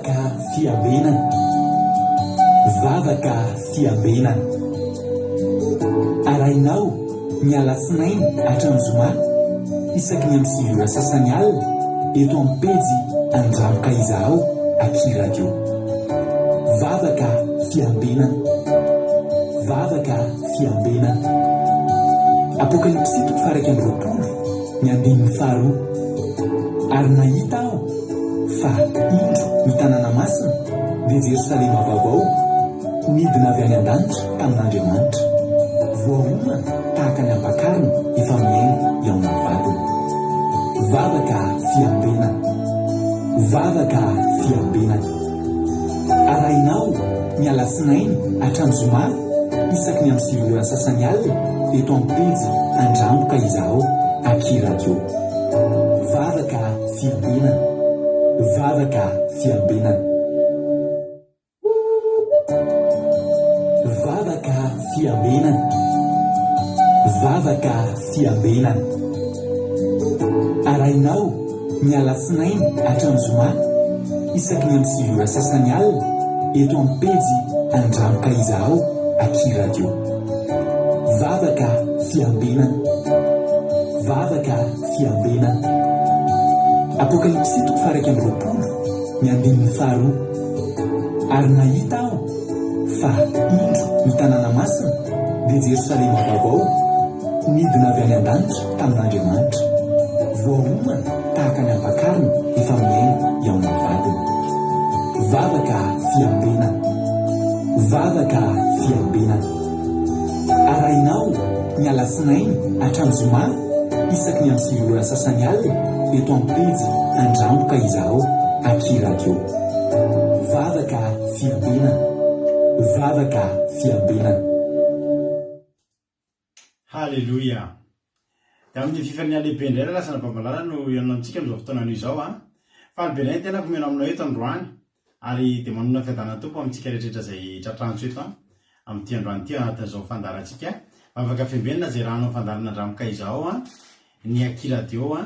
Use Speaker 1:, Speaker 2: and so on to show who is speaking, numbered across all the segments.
Speaker 1: Vavaka fiambenana, vavaka fiambenana. Arainao ny alatsinainy hatramin'ny zoma isaky ny amin'ny sivy sasany alina eto amin'ny pejy Andramoka Izaho Aky Radio. Vavaka fiambenana, vavaka fiambenana. Apokalipsy 1:20 ny 15. Ary nahita aho fa indro ny tanàna masina dia Jerosalema vaovao midina avy any an-danitra tamin'Andriamanitra, voahomana tahaka ny ampakarina efa miaina eo amin'ny vadiny. Vavaka fiambenana, vavaka fiambenana. Arainao ny alatsinainy hatramin'ny zoma isaky ny amin'ny sivy sasany alina eto amin'ny pejy Andramoka Izaho Aky Radio. Vavaka fiambenana, vavaka fiambenana. Vavaka fiambenana, vavaka fiambenana. Arainao ny alatsinainy hatramin'ny zoma isaky ny amin'ny sivy sasany alina eto amin'ny pejy Andramoka Izaho Aky Radio. Vavaka fiambenana, vavaka fiambenana. Apokalipsy 1:20 ny 12. Ary nahita aho fa indro ny tanàna masina dia Jerosalema vaovao midina avy any an-danitra tamin'Andriamanitra, voahomana tahaka ny ampakarina efa miaina eo amin'ny vadiny. Vavaka fiambenana, vavaka fiambenana. Arainao ny alatsinainy hatramin'ny zoma isaky ny amin'ny sivy sasany alina eto amin'ny pejy Andramoka Izaho Aky Radio. Vavaka fiambenana, vavaka fiambenana.
Speaker 2: Halleluja. Dia amin'ny fifania lehibe indray lasana babalala no ianona amintsika amin'izao fotoana izao fa albenay tena komena aminao eto androany ary dia manona fiadanana tompo amintsika rehetrarehetra izay tratranjo eto amin'ity androany ity anatin'izao fandarantsika vavaka fiambenana izay rahanao fandarana Andramoka Izaho ny Aky Radio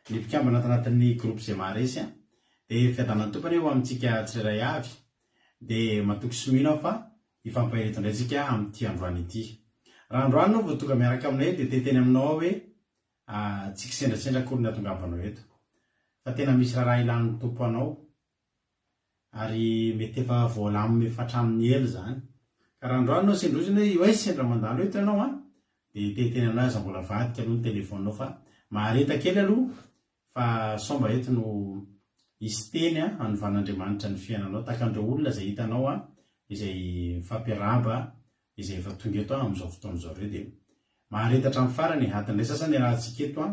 Speaker 2: ny mpikambana anatin'ny groupe izay maharesy dia fiadanana tompony eo amintsika tsirairay avy dia matoky sominao fa ifampahireto indray tsika amin'ity androany ity. Raha androany no voatoka miaraka aminay dia teteny aminao hoe tsika sendrasendra kory ny atongavanao eto fa tena misy raha ilan'ny tompo anao ary mety efa voalaminy fatramin'ny elo zany. Ka raha androany no sendroziny hoe sendra mandalo eto ianao dia teteny aminao aza mbola vadika aloha ny telefoninao fa mahareta kely aloha fa somba eto no isy teny anovan'Andriamanitra ny fiainanao tahaka andreo olona izay hitanao izay fampiaraba izay efa tonga eto amin'izao fotoana izao ireo dia mahareta hatramin'ny farany adin'ilay sasany rahantsika eto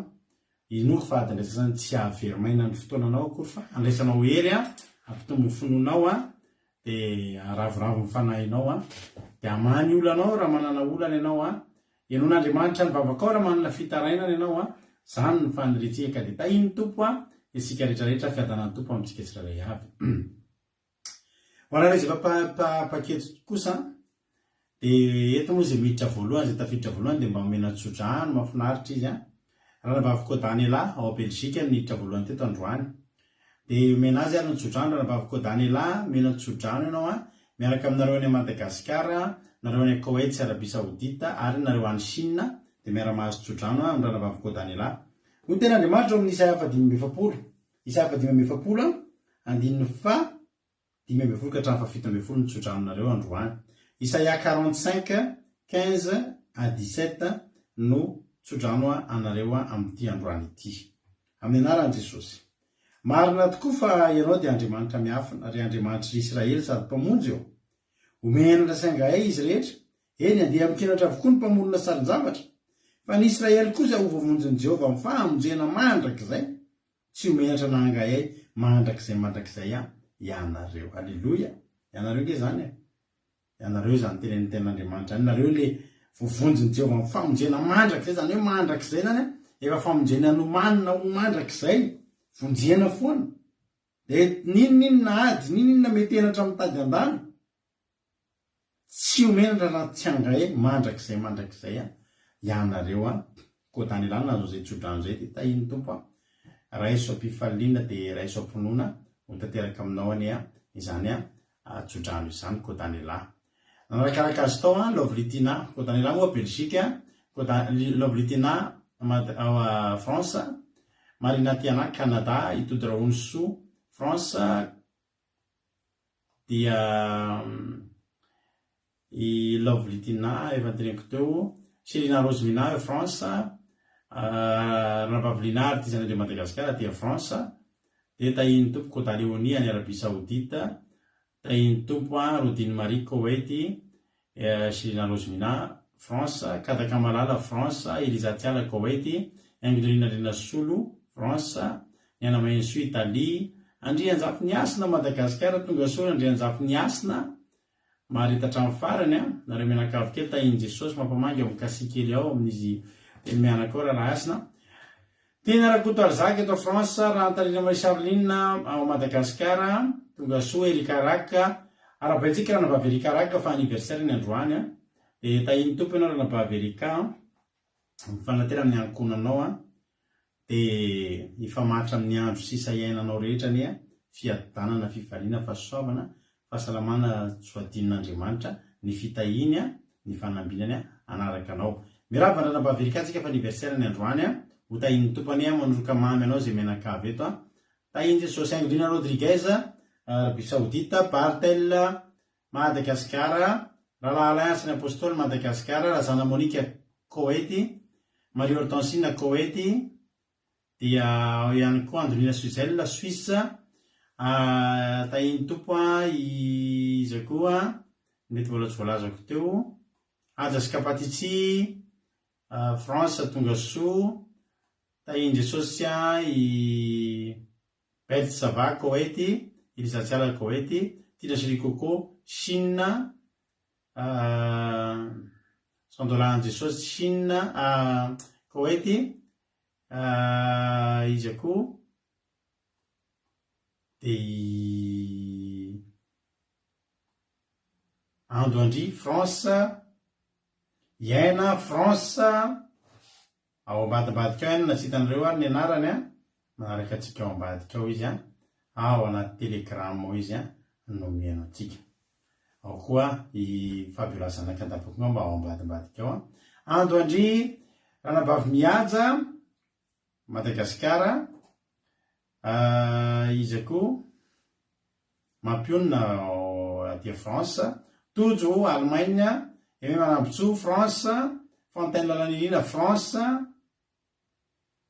Speaker 2: inoko fa adin'ilay sasany tsy ahaverymaina ny fotoananao akory fa andraisanao hery ampitombo finoanao dia aravoravo mifanahinao dia amany olanao raha manana olana ianao ianon'Andriamanitra ny vavakao raha manana fitarainana ianao zany ny faniretseka dia tahiny tompo isika rehetrarehetra fiadanany tompo amintsika tsirairay avy. Ho anareo izay paketo kosa dia eto moa izay miditra voalohany izay tafiditra voalohany dia mba omena tsodrano mahafinaritra izy raha vavaka Daniela ao Belzika miditra voalohany teto androany dia omena azy ny tsodrano raha vavaka Daniela omena tsodrano ianao miaraka aminareo any Madagasikara, nareo any Koweït sy Arabia Saodita ary nareo any Chine dia miara-mahazo tsodrano amin'ny raha vavaka Daniela. Ho tena Andriamanitra amin'ny Isaia 5:70, Isaia 5:70 andininy fa 5:70 ka hatramin'ny 7:70 ny tsodranonareo androany. Isaia 45:15-17 no tsodrano anareo amin'ity androany ity. Amin'ny anaran'i Jesosy. Marina tokoa fa ianao dia Andriamanitra miafina ary Andriamanitra Israely sady mpamonjy eo. Omenana saingahay izy rehetra, eny andeha amikenatra avokoa ny mpamorona sarin-javatra. Fa ny Israely kosa ho voamonjin'i Jehovah amin'ny fahamonjena mandrakizay, tsy omenatra nangayay mandrakizay ianareo. Halleluja. Ianareo nge zany ianareo zany tenen'ny ten'Andriamanitra. Ianareo le voavonjin'i Jehovah amin'ny fahamonjena mandrakizay zany hoe mandrakizay zany efa famonjena anomanina ho mandrakizay vonjena foana. Dia ninona ady, ninona mety enatra mitady andany. Tsy omenatra raha tsy angayay mandrakizay ianareo ko tany ilana azo zay tsodrano zay dia tahiny tompo raiso am-pifaliana dia raiso am-pinoana ho tanteraka aminao any izany tsodrano izany Côtanella. Narakaraka azy tao Lovritina, Côtanella moa Belgique, Lovritina France, Marina Tiana Canada, Itody Raonso France, dia i Lovritina efa teneniko teo, Selina Rosemina France, Rapavlina artisan de Madagascar dia France, dia tahiny tompo Côte Léonie any Arabie Saoudite, tahiny tompo Rodine Marie Koweït, Selina Rosemina France, Kadaka Malala France, Elisa Tiala Koweït, Angelina Rina Solo France, Niana Mainso Italie, Andrianjafy Niasina Madagascar, tonga soa Andrianjafy Niasina, marita hatramin'ny farany nareo mianakavy kely tahiny Jesosy mampamangy ao Kasikely ao amin'izy mianakao raha asina. Tena Rakoto Arzaka eto France, Rantalina Marie Charline ao Madagascar, tonga soa Erika Raka, arabaitsika raha nabavy Erika Raka fa anniversaire ny androany, dia tahiny tompo ianao raha nabavy Erika, mifanatera amin'ny ankonanao, dia ifamatra amin'ny andro sisa iainanao rehetra ny fiadanana, fifaliana, fahasoavana, fahasalamana soadin'Andriamanitra, ny fitahiny, ny fanambinany anaraka anao. Mirabana nabavy Erika tsika fa anniversaire ny androany, ho tahiny tompany manoroka mamy anao zay mianakavy eto. Tahiny Jesosy Angelina Rodriguez, Arabie Saoudite, Bartel Madagascar, Rahalahy Alliance ny Apôstôly Madagascar, Razana Monique Koweït, Marie Hortensine Koweït, dia ao ihany koa Andrina Suzel Suisse, tahiny tompo izy koa mety mbola tsy voalazako teo, Ajas Kapatitsy France tonga soa, tahiny Jesosy i Bert Sava Koweït, Elisa Tiala Koweït, Tina Sirikoko Chine, Sandolan Jesosy Chine Koweït, izy koa dia Andoandry France, Iaina France, ao ambadibadika ao na tsy hitanareo ary ny anarany manaraka antsika ao ambadika ao izy ao anaty telegram ao izy no mihaino antsika. Ao koa i Fabiola Zanakandapokongamba ao ambadibadika ao. Andoandry Ranabavy Mihaja Madagascar, izy koa Mampionina aty France, Tojo Allemagne, Eme Manambotso France, Fontaine Lalanilina France,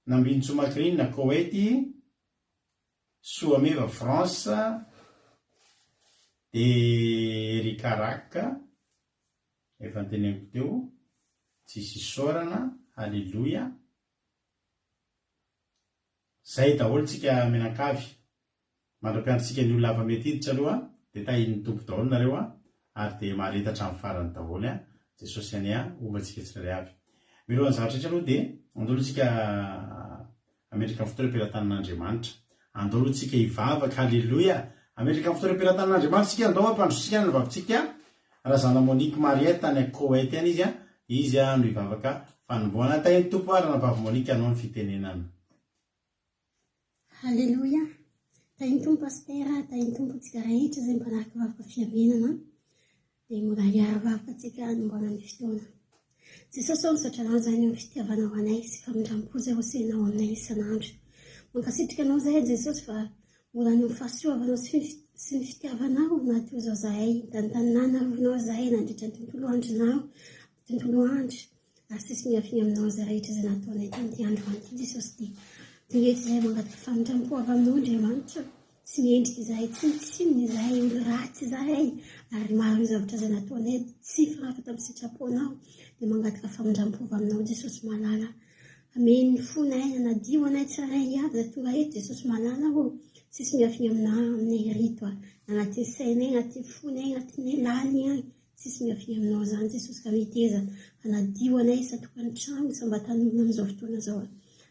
Speaker 2: Nambintso Makrina Koweït, Soameva France, dia Erika Raka efa nyteneniko teo, tsisy sorana, Alleluia. Zay daholo tsika mianakavy, mandra-piantsika ny olona afa-mety hiditra aloha, dia tahiny tompo daholo nareo ary dia marita hatramin'ny farany daholo Jesosy any ombantsika tsirairay avy. Milohan'ny zavatra rehetra aloha dia andolo tsika ametraka amin'ny fotoam-pirantan'Andriamanitra, andolo tsika hivavaka, halleloia, ametraka amin'ny fotoam-pirantan'Andriamanitra tsika andao ampandrotsika ny vavitsika Razana Monique Mariette any Koweït any izy no hivavaka fanomboana. Tahiny tompo ary Ranabavy Monique anao ny fitenenana.
Speaker 3: Halleluia, tahiny tompo pastera, tahiny tompo antsika rehetra izay mpanaraka vavaka fiavinana, dia mora hiara vavaka antsika hanomboana ny fotoana. Jesosy ao misaotra anao izany amin'ny fitiavanao anay sy famindram-po izay hosenao aminay isan'andro. Mankasitrika anao izay Jesosy fa mora ny fahasoavanao sy ny fitiavanao na toy izao izahay tantanana rovinao izahay nandritra ny tontolo andronao, tontolo andro, ary sisy miafiny aminao izay rehetra izay nataonay tamin'ity andro anty Jesosy. Dia rehetra izay mangataka famindram-po avy aminao Andriamanitra, tsy miendrika izahay tsinotsinona izahay olo ratsy izahay, ary maro ny zavatra izay nataonay tsy firafa tamin'ny sitraponao, dia mangataka famindram-po avy aminao Jesosy malala. Ameny ny fonay anadio anay tsaray avy izay tonga eto Jesosy malala tsisy miafiny aminay rito anaty sainay, anaty fonay, anaty lany any, tsisy miafiny aminao izany Jesosy ka miteza anadio anay isatokany trano isam-batan'olona amin'izao fotoana izao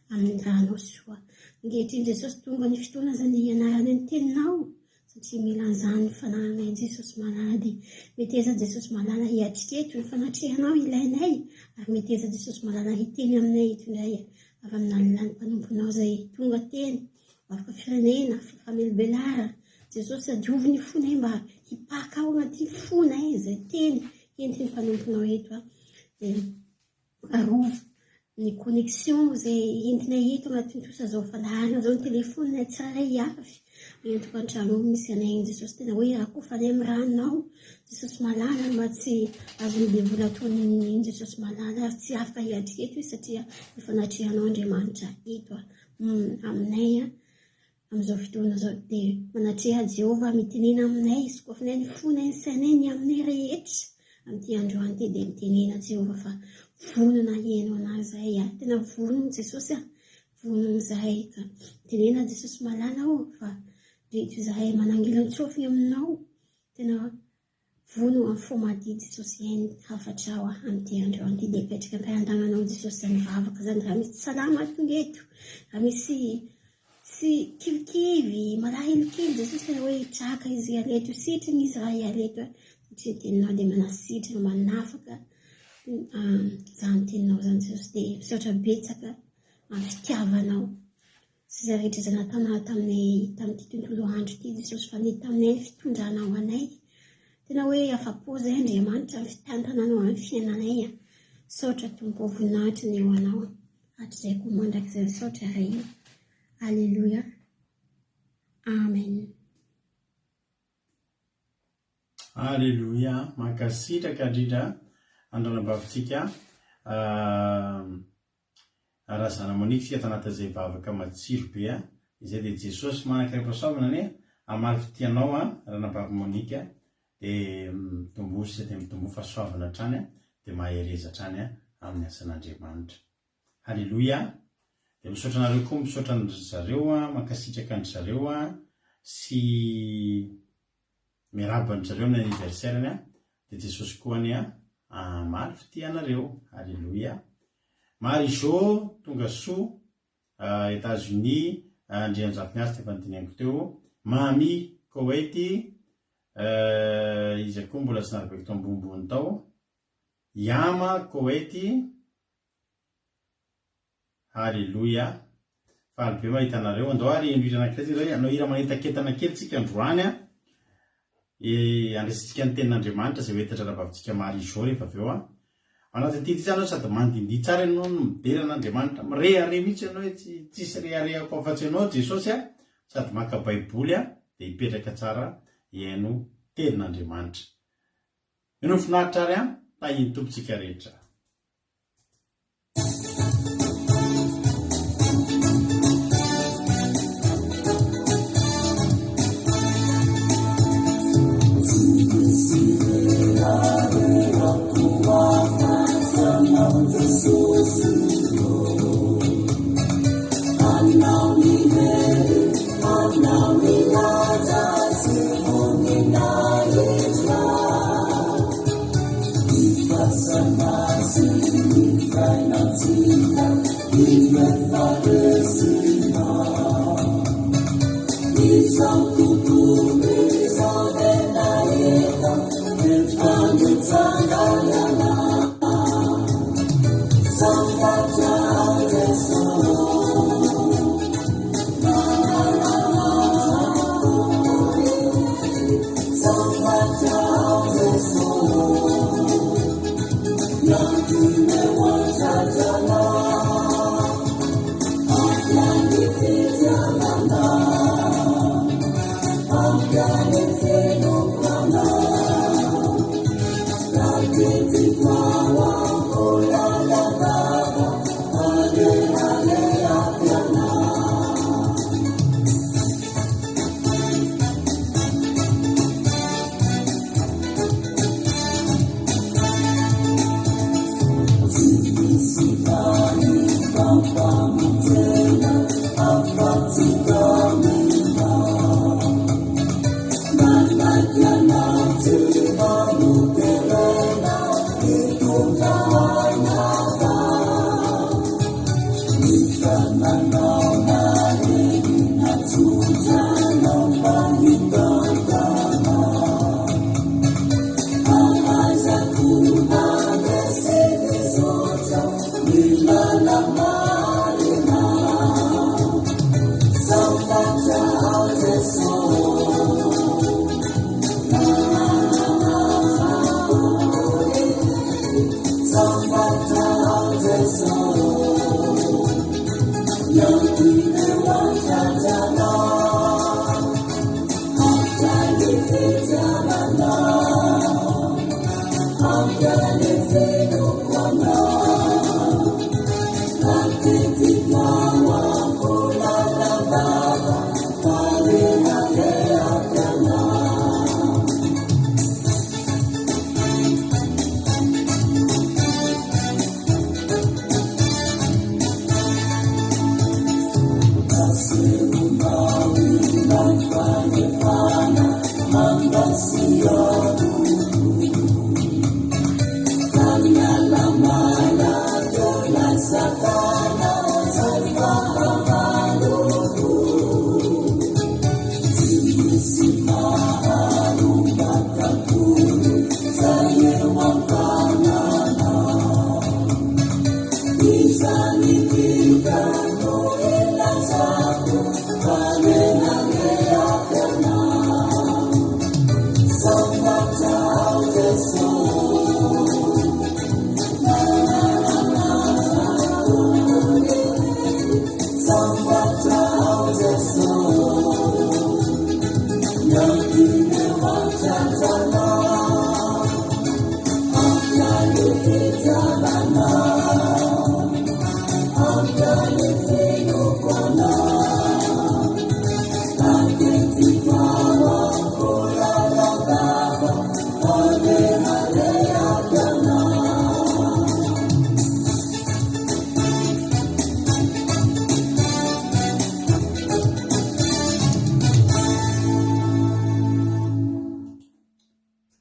Speaker 3: amin'ny ranao soa. Ankehitriny Jesosy tonga ny fotoana izany ianarana ny teninao, satria mila an'izany ny fanananay Jesosy malala, dia miteza Jesosy malala hiatriketo ny fanatrehanao ilainay, ary miteza Jesosy malala hiteny aminay hitondray avy amin'ny alalany mpanomponao izay tonga teny, afaka firenena, afaka famelobelara, jesosy adioviny fona mba hipaka ao anaty fona zay teny entiny mpanomponao eto dia arovo ny connexion zay entina eto anatin'ny tosa zao falahana zao ny telefona tsiraray avy entiko an-trano misy anay jesosy tena hoe raha kofa any amin'ny ranonao jesosy malala mba tsy azony devola ataon'ny jesosy malala ary tsy afaka hiatrika eto izy satria efa natrehanao Andriamanitra eto aminay amin'izao fotoana zao dia manatreha Jehova mitenena aminay izy koa ny fona ny sainay ny aminay rehetra amin'ity androany ity dia mitenena Jehova fa vonona hiainao anazy zahay tena vonona Jesosy vonona zahay ka mitenena Jesosy malala fa rehetra zahay manangila tsofiny aminao tena vono amin'ny fomady Jesosy hainy hafatra ao amin'ity androany ity dia petraka ampiantananao Jesosy zany vavaka zany raha misy salama tonga eto raha misy sy kivikivy malahelokely Jesosy tena hoe traka izy aleto sitriny izy raha ialeto satria teninao dia manasitrana manafaka zany teninao zany Jesosy dia misaotra betsaka amin'ny fitiavanao sy zay rehetra zay nataonao tamin'ity tontolo andro ity Jesosy fa ny taminay fitondranao anay tena hoe afa-po zay Andriamanitra amin'ny fitantananao amin'ny fiainanay saotra tompo voninahitra ny eo anao hatrizay koa mandrakizay saotra ray Alléluia. Amen.
Speaker 2: Alléluia. Mankasitraka indrindra andranam-bavitsika razana monika tanatazay vavaka matsiro be izay dia Jesosy manakaipasaovana ny amaly fitianao ranam-bavy monika dia mitombosa dia mitombo fahasoavana hatrany dia mahereza hatrany amin'ny asan'Andriamanitra. Alléluia. Dia misaotra anareo koa misaotra zareo mankasitraka ny zareo sy miaraba ny zareo amin'ny anniversaire dia Jesosy koa ny amaly fitianareo. Alléluia. Marie-Jo tonga soa États-Unis andrianjafiny azy efa nitenianiko teo. Mami Koweïty izy koa mbola tsy narabeko tao ambonimbony tao. Yama Koweïty. Alléluia. Faly be mahita anareo andao ary indrindra anakiretsy zay anao ira manetaketana kely tsika androany andresitsika ny tenin'Andriamanitra zay hoetatra rabavitsika Marie-Jo rehefa aveo anatin'ity ty zany sady mandindihy tsara ianao no mideran'Andriamanitra mirehare mihitsy ianao hoe tsisy reharehako afa-tsy ianao Jesosy sady maka baiboly dia hipetraka tsara iaino tenin'Andriamanitra. Ianao finaritra ary tahiny tompontsika rehetra.
Speaker 4: But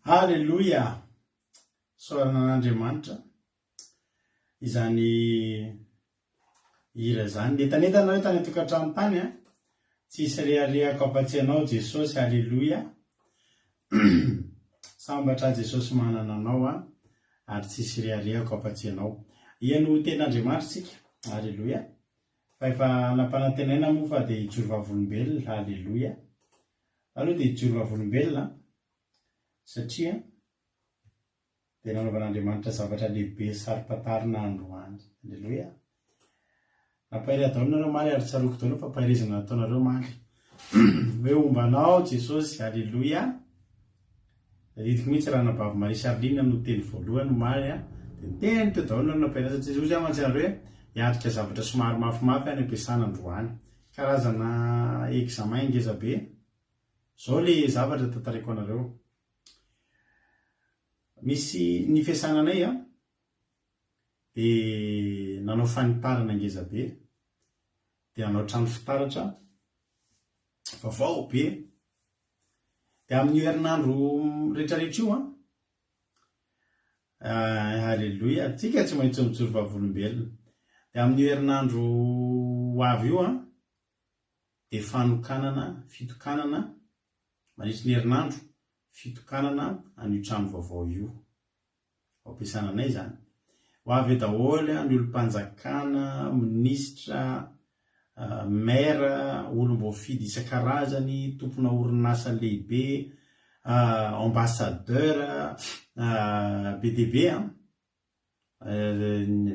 Speaker 2: Halleloia, soarana an'Andriamanitra izany hira zany netanetana hoe tany tokantrano tany a tsisy reharehako apatsy anao Jesosy. Halleloia, sambatra Jesosy manana anao a ary tsisy reharehako apatsy anao. Iano ten'Andriamanitra sika. Halleloia, fa efa nampanantenaina moa fa dia hijoro vavolombelona. Halleloia, aloha dia hijoro vavolombelona satria dia nanaovan'Andriamanitra zavatra lehibe saro-patarina androany. Halleloia, nampahary adaonareo maly ary tsaroko taonao fa mpahirizana nataonareo maly hoe ombanao Jesosy. Halleloia, ditiko mihitsy raha nabavy Maria Sarline no teny voalohany maly a dia teny teo daholo no nampahirana Jesosy a mantsy hoe hiatrika zavatra somary mafimafy any ampiasana androany, karazana examen ngeza be. Zao le zavatra tantariko anareo. Misy ny fiasananay a dia nanao fanitarana ngeza be, dia nanao trano fitaratra vaovao be, dia amin'ny herinandro rehetrarehetra io a halleloia, tsika tsy maintsy mijoro vavolombelona. Dia amin'ny herinandro avy io a dia fanokanana fitokanana manitry ny herinandro fitokanana an'io trano vaovao io ampiasananay zany. Ho avy daholo ny olom-panjakana, minisitra, maire, olom-boafidy isan-karazany, tompona orinasa lehibe, ambassadeur, BDB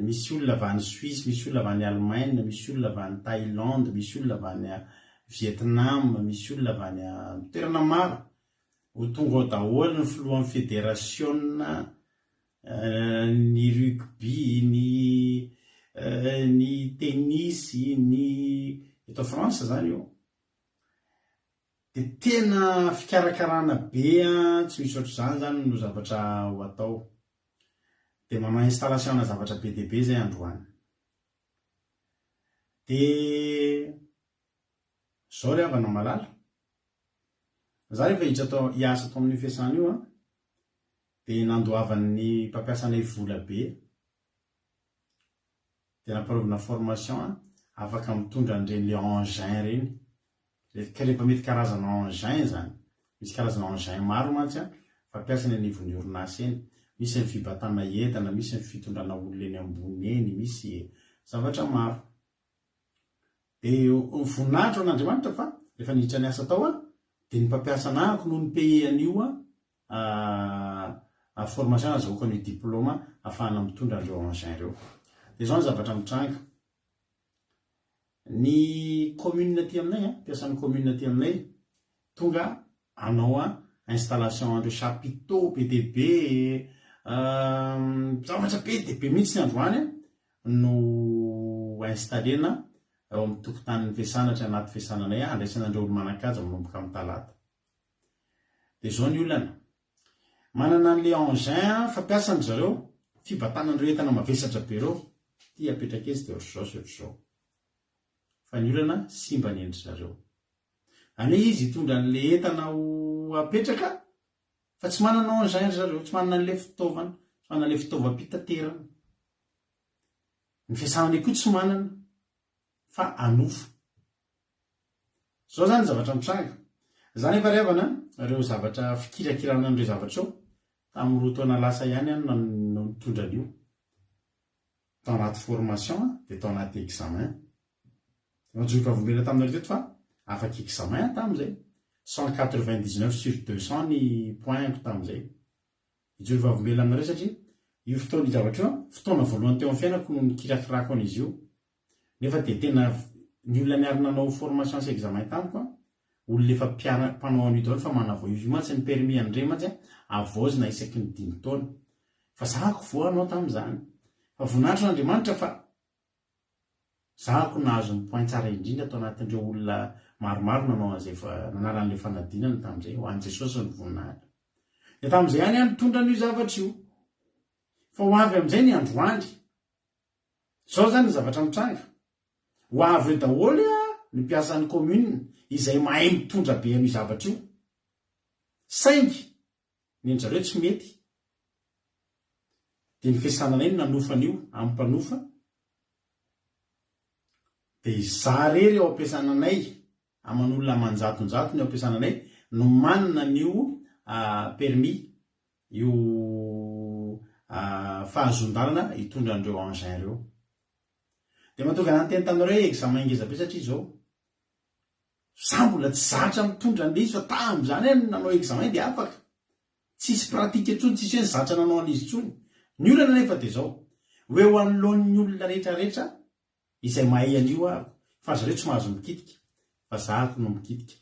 Speaker 2: misy olona avy any Suisse, misy olona avy any Allemagne, misy olona avy any Thaïlande, misy olona avy any Vietnam, misy olona avy any toerana maro. Ho tonga ao daholo ny filohan'ny fédération, ny rugby, ny tennisy, ny eto France zany io. Dia tena fikarakarana be tsy misy ohatr'izany zany no zavatra ho atao. Dia manao installation na zavatra be dia be zay androany. Dia zao ry havana malala, za rehefa hiditra tao hiasa tao amin'ny fiasana io a dia nandoavan'ny mpampiasanay vola be, dia namparovina formation afaka mitondra an'ireny le engin reny. Rehefa mety karazana engin zany, misy karazana engin maro mantsy a fampiasana anivon'ny orinasa eny. Misy ny fibatana entana, misy ny fitondrana olona eny ambony eny, misy zavatra maro. Dia voninahitra an'Andriamanitra fa rehefa niditra ny asa tao a dia ny mpampiasa nahako no ny paye an'io a formation azahoako an'io diplôma ahafahana mitondra an'ireo engin ireo. Dia zao ny zavatra mitranga. Ny commune aty aminay a, mpiasan'ny commune aty aminay tonga anao installation an'ireo chapiteau be dia be, zavatra be dia be mihitsy ny androany no installena ao amin'ny tokotanin'ny fiasanatra anaty fiasananay andraisana an'ireo olo manan-kaja manomboka amin'ny talata. Dia zao ny olana manana an'le engin fampiasany zareo, fibatanan'ireo entana mavesatra be ireo, ty apetraka izy dia ohatr'izao sy ohatr'izao. Fa ny olana simba ny endry zareo. any hoe izy hitondra n'le entana ho apetraka fa tsy mananao an'izay ry zareo, tsy manana n'le fitaovana, tsy manana le fitaovam-pitaterana. Ny fiasanany koa tsy manana fa anofa. Zao zany zavatra mitranga. Zany efa riavana ireo zavatra fikirakirana an'ireo zavatra eo tamin'ny roa taona lasa ihany no nitondra an'io. Tao anaty formation dia tao anaty examen. Majoka vombela taminareo teto fa afaka examen tamin'izay. 199/200 ny pointko tamin'izay. Ijoro vavombela aminareo satria io fotoana io zavatra io fotoana voalohany teo amin'ny fiainako no nikirakirako an'izy io. Nefa dia tena ny olona niary nanao formation sy examen tamiko olona efa mpanao an'io daholo fa manavo io mantsy ny permis andre mantsy avoazina isaky ny 5 taona. Fa zahako voa anao tamin'izany. Fa voninahitry n'Andriamanitra fa zahako nahazo ny point tsara indrindra tao anatin'ireo olona maromaro nanao an'izay nanaran'ilay fanadinana tamin'izay ho an'i Jesosy ny voninahitra. Dia tamin'izay ihany nitondra an'io zavatra io. Fa ho avy amin'izay ny androany. Zao zany ny zavatra mitranga. Ho avy daholo ny mpiasan'ny commune izay mahay mitondra be an'io zavatra io. Saingy ny anjareo tsy mety. Dia ny fiasanana iny nanofa an'io amin'ny mpanofa. Dia izaho rery ao ampiasananay aman'olona manjatonjato ny ao ampiasananay no manana an'io permis io fahazondalana hitondra an'ireo engin ireo. Dia mahatonga an'ny teny taminareo hoe examen ngeza be satria izao za mbola tsy zatra mitondra an'ilay izy fa tamin'izany nanao examen dia afaka. Tsisy pratika intsony, tsisy hoe nizatra nanao an'izy intsony. Ny olana nefa dia izao hoe ho anoloan'ny olona rehetrarehetra izay mahay an'io ahako fa zareo tsy mahazo mikitika fa zahako no mikitika.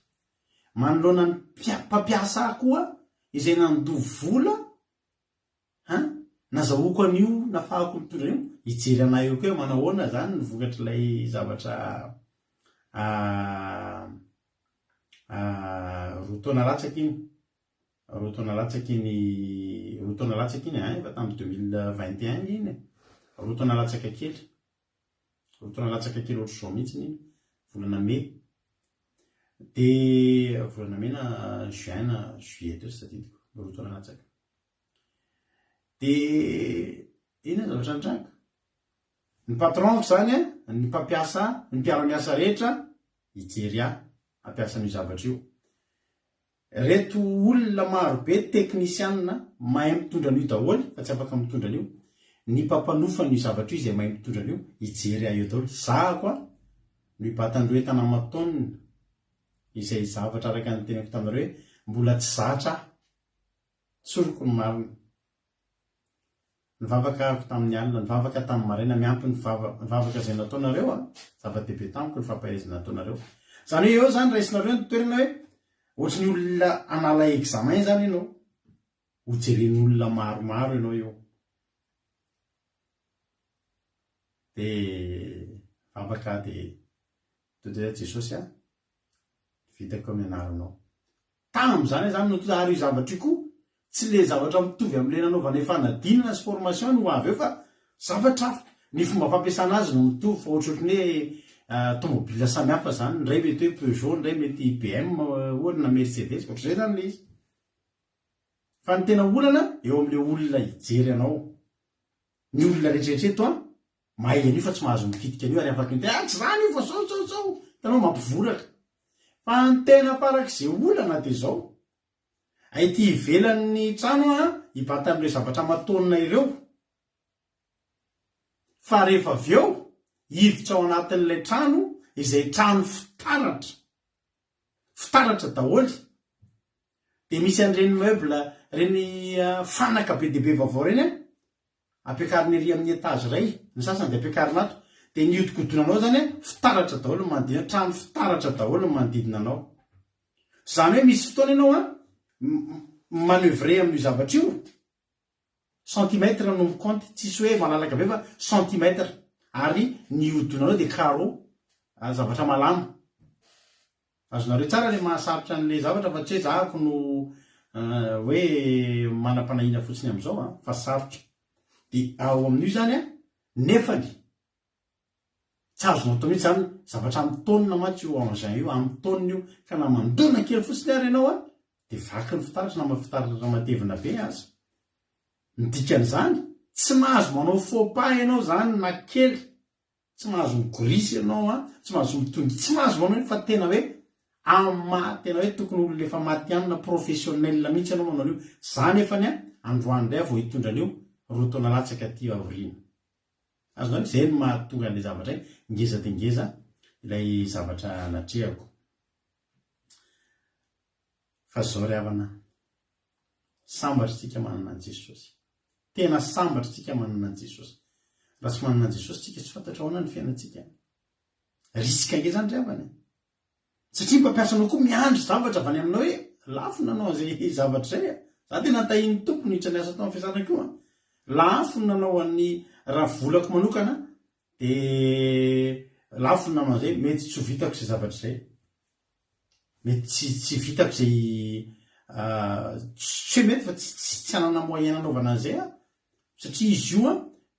Speaker 2: Manoloana ny mpampiasa koa izay nandovo vola nazahoako an'io nafahako mitondra an'io hijery anay eo koa manao ahoana zany ny vokatr'ilay zavatra roa taona latsaka iny. Roa taona latsaka iny efa tamin'ny 2021 iny. Roa taona latsaka kely. Roa taona latsaka kely ohatr' izao mihitsy iny volana Mai. Dia volana Mai na juin na juillet teo sy tadidiko. Roa taona latsaka. Dia ina zavatra nitranga. Ny patronko zany ny mpampiasa, ny mpiara-miasa rehetra hijery ampiasa an'io zavatra io. Reto olona marobe teknisianina mahay mitondra an'io daholo fa tsy afaka mitondra an'io. Ny mpampanofa an'io zavatra io izay mahay mitondra an'io hijery eo daholo. Zahako no hibatandreo entana aman-taonina izay zavatra araka ny tenako taminareo hoe mbola tsy zatra tsoroko ny marina. Nivavaka ako tamin'ny alina, nivavaka tamin'ny maraina miampy ny vavaka izay nataonareo zava-dehibe tamiko ny fampahaizana nataonareo. Zany hoe eo zany raisinareo ny toerana hoe ohatry ny olona anala examen zany ianao ho jeren'ny olona maromaro ianao eo. Dia vavaka dia toa Jesosy vitako amin'ny anaranao. Tamin'izany zany no ary io zavatra io koa tsy le zavatra mitovy amin'ilay nanaovana fanadinana sy formation no avy eo fa zavatra hafa. Ny fomba fampiasana azy no mitovy fa ohatrany hoe tomobila samihafa zany. Ndray mety hoe Peugeot, ndray mety IBM ohatra na Mercedes, ohatr'izay zany le izy. Fa ny tena olana eo amin'ilay olona hijery anao. Ny olona rehetrarehetra eto mahay an'io fa tsy mahazo mikitika an'io ary afaka ny tsy zany io fa sao tanao mampivoraka. Fa ny tena parak'izay olana dia izao. Aity ivelan'ny trano hibata amin'ireo zavatra matonina ireo. Fa rehefa avy eo hiditra ao anatin'ilay trano izay trano fitaratra daholo. Dia misy an'ireny meuble, reny fanaka be dia be vaovao reny ampiakariny ery amin'ny étage iray, ny sasany dia ampiakarina ato. Dia ny hodikodinanao zany fitaratra daholo ny manodidina, trano fitaratra daholo ny manodidina anao. Zany hoe misy fotoana ianao manœuvrer amin'io zavatra io centimetre no mikompte, tsisy hoe malalaka be fa centimetre, ary ny hodinanao dia carreau zavatra malama. Azonareo tsara le mahasaritra an'ilay zavatra fa tsy hoe zahako no hoe manam-panahina fotsiny amin'izao fa sarotra. Dia ao amin'io zany nefany tsy azonao atao mihitsy zany zavatra amin'ny taonina matsy io engin io amin'ny taonina io ka na mandona kely fotsiny ary ianao a de vaky ny fitaratra na mafitaratra matevina be azy midikan'izany tsy mahazo manao faux-pas ianao zany na kely tsy mahazo migorisy ianao a tsy mahazo mitongy tsy mahazo manao fa tena hoe tena hoe tokony olo lefa matianina professionnel mihitsy ianao manao io zany efany a androandray vao hitondra an'io roa taona latsaka ty avrina azonao zay no mahatonga an'le zavatra ngeza de ngeza ilay zavatra natrehako fa zao ry havana sambatra tsika manana an Jesosy tena sambatra tsika manana an Jesosy raha tsy manana an Jesosy tsika tsy fantatra ahoana ny fiainantsika risika nge zany ry havana satria mpampiasanao koa miandry zavatra avany aminao hoe lafo nanao zay zavatra zay za tena tahiny tompony hitra ny asa tao am'fiasana koa lafo nanao an'ny raha volako manokana de lafo nanao zay mety tsy ho vitako zay zavatra zay mety tsy vitako zay tsy mety fa tsy anana moyen nanaovana an'izay satria izy io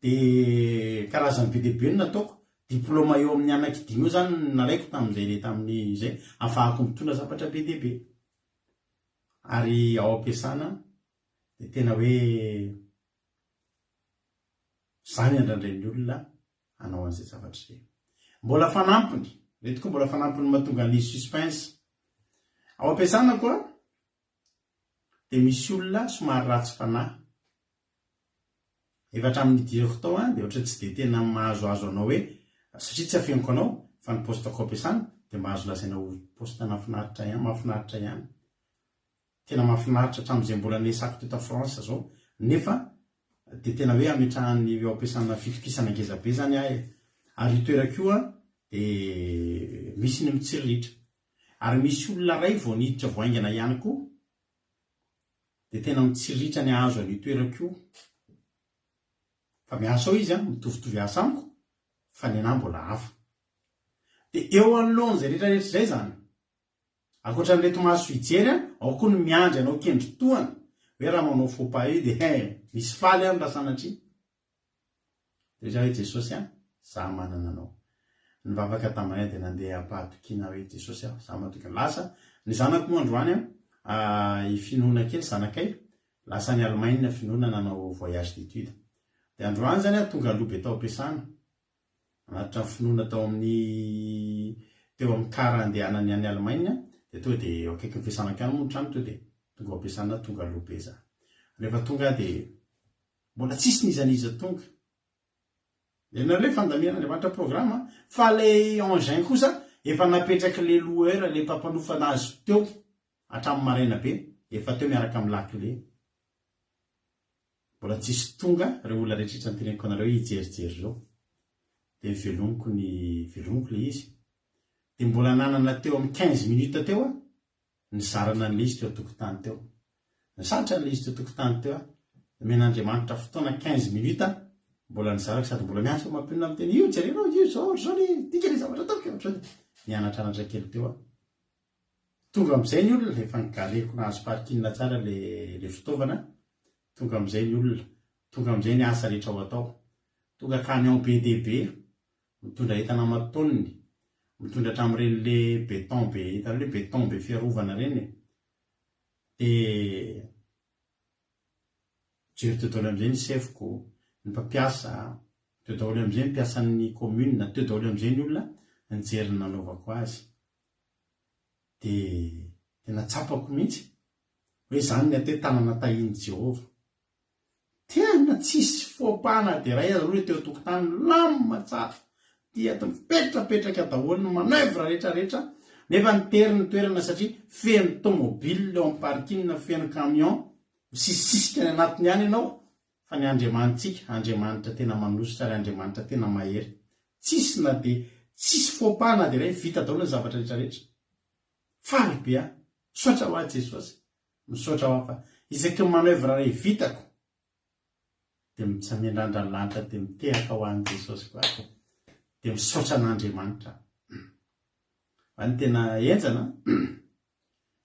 Speaker 2: de karazany be dehibe no nataoko diplôma eo amin'ny anaky 5 io zany nalaiko tamin'izay le tamin'ny zay afahako mitondra zavatra be dehibe ary ao ampiasana de tena hoe zany andrandrain'ny olona anao an'izay zavatra zay mbola fanampiny reto koa mbola fanampiny mahatonga ny suspense ao ampiasana koa de misy olona somary ratsy fanahy efatra amin'ny direko tao de ohatra tsy de tena mahazoazo anao hoe satria tsy afeniko anao fa ny postako ampiasana de mahazo lazaina ho poste mahafinaritra ihany tena mahafinaritra hatramin'izay mbola nesako teto France zao nefa de tena hoe ametrahany eo ampiasana fikikisana ngezabe zany ary toerako io de misy ny mitsiriritra ary misy olona ray vao niditra voaingana ihany koa de tena mitsiriritra ny ahazo any toerako io fa miasa ao izy mitovitovy asa amiko fa ny anahy mbola hafa de eo anoloany zay rehetrarehetra zay zany akoatra n'reto mahazo fijery ao koa no miandry anao kendrotoana hoe raha manao faux-pas io de misy faly any raha sanatria de za hoe Jesosy za manana anao ny vavaka taminay de nandeha ampahatokiana hoe Jesosy za matoka lasa ny zanako moa androany ifinoana kely zanakay lasa ny Allemagne finoana nanao voyage d'étude de androany zany tonga alobe tao ampiasana anatitra finoana tao amin'ny teo amin'ny kara andehanany any Allemagne de to de akaiky ny fiasanako any moa trano to de tonga ampiasana tonga alobe za rehefa tonga de mbola tsisy nizaniza tonga de nareo fandamiana andriamanitra programme fa le engin kosa efa napetraky le loueur le mpampanofa anazy teo hatramin'ny maraina be efa teo miaraka amin'ny lakile mbola tsisy tonga reo olona rehetrrehetra nyteneniko anareo hijerijery zao de velomiko le izy de mbola nanana teo amin'ny 15 minutes teo nizarana n'le izy teo atokotany teo nisatra n'le izy teo atokotany teo men'andriamanitra fotoana 15 minutes mbola nizarako sady mbola miasa mampinona amin'ny teny io jerenao io zao le tika le zavatra ataoko nianatranatra kely teo tonga am'izay ny olona efa nigaleko nahazo parkina tsara le fitaovana tonga am'izay ny olona tonga am'izay ny asa rehetra ao atao tonga camion BDB mitondra entana matoniny mitondra hatramin'ireny le béton be hitanao le béton be fiarovana reny de jery teo daholo am'izay ny sefoko ny mpampiasa teo daholo am'izay ny mpiasan'ny commune teo daholo am'izay ny olona nijery nanaovako azy de tena tsapako mihitsy hoe zany ny ate tanana tahiny Jehova tena tsisy faux-pas de ray aza hoe teo tokotany lamma tsara dia mipetrapetraka daholo no manœuvre rehetrarehetra nefa nitery ny toerana satria feno tomobile eo amin'ny parking feno camion sisisika ny anatiny ihany ianao fa ny andriamanitra tena manositra ary andriamanitra tena mahery tsisy na de tsisy faux-pas na de ray vita daholo ny zavatra rehetrarehetra faly be misaotra ho azy Jesosy misaotra ho fa isaky ny manœuvre ray vitako de mitsamiandrandra ny lanitra de mitehaka ho an'i Jesosy koa de misaotra an'andriamanitra fa ny tena enjana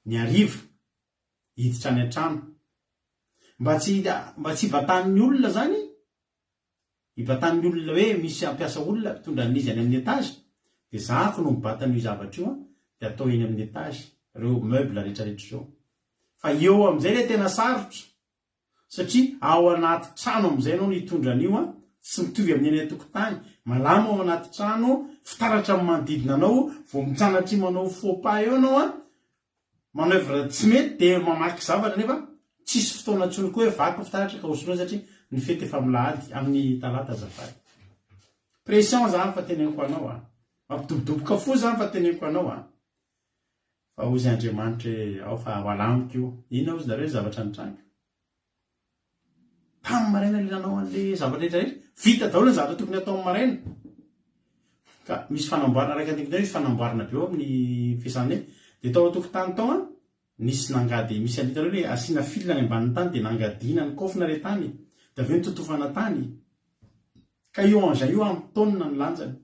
Speaker 2: ny ariva hiditra any an-trano mba tsy batan'ny olona zany ibatany olona hoe misy ampiasa olona mpitondra n'izy any amin'ny etazy dia zahako no mibatany io zavatra io dia atao eny amin'ny etazy reo meuble rehetrarehetra zao fa eo amin'izay le tena sarotra satria ao anaty trano amin'izay anao no hitondran'io tsy mitovy amin'ny any atokotany malama ao anaty trano fitaratra amin'ny manodidina anao vao mitsanatry manao faux pas eo anao manevra tsy mety dia mamaky zavatra nefa tsisy fotoana ntsony koa hoe vaky fitaratra ka hosonoa satria ny fety efa milahady amin'ny talata azafady pression zany fa teneniko anao mampidobodoboka fo zany fa teneniko anao fa ozy Andriamanitra ao fa hoalamiko io inona ozy nareo zavatra nitranga tamin'ny maraina lilanao an'le zavatra rehetrarehetra vita daholo ny zavatra tokony atao amin'ny maraina ka misy fanamboarana raika antikona misy fanamboarana be eo amin'ny fiasana dia tao atokotany tao nisy nangady misy anitana hoe asiana filina any ambanin'ny tany dia nangadiana ny kofina re tany dia aveo nitotofana tany ka io an'izay io amin'ny taonina ny lanjany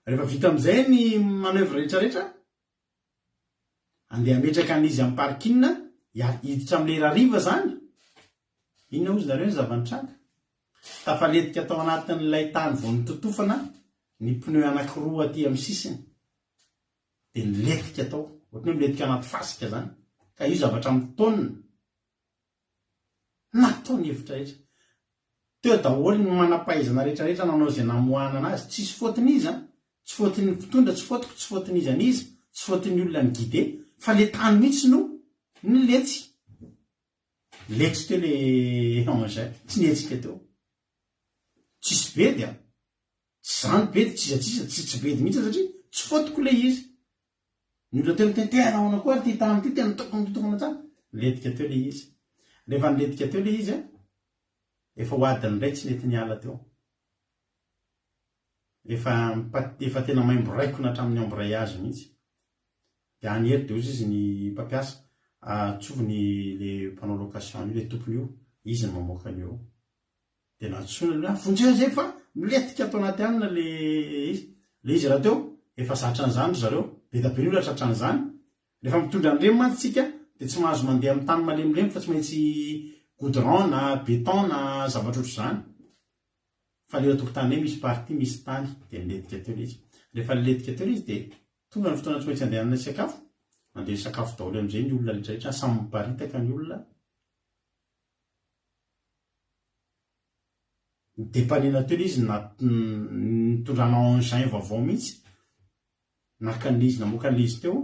Speaker 2: rehefa vita amin'izay ny manevra rehetrarehetra andeha ametraka an'izy amin'ny parkina hiditra amin'le rariva zany inona ozy nareo ny zavanitranga tafaletika tao anatin'ilay tany vao nitotofana ny pneu anankiroa aty amin'ny sisiny dia niletika tao ohatran'ny hoe miletika anaty fasika zany ka io zavatra mitaonina nataony hevitra rehetra teo daholo ny manampahaizana rehetrarehetra nanao izay namoahana anazy tsisy fotony izy tsy fotony mpitondra tsy fotoko tsy fotony izy anizy tsy fotony olona ny guide fa le tany mihitsy no niletsy letsy teo le engin tsy nietsika teo tsisy bedy tsy zany bedy tsisy tsy bedy mihitsy satria tsy fotoko le izy ny olona teo tena ao koa ty tany ty tena tokony tsara letika teo le izy rehefa niletika teo le izy efa hoadiny ray tsy nety niala teo efa tena maimbo raikona hatramin'ny embrayage mihitsy dia any ery dia ozy izy ny mpampiasa atsoviny le mpanao location io le tompony io izy ny mamoaka an'io dia natsona vonjeo zay fa miletika atao anaty anina le izy raha teo efa zatra an'izany zareo be dabe ny olona tratra an'izany rehefa mitondra an'ireny mantsika dia tsy mahazo mandeha amin'ny tany malemilemy fa tsy maintsy goudron na béton na zavatra ohatr' izany fa le atokotany misy parti misy tany dia niletika teo le izy rehefa niletika teo le izy dia tonga ny fotoana tsy maintsy andehanana sakafo mandeha sakafo daholo amin'izay ny olona rehetrarehetra samy miparitaka ny olona depaniana teo le izy nitondrana engin vaovao mihitsy nakan'izy namoakan'izy teo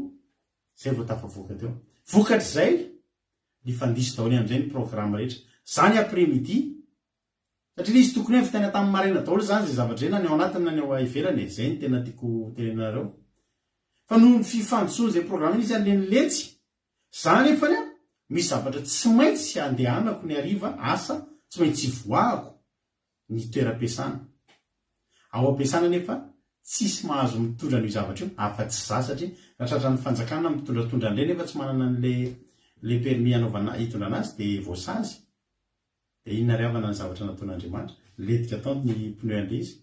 Speaker 2: zay vao tafavoaka teo vokatra izay ny fandisy daholo amin'izay ny programme rehetra zany après midi satria le izy tokony hoe fitana tamin'ny maraina daholo zany zay zavatra zay na ny ao anatiny na ny ao ivelany zay ny tena tiako tenenareo fa noho ny fifandosony zay programme izy le niletsy zany efa misy zavatra tsy maintsy andehanako ny hariva asa tsy maintsy voahako ny toeram-piasana ao am-piasana nefa tsisy mahazo mitondra n'io zavatra io afa-tsy za satria raha tratra ny fanjakana mitondratondra an'ireny nefa tsy manana n'le permis anaovana hitondra anazy dia voasazy dia inona riavana ny zavatra nataon'Andriamanitra letika tao ny pneu an'le izy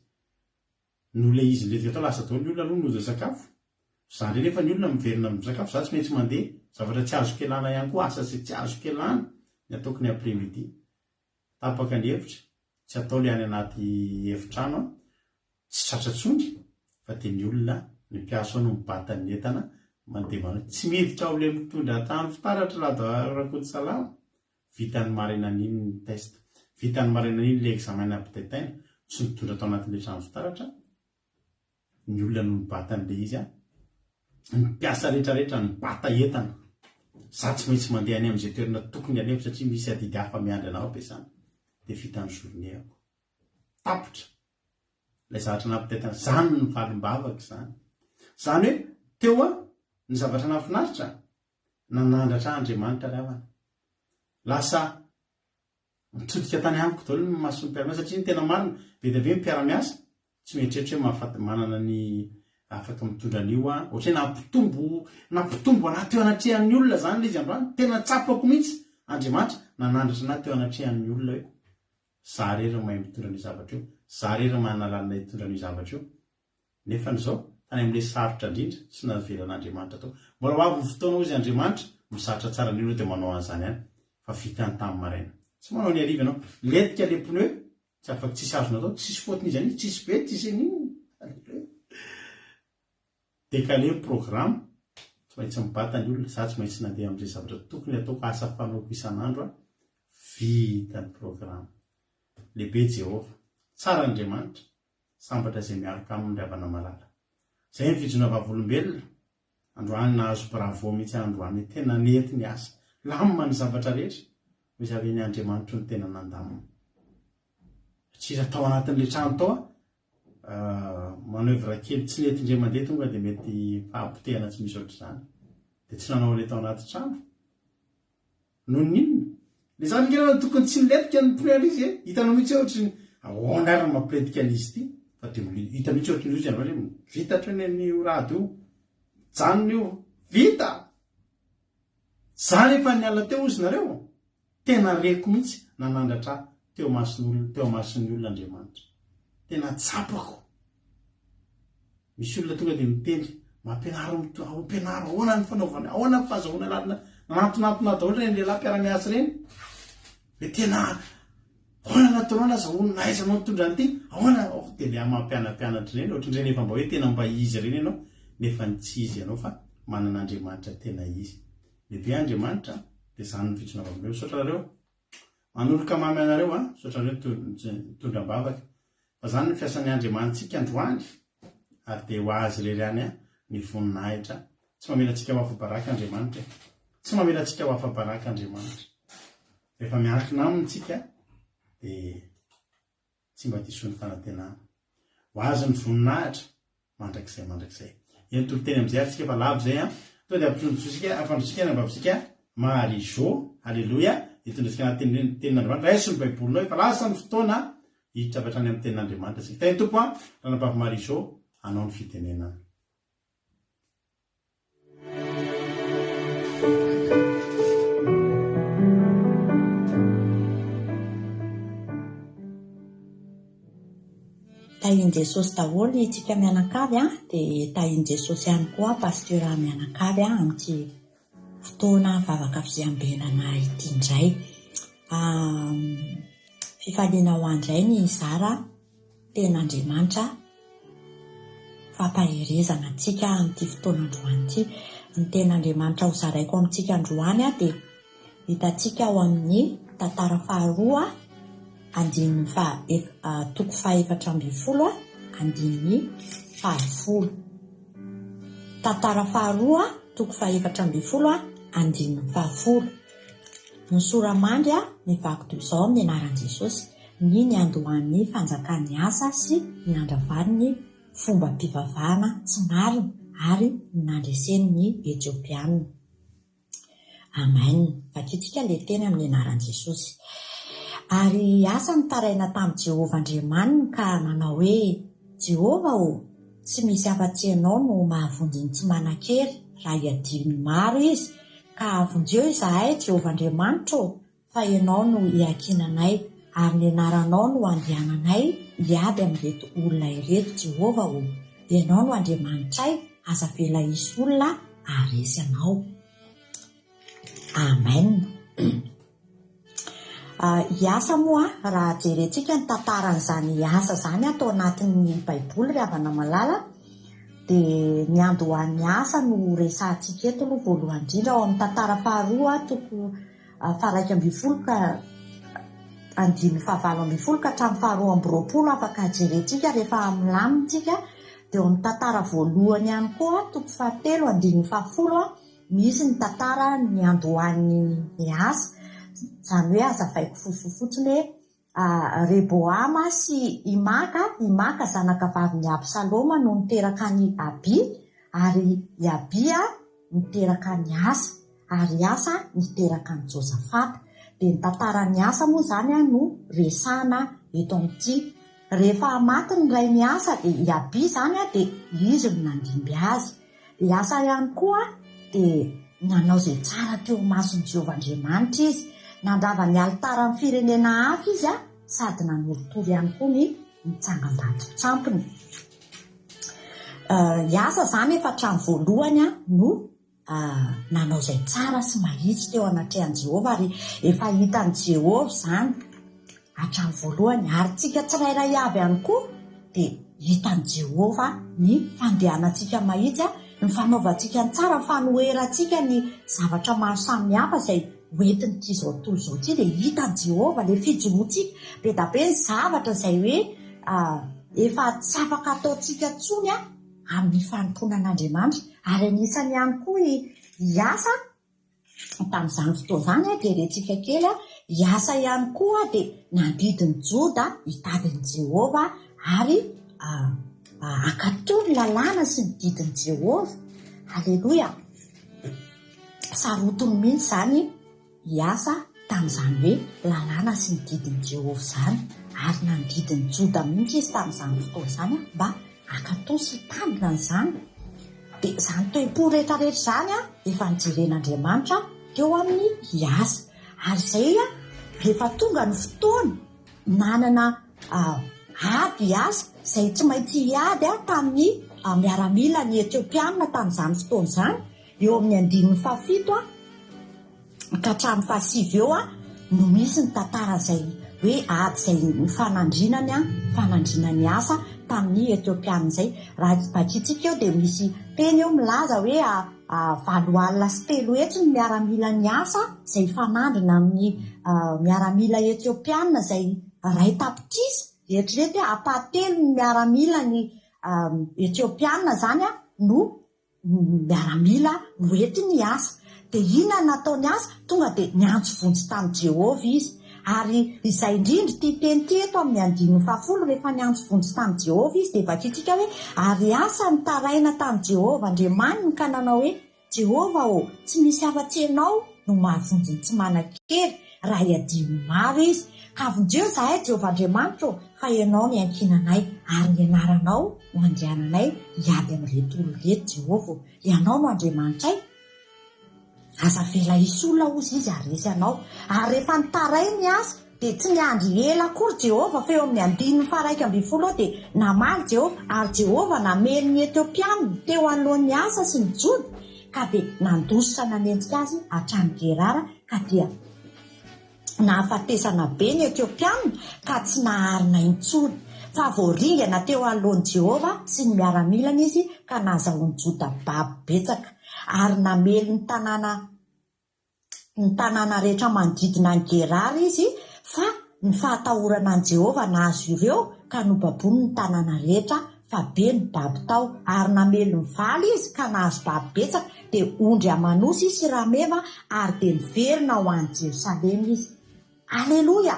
Speaker 2: no le izy letika tao lasa tao ny olona aloha noza sakafo zany rehefa ny olona miverina amin'ny sakafo za tsy maintsy mandeha zavatra tsy azo kelana ihany koa asa sy tsy azo kelana ny ataoko ny après midi tapaka ny hevitra tsy atao le any anaty efitrano tsy tratratsondry fa dia ny olona ny mpiaso ao no mibatany entana mandeha manao tsy miditra ao le mitondra tany fitaratra raharakody salama vitany maraina n'iny ny test vitany maraina n'iny le examen ampitaitaina tsy mitondra tao anatin'le trano fitaratra ny olona no mibatan'le izy ny mpiasa rehetrarehetra ny bata entana za tsy maintsy mandeha any amin'izay toerana tokony alevo satria misy adidy hafa miandry anao ampiasana dia vitany journée ako tapitra ilay zavatra nampitaitana zany ny valim-bavaka zany hoe teo ny zavatra nafinaritra nanandratra Andriamanitra ravana lasa mitodika tany amiko daholo ny masony mpiara-miasa satria ny tena marina be dia be mpiara-miasa tsy mieritreritra hoe mahafaty manana ny afaka mitondra an'io ohatra hoe nampitombo anahy teo anatrehan'ny olona zany le izy androany tena tsapako mihitsy Andriamanitra nanandratra anahy teo anatrehan'ny olona hoe za rery mahay mitondra ny zavatra io za rery manalalina hitondra ny zavatra io nefa n'izao tany amin'le sarotra indrindra tsy navelan'Andriamanitra tao mbola hoavy ny fotoana ozy Andriamanitra misaritra tsara ny olona dia manao an'izany ihany fa vitany tamin'ny maraina tsy manao ny hariva ianao letika le pneu tsy afaka tsisy azona atao tsisy fotony zany tsisy be tsisy niny dekale programme tsy maintsy mibatany olona za tsy maintsy nandeha am'izay zavatra tokony ataoko asa fanaoko isan'andro a vita ny programme lehibe Jehova tsara Andriamanitra sambatra izay miaraka amin'ny ravana malala zay ny fijona vavolombelona androany nahazo bravo mihitsy androany tena nety ny asa lamina ny zavatra rehetra hoe zavy ny Andriamanitra ny tena nandamina satria raha tao anatin'le trano tao manœuvre kely tsy nety indray mandeha tonga dia mety fahampotehana tsy misy ohatr'izany dia tsy nanao le tao anaty trano noho ninona le zany ngenana tokony tsy niletika ny mpioalizy hitanao mihitsy ohatry ahoana ary mampiletika an'izy ity fa dia hita mihitsy ohatry ny izy ianao hoe vitatra ny orady io janony io vita zany efa niala teo izy nareo tena reko mihitsy nanandratra teo mason'ny olona Andriamanitra tena tsapako misy olona tonga dia miteny mampianaro ahoana ny fanaovana ahoana ny fahazahoana lalina natonatona daholo reny lehilahy mpiara-miasa reny hoe tena ahoana nataonao zahoana naizanao mitondra an'ity ahoana dia le mampianampianatra reny ohatr'indreny efa mba hoe tena mba izy reny ianao nefa ny tsy izy ianao fa manana Andriamanitra tena izy lehibe Andriamanitra dia zany ny fitsona vavonareo sotra nareo manoloka mamy anareo sotra nareo tondram-bavaka fa zany ny fiasan'ny Andriamanitsika androany ary dia ho azy rerany ny voninahitra tsy mamelatsika ho afa-baraka Andriamanitra tsy mamelatsika ho afa-baraka Andriamanitra rehefa miankina aminy tsika dia tsy mba diso ny fanantenana ho azy ny voninahitra mandrakizay eny toloteny am'izay atsika fa lavo zay to dia afandrosika nambavitsika Marie-Jo alleloia hitondritsika anaty tenin'Andriamanitra raisy ny baibolinao fa lasa ny fotoana hiditra avy hatrany amin'ny tenin'Andriamanitra sika teny tompo ranabavy Marie-Jo anao ny fitenenana
Speaker 4: tahin Jesosy daholo itsika mianakavy dia tahin Jesosy ihany koa pasteur mianakavy amin'ity fotoana vavaka fiambenana ity indray fifaliana ho andray ny zara ten'Andriamanitra fampaherezana antsika amin'ity fotoana androany ity ny ten'Andriamanitra ho zaraiko amintsika androany dia hitantsika ao amin'ny tantara faharoa andininy toko faha-efatra ambin'ny folo andininy fahavolo tantara faharoa toko faha-efatra ambin'ny folo andininy fahavolo ny soramandry ny vaky toy izao amin'ny anaran'i Jesosy ny andohan'ny fanjakan'ny asa sy ny andravariny fomba mpivavahana tsy marina ary nandreseny ny Etiopianina. Amen. Vakitsika le teny amin'ny anaran'i Jesosy. Ary asa nitaraina tamin'i Jehovah Andriamanina ka nanao hoe Jehova tsy misy afa-tsy ianao no mahavonjy ny tsy manan-kery raha hiadiny maro izy ka avonjeo izahay Jehovah Andriamanitra fa ianao no hiankinanay ary ny anaranao no andehananay hiady amin'ireto olona ireto Jehova ianao no Andriamanitray aza vela isy olona aresy anao. Amen. Iasa moa raha jerentsika ny tantaran'izany asa zany atao anatin'ny baiboly ravana malala dia ny andohan'ny asa no resantsika eto aloha voalohany indrindra ao amin'ny tantara faharoa toko faha-raika ambin'ny folo ka andiny fahavalo ambin'ny folo ka hatramin'ny faharoa amby roapolo afaka jerentsika rehefa milamintsika dia ao amin'ny tantara voalohany ihany koa toko fahatelo andiny fahafolo misy ny tantara ny andohan'ny asa zany hoe azavaiko fotsiny hoe Reboama sy Imaka zanaka vavin'ny Absaloma no niteraka ny Abi ary Abia niteraka ny Asa ary Asa niteraka ny Josafata dia ny tantaran'ny Asa moa zany no resana eto amin'ity rehefa maty ny ray ny Asa dia Abi zany dia izy no nandimby azy dia Asa ihany koa dia nanao izay tsara teo mason'i Jehovah Andriamanitra izy nandrava ny alitara ny firenena hafa izy sady nanolotory ihany koa ny mitsangam-bato tsampony. Asa zany efa hatramin'ny voalohany no nanao izay tsara sy mahitsy teo anatrehan'i Jehova ary efa hitan'i Jehova zany hatramin'ny voalohany, ary tsika tsirairay avy ihany koa dia hitan'i Jehova ny fandehanantsika mahitsy, ny fanaovantsika ny tsara, ny fanoherantsika ny zavatra maro samihafa izay hoentin'ity izao tontolo izao ity, dia hitan'i Jehova ilay fijoroantsika be da be ny zavatra izay hoe efa tsy afaka ataontsika tsony amin'ny fanompoana an'Andriamanitra. Ary anisany ihany koa hiasa tamin'izany fotoana izany dia rentsika kely hiasa ihany koa dia nandidiny Joda hitadin'i Jehova ary akatony lalàna sy ny didin'i Jehova. Aleloia. Sarotiny mihitsy izany hiasa tamin'izany hoe lalàna sy ny didin'i Jehova izany, ary nandidiny Joda mihitsy izy tamin'izany fotoana izany mba akatony sy hitandrina n'izany. Dia izany toe-po rehetrarehetra izany efa nijeren'Andriamanitra teo amin'ny hiasa. Ary izay rehefa tonga ny fotoana nanana ady hiasa izay tsy maintsy hiady tamin'ny miaramila ny Etiopiana tamin'izany fotoana izany, eo amin'ny 17 ka hatramin'ny 7 eo no misy ny tantara izay hoe ady izay ny fanandrinany asa tamin'ny Etiopiana izay. Raha vakitsika eo dia misy teny eo milaza hoe 7 alina sy 3 hetsy ny miaramila ny asa izay fanandrina amin'ny miaramila Etiopiana izay ray tapitrisa. Eritrereto hoe apatelo ny miaramila ny Etiopiana izany no miaramila noety ny asa. Dia inona nataony asa? Tonga dia niantso vonjy tamin'i Jehova izy. Ary izay indrindra ity teny ity eto amin'ny 10 rehefa niantso vonjy tamin'i Jehova izy dia vakitsika hoe ary asa nitaraina tamin'i Jehova Andriamaniny ka nanao hoe Jehova tsy misy afa-tsy ianao no mahavonjy tsy manan-kery raha hiadimy maro izy. Ka vonjeo zahay Jehova Andriamanitra fa ianao ny ankinanay ary ny anaranao no andehananay hiady amin'ireto olona reto Jehova. Ianao no Andriamanitray. Aza vela isy olona ozy izy aresy anao. Ary rehefa nitaray ny asa dia tsy niandry ela akory Jehova fa eo amin'ny 11 dia namaly Jehova, ary Jehova namely ny Etiopiana teo anoloan'ny asa sy ny Joda, ka dia nandositra nanenjika azy hatramin'ny Gerara, ka dia nahafatesana be ny Etiopiana ka tsy naharina intsony. Fa voaringana teo anoloan'i Jehova sy ny miaramilana izy ka nahazahoan'ny Joda babo betsaka. Ary namely ny tanàna rehetra manodidina ny Gerara izy, fa ny fahatahorana an'i Jehova nahazo ireo ka nobabony ny tanàna rehetra fa be ny babo tao. Ary namely ny valy izy ka nahazo babo betsaka dia ondry Amanosy sy Rameva, ary dia niverina ho an'i Jerosalema izy. Aleloia.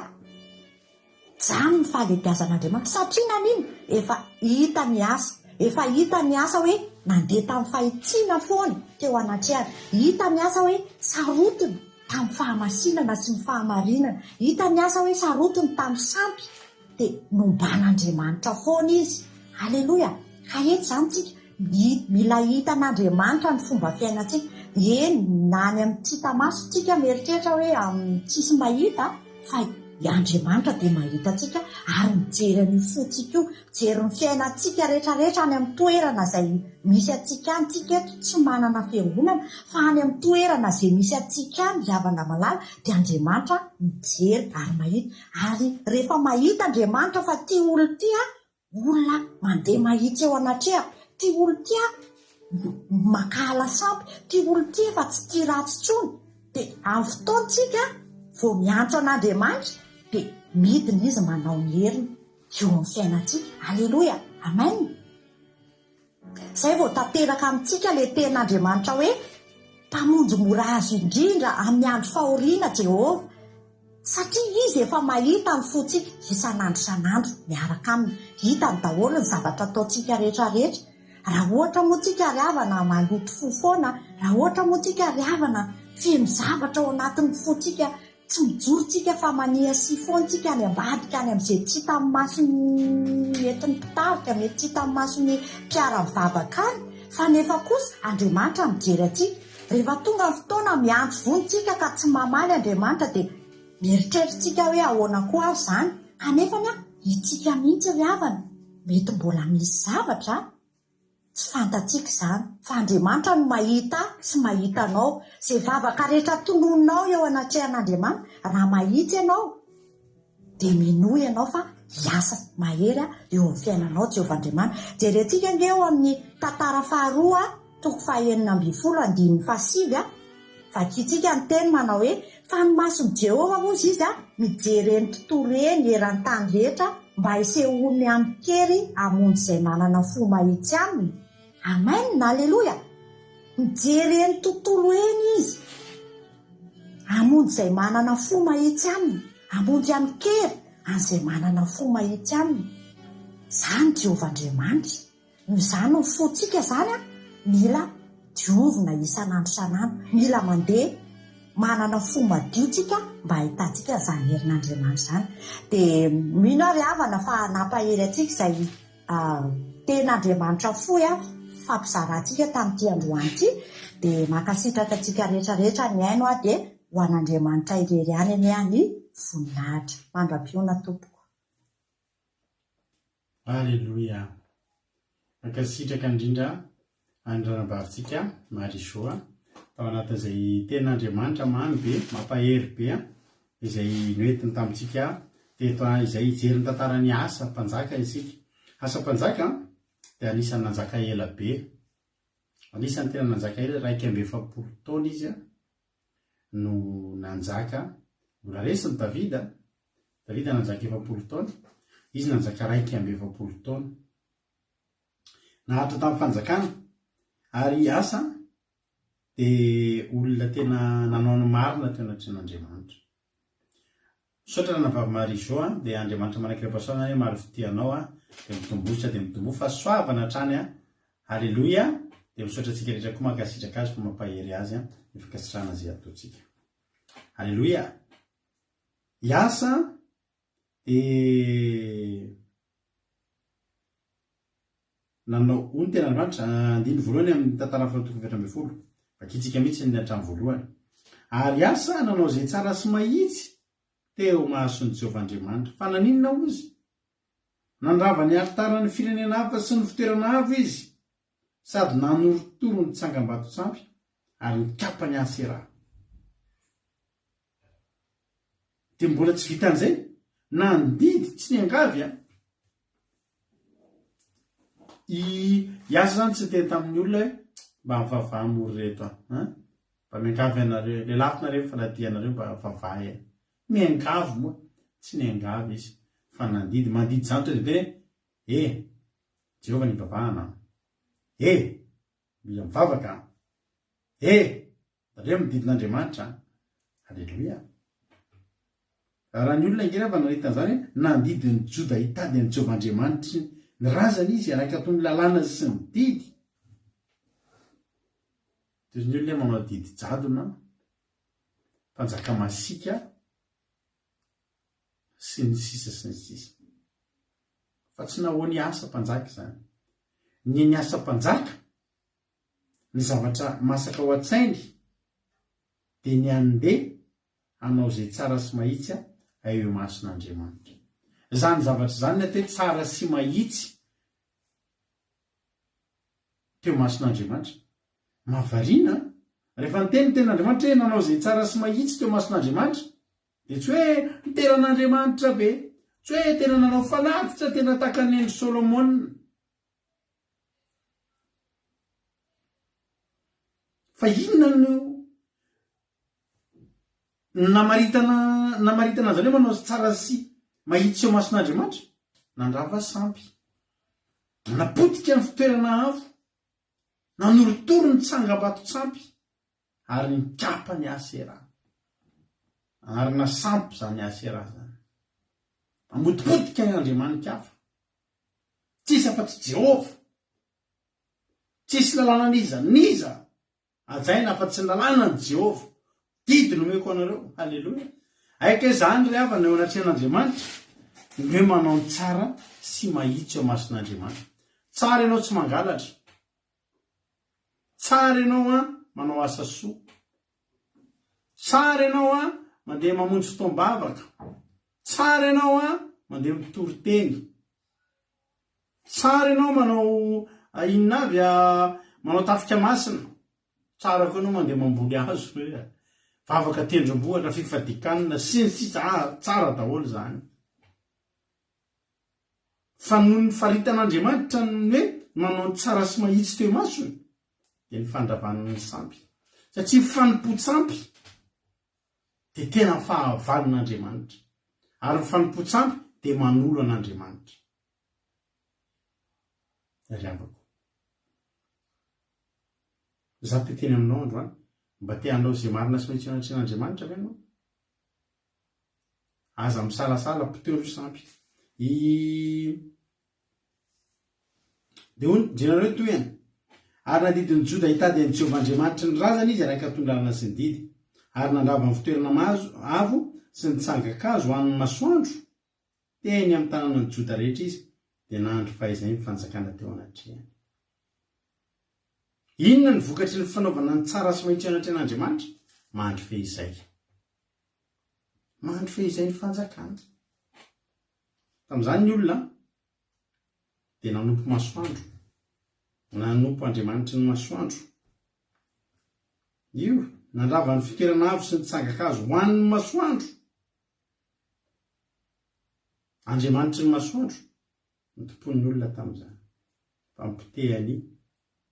Speaker 4: Zany ny fahalebiazan'Andriamanitra, satria nanino? Efa hita ny asa hoe nandeha tamin'ny fahitsiana foana teo anatrehany. Hita ny asa hoe sarotiny tamin'ny fahamasinana sy ny fahamarinana. Hita ny asa hoe sarotiny tamin'ny sampy dia nomban'Andriamanitra foana izy. Aleloia. Ka eto zany tsika mila hitan'Andriamanitra ny fomba fiainantsika. Eny na any amin'ny tsy hita maso tsika mieritreritra hoe tsisy mahita, fa Andriamanitra dia mahita antsika ary mijery ny fotsika io, mijery ny fiainantsika rehetrarehetra any amin'ny toerana izay misy antsika any. Tsika eto tsy manana fiangonana, fa any amin'ny toerana izay misy antsika any havana malala dia Andriamanitra mijery ary mahita. Ary rehefa mahita Andriamanitra fa ty olona ty olona mandeha mahitsy eo anatrehako, ty olona ty makahala sampy, ty olona ty efa tsy tia ratsy tsony, dia amin'ny fotoantsika vao miantso an'Andriamanitra dia midina izy manao ny heriny eo amin'ny fiainantsika. Aleloia. Amen. Izay vao tanteraka amintsika ilay ten'Andriamanitra hoe mpamonjy mora azo indrindra amin'ny andro fahoriana Jehova, satria izy efa mahita ny fontsika isan'andro isan'andro miaraka aminy. Hita ny daholo ny zavatra ataontsika rehetrarehetra. Raha ohatra moa tsika riavana maloto fo foana, raha ohatra moa tsika riavana feno zavatra ao anatin'ny fontsika, tsy mijorontsika fa mania sy foantsika any ambadika any amin'izay tsy hita amin'ny masony entin'ny mpitarika, mety tsy hita amin'ny masony mpiara mivavaka any, fa nefa kosa Andriamanitra mijery antsika. Rehefa tonga ny fotoana miantso vonitsika ka tsy mamaly Andriamanitra dia mieritreritsika hoe ahoana koa ary izany. Kanefa itsika mihitsy riavana mety mbola misy zavatra tsy fantatsika izany, fa Andriamanitra no mahita sy mahita anao. Izay vavaka rehetra tonononao eo anatrehan'Andriamanitra, raha mahitsy ianao dia minoy ianao fa hiasa mahery eo amin'ny fiainanao Jehovahandriamanitra. Jerentsika nge eo amin'ny tantara faharoa 19:15 vakitsika ny teny manao hoe fa ny mason'i Jehova mozy izy mijery eny tontolo eny eran-tany rehetra mba hisehony amin'ny kery hamonjy izay manana fo mahitsy aminy. Amen na aleloia. Mijery eny tontolo eny izy hamonjy izay manana fo mahitsy aminy, hamonjy amin'ny kery an'izay manana fo mahitsy aminy. Zany Jehovahandriamanitra. Izany ny fontsika zany mila diovina isan'andro isan'andro, mila mandeha manana fo madiotsika mba ahitantsika zany herin'Andriamanitra zany. Dia mino ary havana fa nampahery atsika izay ten'Andriamanitra foy fampizarantsika tamin'ity androany ity. Dia makasitraka atsika rehetrarehetra ny aino dia ho an'Andriamanitra irery any ny voninahitra. Mandram-piona tompoko.
Speaker 2: Alleluia. Makasitraka indrindra andranam-bavitsika Marisoa tao anatin'izay ten'Andriamanitra mamy be, mampahery be izay noentiny tamintsika teto izay hijery ny tantarany asa mpanjaka isika. Asa mpanjaka dia anisan'ny nanjaka ela be, anisan'ny tena nanjaka ela 140 taona izy no nanjaka. Mbola resiny Davida nanjaka 70 taona, izy nanjaka 140 taona nahatra tamin'ny fanjakana. Ary asa dia olona tena nanao ny marina teo anatren'Andriamanitra. Misaotra ranavavy Marisoa dia Andriamanitra manankiram-pahasoavana hoe maro fitianao dia mitombosa dia mitombo fa soavana hatrany. Halleloia. Dia misaotra antsika rehetra koa mankasitraka azy fa mampahery azy ny fikasitrana izay ataontsika. Halleloia. Iasa nanao ony tena Andriamanitra andiny voalohany amin'ny tantara fahatoko 20 vakitsika mihitsy ny hatramin'ny voalohany. Ary asa nanao izay tsara sy mahitsy teo mahasony Jehovahandriamanitra. Fa naninona ozy? Nandrava ny altarany firenena hafa sy ny fitoerana hafa izy, sady nanorotoro ny tsangam-bato tsampy ary nikapa ny Asera. Dia mbola tsy vitan'izay, nandidy tsy niangavy iasa zany tsy teny tamin'ny olona hoe mba mivavaha mory reto mba miangavy anareo, le lafinareo faladianareo mba vavahy miangavy moa tsy niangavy izy fa nandidy. Mandidy zany to dia Jehova nivavahana, mila mivavaka, dareo mididin'Andriamanitra. Halleluia. Raha ny olona ingena fa naritan'izany nandidy ny Joda hitady ny Jehovahandriamanitra ny razana izy araka atony lalàna sy ny didy. Dia ny olona manao didy jadona, mpanjaka masika sy ny sisa sy ny sisa. Fa tsy nahoany asa mpanjaka izany. Ny asa mpanjaka, ny zavatra masaka ao an-tsainy dia ny andeha hanao izay tsara sy mahitsy eo mason'Andriamanitra. Zany zavatra zany na te tsara sy mahitsy teo mason'Andriamanitra. Mahavariana rehefa niteny ten'Andriamanitra hoe nanao izay tsara sy mahitsy teo mason'Andriamanitra dia tsy hoe niteran'Andriamanitra be, tsy hoe tena nanao falatitra tena tahaka ny endry Solomona. Fa inona no namaritana zany hoe manao tsara sy mahitsy eo mason'Andriamanitra? Nandrava sampy, napotika ny fitoerana avo, nanorotoro ny tsangam-bato tsampy ary nikapa ny Asera. Ary nasampy zany Asera zany, mamotipotika ny Andriamanitra hafa. Tsisy afa-tsy Jehova, tsisy lalàna niza ajaina afa-tsy ny lalàna ny Jehova. Didy nomeko anareo. Halleluia. Aika zany ry havana eo anatren'Andriamanitra ny hoe manao ny tsara sy mahitsy eo mason'Andriamanitra. Tsara ianao tsy mangalatra, tsara ianao manao asa soa, tsara ianao mandeha mamonjy fotoam-bavaka, tsara ianao mandeha mitory teny, tsara ianao manao inonavy manao tafika masina, tsara koa ianao mandeha mamboly hazo hoe vavaka tendrombohatra fifadikanina sy ny sisa tsara daholo zany. fa noho ny faritan'Andriamanitra ny hoe manao ny tsara sy mahitsy teo masony dia ny fandravan'ny sampy satria fanompo-tsampy dia tena fahavalon'Andriamanitra ary ny fanompo-tsampy dia manolo an'Andriamanitra. Riavako za teteny aminao androany mba te hanao izay marina sy mahitsy anatrehan'Andriamanitra ve ianao? Aza misalasala mpiteo sampy dia hono jenareo toy ihany ary nadidiny Joda hitady any Jehovahandriamanitra ny razana izy raika tondrarana sy ny didy ary nandrava ny fitoerana avo sy ny tsangakazo ho an'ny masoandro teny amin'ny tanàna ny Joda rehetra izy dia nahandro fahaizay ny fanjakana teo anatrehany. Inona ny vokatry ny fanaovana ny tsara sy mahitsy anatrehan'Andriamanitra? Mahandro fehizay. Mahandro fehizay ny fanjakana. Tamin'izany ny olona dia nanompo masoandro, nanompo Andriamanitra ny masoandro. Io nandrava ny fitoerana avo sy ny tsangakazo ho an'ny masoandro. Andriamanitra ny masoandro ny tompon'ny olona tamin'izany, fampitehany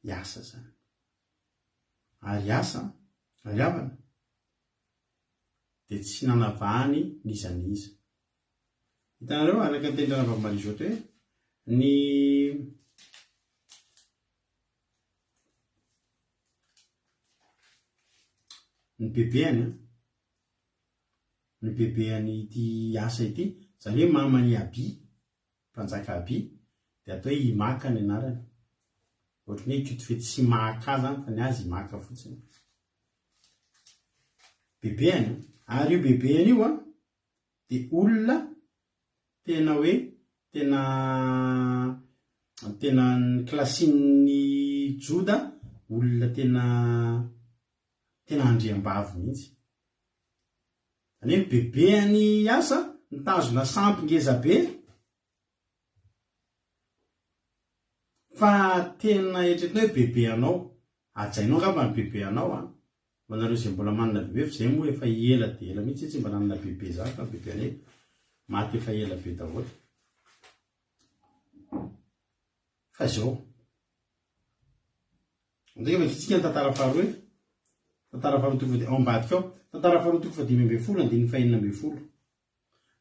Speaker 2: iasa zany. Ary asa ariavana dia tsy nanavahany niza niza. Hitanareo araka ny tendrana Vavamarizy ohatra hoe ny bebeany ity asa ity, zany hoe mamany Abi, mpanjaka Abi, dia atao hoe Imaka ny anarany. Ohatran'ny hoe kitifety tsy maka zany fa ny azy Imaka fotsiny. Bebeany, ary io bebeany io dia olona tena hoe tena ny klasin'ny Joda, olona tena andriambavy mihitsy. Zany hoe bebeany asa nitazona sampy ngeza be fa tena eritreretina hoe bebeanao, ajainao angamba ny bebeanao manareo izay mbola manana bebe fa izay moa efa ela dia ela mihitsy tsy mba nanana bebe zany fa bebeanay maty efa ela be daholo. Fa izao ndreka vakitsika ny tantara faharoa tantara faharoa ao ambadika ao, tantara faharoa 5:20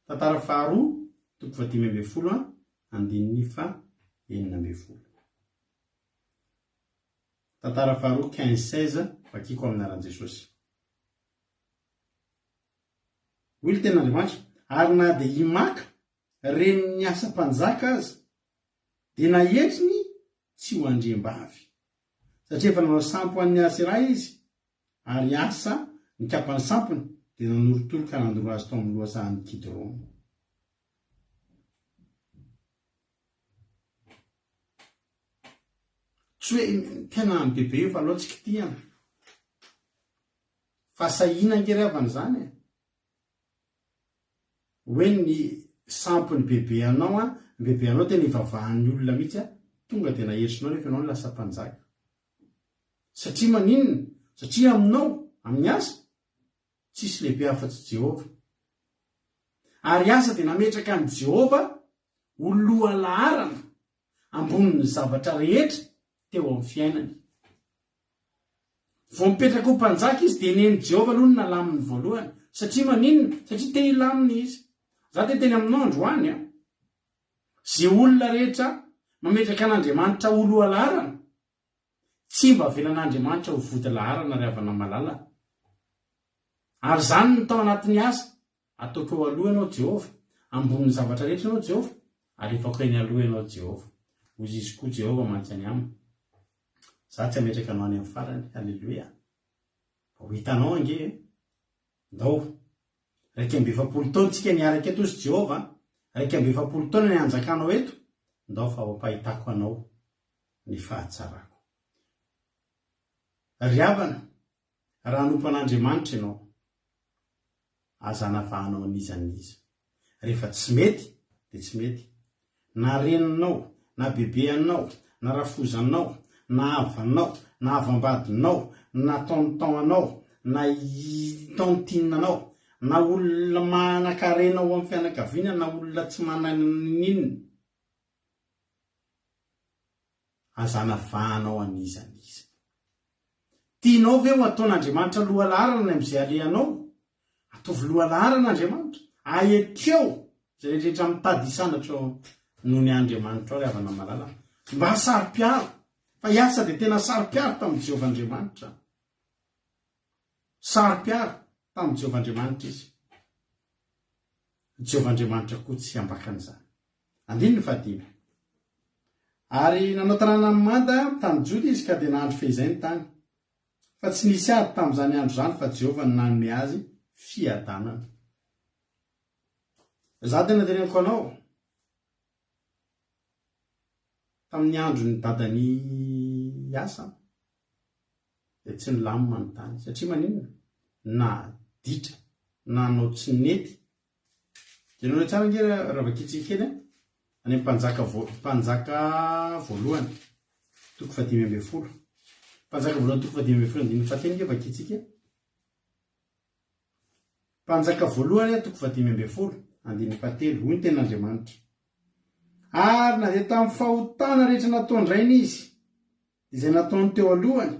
Speaker 2: tantara faharoa 5:20 tantara faharoa 15:16 vakiko amin'ny anaran'i Jesosy. Hoy ny ten'Andriamanitra, ary na dia Imaka reny ny asa mpanjaka aza dia nahetriny tsy ho andriambavy satria efa nanao sampy ho an'ny asa iray izy, ary asa ny kapany sampony dia nanorotolo ka nandoro azy tao amin'ny lohasahan'ny Kidrony. Tsy hoe tena amin'ny bebe io fa aloha tsy kitihana fa sahina angerevana zany hoe ny sampy ny bebeanao ny bebeanao tena ivavahan'ny olona mihitsy tonga dia nahetrinao rehefa ianao ny lasa mpanjaka. Satria maninona? Satria aminao amin'ny asa tsisy lehibe afa-tsy Jehova, ary asa dia nametraka ny Jehova ho loha laharana ambonin'ny zavatra rehetra teo amin'ny fiainany. Vao mipetraka ho mpanjaka izy dia neny Jehova aloha ny nalaminy voalohany. Satria maninona? Satria te hilamina izy. Za te teny aminao androany zay olona rehetra mametraka an'Andriamanitra ho loha laharana, tsy mba avelan'Andriamanitra ho vody laharana ry havana malala. Ary zany ny tao anatin'ny asa ataoko eo aloha ianao Jehova, ambonin'ny zavatra rehetra ianao Jehova, alefako eny aloha ianao Jehova. Hozy izy koa Jehova mantsy aminy. Za tsy ametraka anao any amin'ny farany. Halleluia. Ho hitanao ange ndao 240 taona tsika niaraka eto izy Jehova, 240 taona ny anjakanao eto, ndao fa ampahitako anao ny fahatsarako. Riavana, raha nompan'Andriamanitra ianao, aza navahanao an'izaniza. Rehefa tsy mety dia tsy mety. Na reninao, na bebeanao, na rafozanao, na avanao, na avambadinao, na taontaonanao, na taontinanao, na olona manankarenao amin'ny fianakaviana, na olona tsy manana ninona, azanavanao anizaniza. Tianao ve ho ataon'Andriamanitra lohalarana am'izay alehanao? Ataovy lohalaran'Andriamanitra. Aetreo zay rehetra mitady isanatra noho ny Andriamanitra ao ry havana malala. Mba sary-piaro. Fa iasa dia tena sary-piaro tamin'i Jehovahandriamanitra. Sary-piaro tamin'i Jehovahandriamanitra izy. Jehovahandriamanitra koa tsy ambakan'izany. Andiny ny 5. Ary nanao tanàna manda tamin'ny Joda izy ka dia nahandro fehizay ny tany. Fa tsy nisy ady tamin'izany andro izany fa Jehova no nanome azy fiadanana. Za tena teneniko anao tamin'ny andro ny dadany asa dia tsy nilamina ny tany satria maninona na ditra na anao tsy nety. Jenao tsara nge ravakitsika kely any mpanjaka voalohany 512. Mpanjaka voalohany 512 andiny fateny nge vakitsika. Mpanjaka voalohany 512 andiny fatelo hoy ny ten'Andriamanitra. Ary na dia tamin'ny fahotana rehetra nataondrainy izy izay nataony teo alohany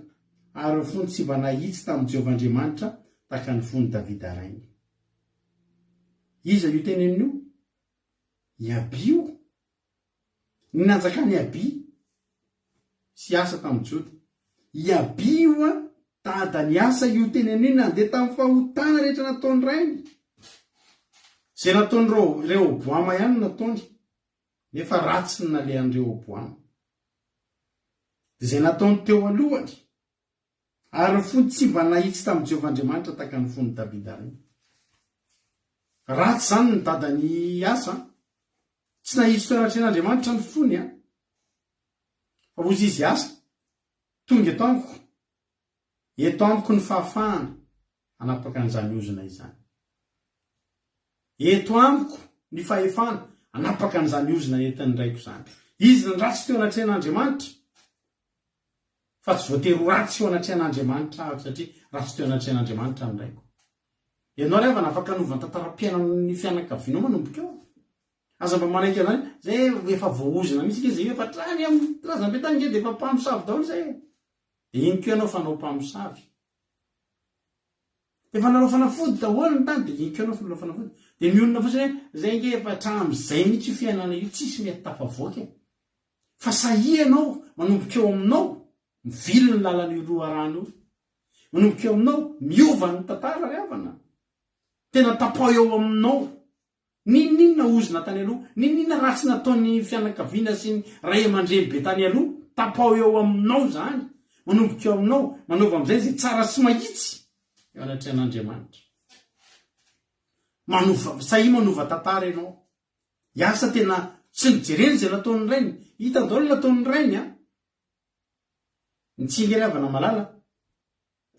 Speaker 2: ary ny fony tsy mba nahitsy tamin'i Jehovahandriamanitra tahaka ny fony Davida rainy. Iza io tenen'io? Iabio. Ny nanjakany Iaby sy asa tamin'ny Joda. Iabio dadany asa io tenen'io nandeha tamin'ny fahotana rehetra nataony rainy. Zay nataony Rehoboama ihany nataony. Nefa ratsy ny nalehan'ny Rehoboama. Izay nataony teo alohany ary ny fony tsy mba nahitsy tamin'i Jehovahandriamanitra tahaka ny fony Davida rainy. Ratsy zany ny dadany asa. Tsy nahitsy teo anatrehan'Andriamanitra ny fony a. Fa ozy izy asa tonga eto amiko ny fahafahana hanapaka an'izany ozona izany. Eto amiko ny fahefana hanapaka an'izany ozona entin'ny raiko izany. Izy ny ratsy teo anatrehan'Andriamanitra fa tsy voatery ho ratsy eo anatrehan'Andriamanitra satria ratsy teo anatrehan'Andriamanitra ny raiko. Ianao rehefa nafaka hanovana tantaram-piainan'ny fianakavianao manomboka eo. Aza mba manaiky zany zay efa voaozina mihitsy zay efa trany amin'ny razam-betany nge dia efa mpamosavy daholo zay. Iny ko ianao fanao mpamosavy. Efa nanao fanafody daholo ny tany dia iny ko ianao fanao fanafody. Dia mionona fotsiny zay nge efa hatramin'izay mihitsy io fiainana io tsisy mety tafavoaka. Fa sahia ianao manomboka eo aminao mivily ny lalan'io loharano io. Manomboka eo aminao miova ny tantara ry havana. Tena tapao eo aminao. Ninona ozona tany aloha, ninona ratsy nataon'ny fianakaviana sy ny ray aman-dreny be tany aloha, tapao eo aminao zany. Manomboka eo aminao, manova amin'izay zay tsara sy mahitsy eo anatrehan'Andriamanitra. Sahi manova tantara ianao. Iasa tena tsy nijereny zay nataon'ny rainy. Hita daholo nataon'ny rainy a. Nitsingery havana malala.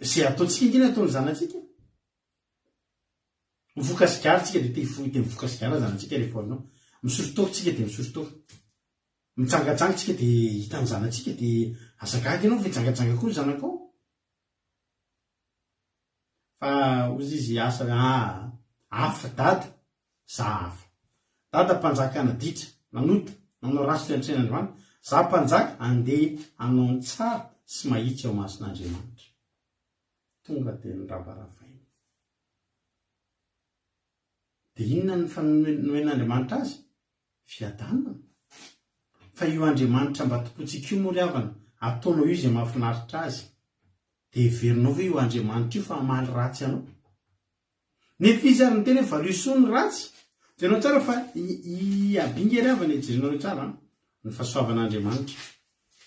Speaker 2: Zay ataontsika ingeny ataon'ny zanatsika. Mivokasikara-tsika dia te mivokasikara zanatsika rehefa aminao. Misosotokotsika dia misosotoka. Mitsangatsanga-tsika dia hitan'ny zanatsika dia azagaga ianao fitsanga-tsanga koa ny zanakao. Fa ozy izy asa hafa dada, za hafa. Dada mpanjaka naditra, nanota, nanao ratsy teo anatrehan'Andriamanitra. Za mpanjaka andeha hanao ny tsara sy mahitsy ao mason'Andriamanitra. Tonga dia nirabaravaina. Dia inona ny fanomen'Andriamanitra azy? Fiadanana. Fa io Andriamanitra mba tokontsika io moa ry havana, ataonao io izay mahafinaritra azy. Dia heverinao ve io Andriamanitra io fa hamaly ratsy anao? Nefa izy ary ny tena valoisoa ny ratsy. Jenao tsara fa abinga ry havana ejerenao tsara ny fahasoavan'Andriamanitra.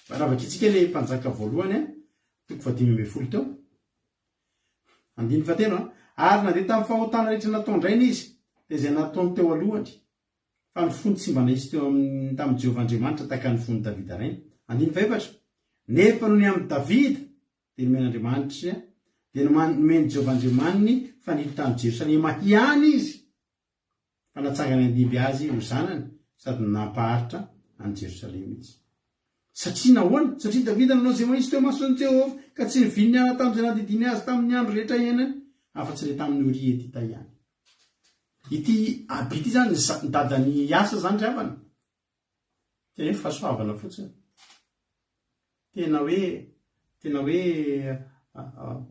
Speaker 2: Ravakitsika ilay mpanjaka voalohany 512 teo. Andiny fateno ary na dia tamin'ny fahotana rehetra nataondrainy izy. Dia izay nataony teo alohany fa ny fony tsy mba nahitsy teo tamin'i Jehovahandriamanitra tahaka ny fony Davida rainy. Andiny faefatra. Nefa noho ny amin'ny Davida dia nomen'Andriamanitra dia nomeny Jehovahandriamanitra fanilo tamin'i Jerosalema hiany izy. Fa natsangany andiby azy ho zanany sady nampaharitra any Jerosalema izy. Satria nahoana? Satria Davida nanao izay mahitsy teo mason'ny Jehova ka tsy nivily ny ana tamin'izay nandidiny azy tamin'ny andro rehetra iainany afa-tsy ilay tamin'ny Oria etita ihany. Ity Aby ity zany ny dadany asa zany ry havana. Tena hoe fahasoavana fotsiny. tena hoe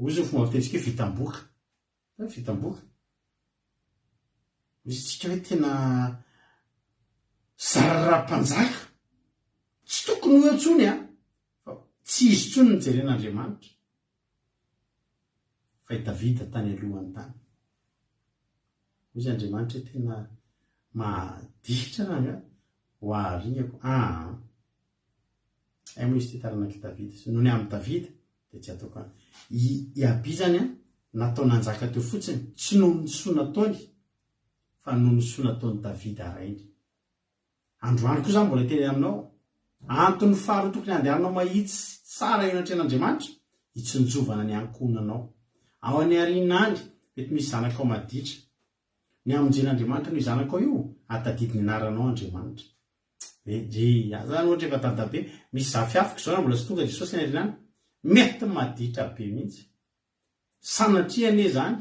Speaker 2: ozy ny fomba fitentsika hoe vitam-boka misy tsika hoe tena zarara-mpanjaka tsy tokony ho etsony fa tsy izy tsony ny jeren'Andriamanitra fa i Davida tany alohany tany izy Andriamanitra tena mahadihitra ranga ho ariako moa izy tetaranaki Davida noho ny amin'ny Davida dia tsy ataoko Iaby zany natao nanjaka teo fotsiny tsy noho ny soa nataony fa noho ny soa nataony Davida arainy. Androany koa zany mbola teny aminao antony faharoa tokony andehanao mahitsy tsara eo anatrehan'Andriamanitra hitsinjovana ny ankonanao ao any arinany mety misy zanakao maditra ny amonjen'Andriamanitra no zanakao io atadidiny anaranao Andriamanitra zany ohatra efa dadabe misy zafiafiko zao na mbola tsy tonga Jesosy ny arinany mety maditra be mihitsy sanatria ane zany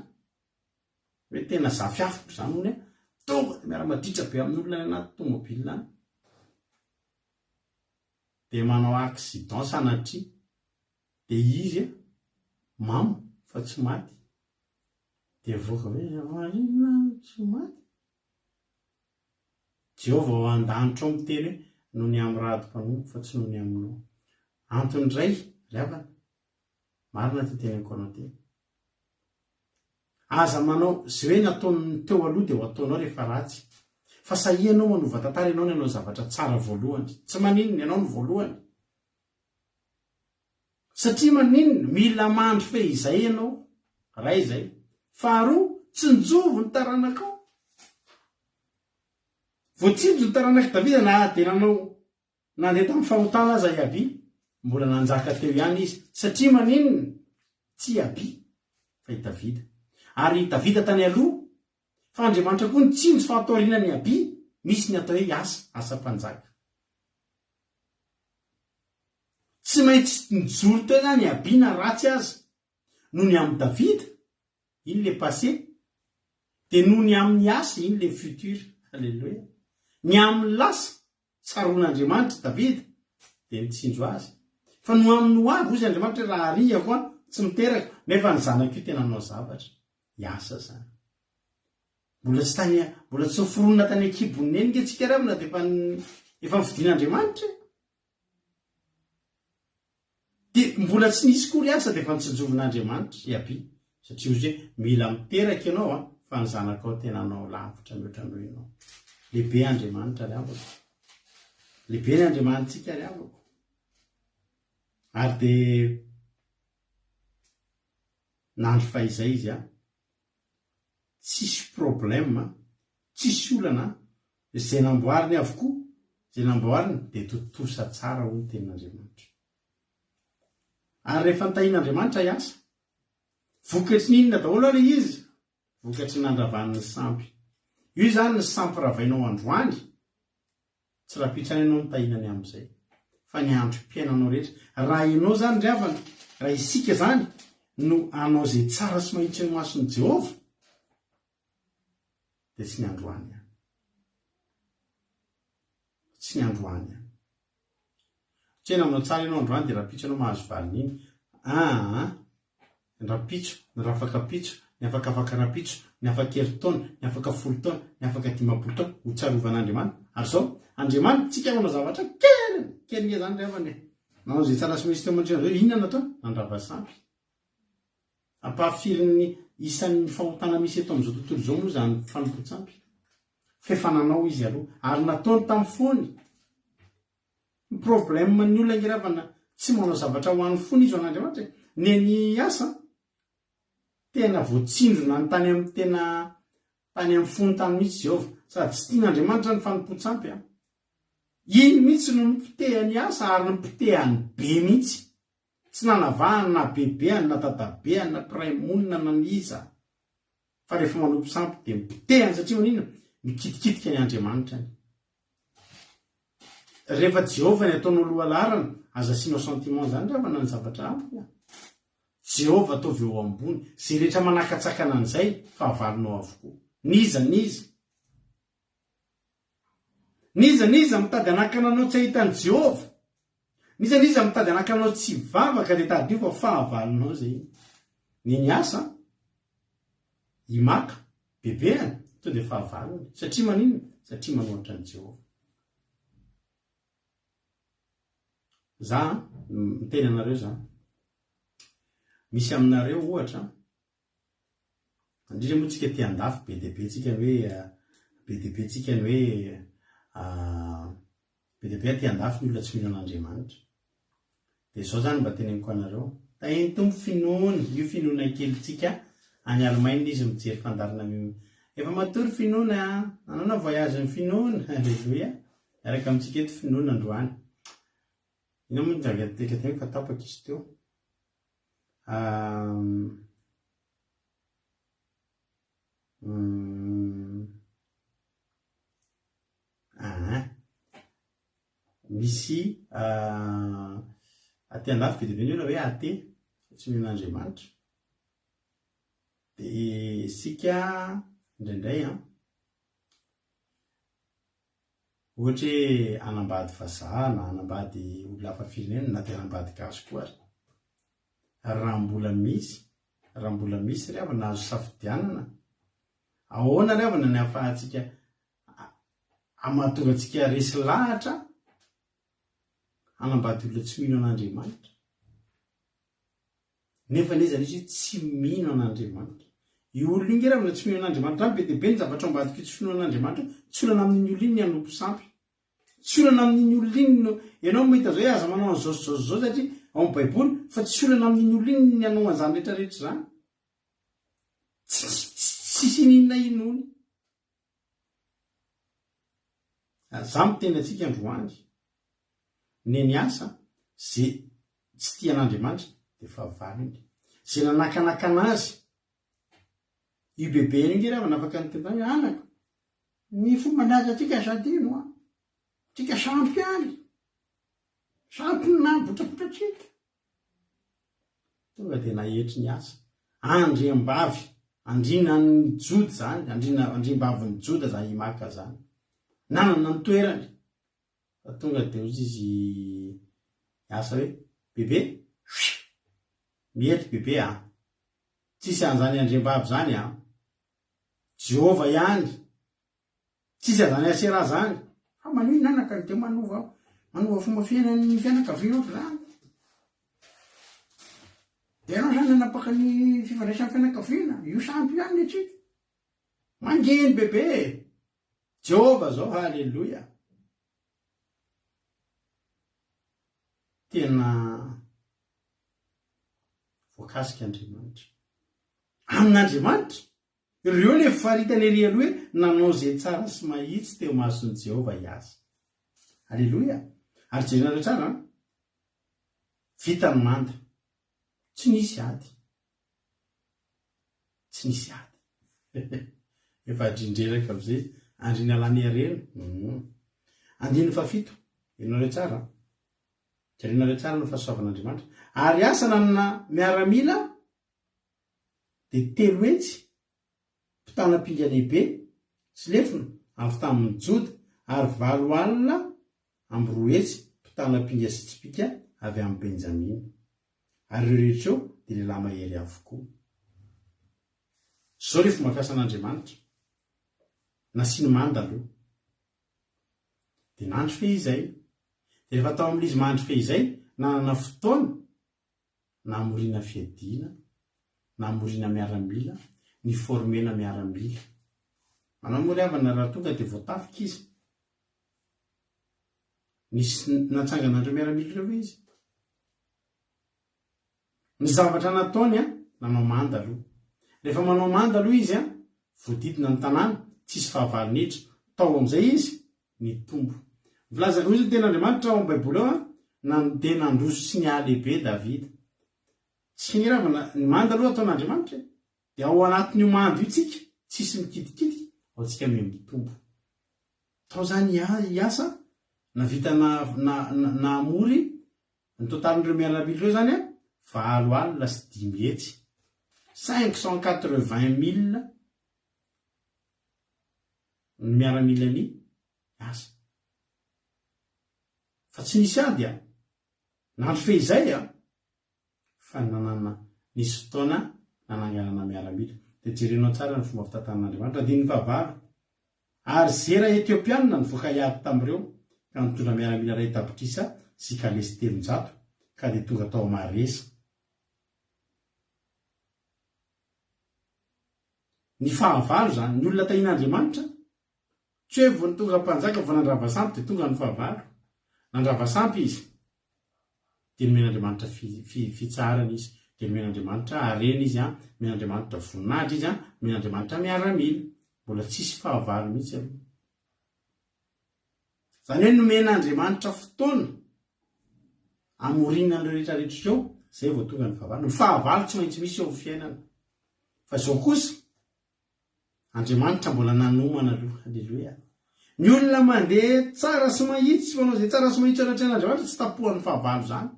Speaker 2: hoe tena zafiafiko zany hono tonga de miara-maditra be amin'olona ny anaty tomobile any de manao accident sanatria de izy mamo fa tsy maty de voaka hoe tsy maty Jehova ho an-danitra ao miteny hoe noho ny amin'ny radim-panompo fa tsy noho ny aminao antony ray ravana marina ty teneniko anao teny aza manao zay hoe nataony teo aloha dia ho ataonao rehefa ratsy fa sahianao manova tantara ianao ny anao zavatra tsara voalohany tsy maninona ianao ny voalohany satria maninona mila mandry fe izay ianao ray izay faharoa tsy njovo ny taranakao voatsinjo ny taranaki Davida na adenanao nandeha tamin'ny fahotana aza Iaby mbola nanjaka teo ihany izy satria maninona tsy Iaby fa i Davida ary Davida tany aloha fa Andriamanitra koa nitsinjo fahatorinany Iaby misy ny atao hoe asa-mpanjaka tsy maintsy nijoro teo zany Iaby na ratsy aza noho ny amin'ny Davida iny le passé de noho ny amin'ny asa iny le futur. Alleluia. Ny amin'ny lasa tsaron'Andriamanitra Davida de nitsinjo azy fa no amin'ny ho avy ozy Andriamanitra raha ariako tsy miteraka nefa ny zanako io tena nanao zavatra iasa zany mbola tsy foronina tany akibon'ny eny ntsika ravina de efa nividin'Andriamanitra de mbola tsy nisy kory asa de efa nitsinjovin'Andriamanitra Iaby satria ozy hoe mila miteraka ianao fa ny zanakao tena anao lavitra mihoatra noho ianao lehibe Andriamanitra ravako lehibe ny Andriamanitsika ravako ary de nandro fa izay izy tsisy problème tsisy olana zay namboariny avokoa zay namboariny de totosa tsara ho ny tenin'Andriamanitra ary rehefa nitahin'Andriamanitra iasa vokatry ny inona daholo ary izy vokatry nandravan'ny sampy io zany ny sampy ravainao androany tsy rapitrany ianao nitahinany amin'izay fa ny androm-piainanao rehetra raha ianao zany ravana raha isika zany no anao zay tsara sy mahitsy ny mason'i Jehova de tsy ny androany ihany tsy ny androany ihany tsy ena aminao tsara ianao androany de rapitso anao mahazo valiny iny ny rapitso ny rafaka pitso ny afakafaka rapitso ny afaka eritaona ny afaka folo taona ny afaka 10 taona ho tsarovan'Andriamanitra ary zao Andriamanitra tsika manao zavatra kely zany ravana nanao zay tsara sy mahitsy teo mandrina zao inona natao nandrava sampy ampahafirin'ny isan'ny fahotana misy eto amin'izao tontolo zao moa zany fanompo-tsampy fefananao izy aloha ary nataony tamin'ny fony ny problème ny olona ngiravana tsy manao zavatra ho an'ny fony izy ho an'Andriamanitra ny any asa tena voatsinjona ny tany amin'ny tena tany amin'ny fony tany mihitsy Jehova sady tsy tian'Andriamanitra ny fanompo-tsampy iny mihitsy no nipitehany asa ary nipitehany be mihitsy tsy nanavahany na bebeany na dadabeany na piraimonina na niza fa rehefa manompo sampy de mipitehany satria manina mikitikitika ny Andriamanitra ny rehefa Jehova ny ataonao loha larana aza sinao sentiment zany ravana ny zavatra ampy Jehova ataovy eo ambony zay rehetra manakatsakana an'izay fa avalinao avokoa niza mitady anakana anao tsy ahitany Jehova nizaniza mitady anaka aminao tsy vavaka le tadio fa fahavalonao zay ny asa imaka bebeany to de fahavalony satria manino satria manohatra ny Jehova. Za miteny anareo za misy aminareo ohatra indrindra moa tsika te-andafy be dia be tsika hoe be dia be tsika ny hoe be dia be te-andafy ny olona tsy mino an'Andriamanitra. Dia izao zany mba teneniko anareo tahiny tombo finoana io finoana kelitsika any Allemagne izy mijery fandarina efa matory finoana nanana voyage ny finoana alleluia araka amintsika eto finoana androany ina moa ndrageteka fa tapaka izy teo misy aty andafy be dia be ny olona hoe ate tsy mino an'Andriamanitra. Dia sika indraindray ohatra hoe anambady vazaha na anambady olona hafa firenena na dia anambady gasy koa ary raha mbola misy ry avana azo safidianana ahoana ry avana ny ahafahantsika amahatonga antsika resy lahatra anambady olona tsy mino an'Andriamanitra nefa neza izy tsy mino an'Andriamanitra. Io olona iny ry avana tsy mino an'Andriamanitra be dia be ny zavatra ambadika tsy fino an'Andriamanitra tsy olana amin'iny olona iny ny anompo sampy tsy olana amin'iny olona iny no ianao mahita zao hoe aza manao an'izao satria ao amin'ny baiboly fa tsy olana amin'iny olona iny ny anao an'izany rehetrarehetra zany tsy sininona inony. Za miteny antsika androany ny asa zay tsy tia an'Andriamanitra dia fahavalony zay nanakanaka anazy io bebe iny ry avana afaka nytentany anako ny fomba malaza atsika zadino tsika sampy any sampy na botrabotratsika tonga dia nahetry ny asa andriam-bavy andrina ny jody zany andriam-bavy ny joda zany himaka zany nanana ny toerany fa tonga dia ozy izy asa hoe bebe mihety bebe tsisy an'izany andriam-bavy zany Jehova ihany tsisy azany asera zany fa manino nanaka ny dia manova fomba fiainan'ny fianakaviana zany dia ianao zany nanapaka ny fifandraisan'ny fianakaviana io sampy ihany atsika mangeny bebe Jehova zao halleloia tena voakasika Andriamanitra amin'Andriamanitra ireo le faritany ery aloha hoe nanao zay tsara sy mahitsy teo mason'i Jehova hiasa halleloia. Ary jerenareo tsara vitany manda tsy nisy ady efa adrindreraka am'izay andrina lany areno andiny fafito ianareo tsara jerenareo tsara no fahasoavan'Andriamanitra ary asa nanana miaramila dia 3 hetsy mpitanam-pinga lehibe sy lefina avy tamin'ny Joda ary 9 alina amby 2 hetsy mpitanam-pinga sy tsipika avy amin'ny Benjamina ary ireo rehetra eo dia lehilahy mahery avokoa. Zao rehefa mampiasa an'Andriamanitra nasiny manda aloha dia nandry fehizay dia rehefa tao amin'izy mandry fehizay nanana fotoana namoriana fiadiana namoriana miaramila ny formena miaramila manamory avana raha tonga dia voatafika izy nisy natsanganandreo miaramila ireo izy ny zavatra nataony nanao manda aloha rehefa manao manda aloha izy voadidina ny tanàna tsisy fahavalonitra tao amin'izay izy ny tombo vilazaka izy ny ten'Andriamanitra ao amin'ny baiboly ao dia nandroso sy ny ahalehibe Davida tsy niravana ny manda aloha ataon'Andriamanitra dia ao anatin'io mando io tsika tsisy mikitikity ao tsika mitombo tao zany hiasa navita namory ny totalin'ireo miaramila ireo zany 9 alina sy 5 hetsy 580,000 ny miaramila ny asa fa tsy nisy ady nandro fehizay fa nanana nisy fotoana nananganana miaramila de jerenao tsara ny fomba fitantan'andriamanitra dia ny fahavalo ary zera etiopianina ny voaka iady tamin'ireo ka nitondra miaramila ray tapitrisa sy kalesy 300 ka dia tonga tao maresa. Ny fahavalo zany ny olona tahin'andriamanitra tsy hoe vo tonga mpanjaka vo nandrava sampy dia tonga ny fahavalo. Nandrava sampy izy dia nomen'andriamanitra fitsarana izy, dia nomen'andriamanitra harena izy nomen'andriamanitra voninahitra izy nomen'andriamanitra miaramila. Mbola tsisy fahavalo mihitsy aloha. Zany hoe nomen'andriamanitra fotoana amorinana rehetrarehetra eo zay vao tonga ny fahavalo. Ny fahavalo tsy maintsy misy eo amin'ny fiainana. Fa zao kosa Andriamanitra mbola nanomana aloha. Haleloia. Ny olona mandeha tsara sy mahitsy sy manao zay tsara sy mahitsy anatrehan'Andriamanitra tsy tapohan'ny fahavalo zany.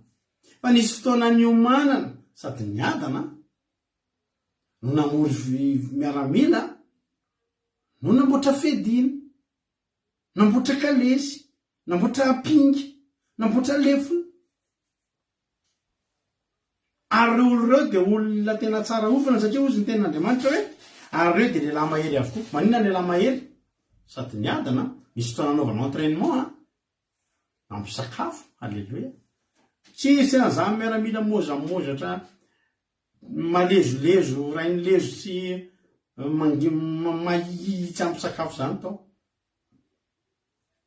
Speaker 2: Fa nisy fotoana niomanana sady niadana no namory miaramila no namboatra fedina, namboatra kalesy, namboatra apingy, namboatra lefona. Ary olo reo dia olona tena tsara ofana satria ozy ny ten'Andriamanitra hoe ary reo dia lehilahy mahery avokoa. Maninona lehilahy mahery? Sady niadana, misy fotoana anaovana entraînement ampisakafo. Halleluia. Tsisy an'izany miaramila mozamozatra malezolezo rainy sy mahitsy ampisakafo zany tao.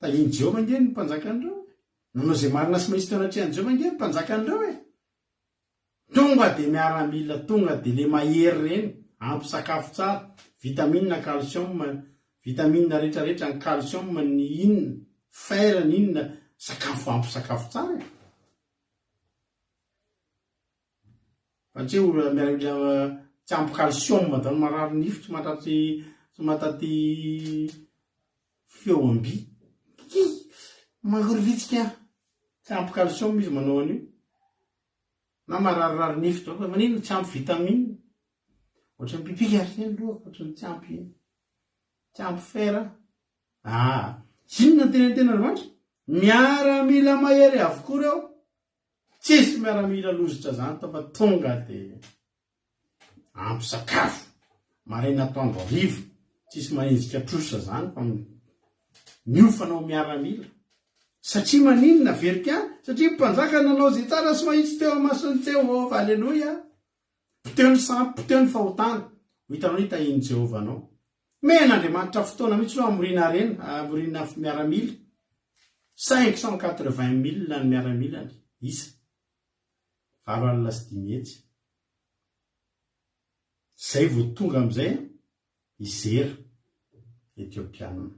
Speaker 2: Tahiny Jehova nge ny mpanjakan'ireo. Nanao zay marina sy mahitsy teo anatrehan'i Jehova nge ny mpanjakan'ireo e. Tonga dia miaramila, tonga dia le mahery reny ampisakafo tsara, vitamine, calcium, vitamine rehetrarehetra, ny calcium, ny inona, fer, ny inona, sakafo ampisakafo tsara e. Fa tsy hoe miaramila tsy ampy calcium da marary nify, tsy mataty feo amby. Mangory vitsika tsy ampy calcium izy manao an'io. Na mararirary nify toa manino tsy ampy vitamine. Ohatra ny pipika reny lohako ohatra ny tsy ampy fer. Inona tena Andriamanitra? Miaramila mahery avokoa reo. Tsisy miaramila lozotra zany tao fa tonga dia ampy sakafo maraina atoandro hariva. Tsisy mahezika trosa zany fa miofanao miaramila. Satria maninona verika? Satria mpanjaka nanao zay tsara sy mahitsy teo masony Jehova. Halleluia. Poteo ny sampy, poteo ny fahotana. Hitanao ny tahiny Jehova anao. Men'Andriamanitra fotoana mihitsy no amorina rena, amorina miaramila. 580,000 ny miaramilany isa. 9 alina sy 10 hetsy. Zay vao tonga amizay izera etiopianina.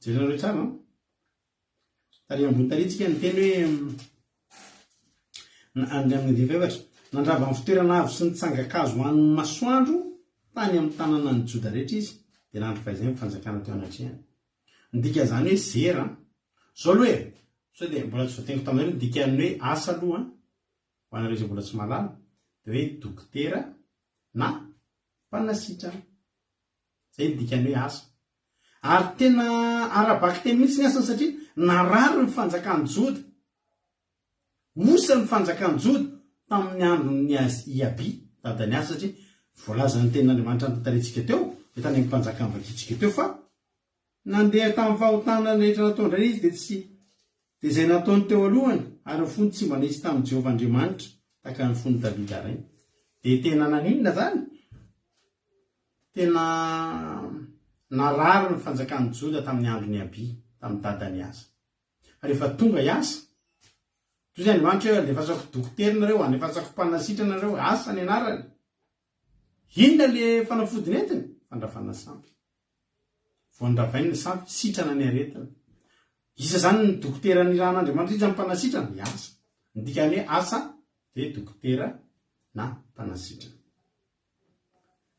Speaker 2: Jerenareo tsara no? Tari ambony taritsika ny teny hoe amin'ny divevatra nandrava amin'ny fitoerana avo sy ny tsangakazo hoan'ny masoandro tany amin'ny tanana ny Joda rehetra izy dia nandro fahaizay mifanjakana teo anatrehany. Ndika zany hoe zera zao aloha e sao dia mbola tsy voatengo taminareo ndika ny hoe asa aloha ho anareo izay mbola tsy malala dia hoe dokotera na mpanasitrana. Zay ndika ny hoe asa. Ary tena arabaky teny mihitsy ny asany satria narary ny fanjakan'ny Joda. Mosa ny fanjakan'ny Joda tamin'ny andron'ny Iaby dadany asa satria voalaza ny ten'Andriamanitra ny tantarintsika teo dia tany amin'ny mpanjaka vakitsika teo fa nandeha tamin'ny fahotana rehetra nataony izy dia izay nataony teo alohany ary ny fony tsy mba nisy tamin'ny Jehova Andriamanitra taka ny fony Davida reny. Dia tena naninona zany? Tena narary ny fanjakan'ny Joda tamin'ny andron'ny Iaby tamin'ny dadany asa. Rehefa tonga iasa toy izay Andriamanitra hoe alefasako dokotera nareo, alefasako mpanasitra nareo, asa ny anarany. Inona le fanafody netiny? Fandravana sampy. Voandravaina ny sampy, sitrana ny aretina. Isa zany ny dokotera ny ran'Andriamanitra izy amin'ny mpanasitrana, ny asa. Ndikany hoe asa dia dokotera na mpanasitrana.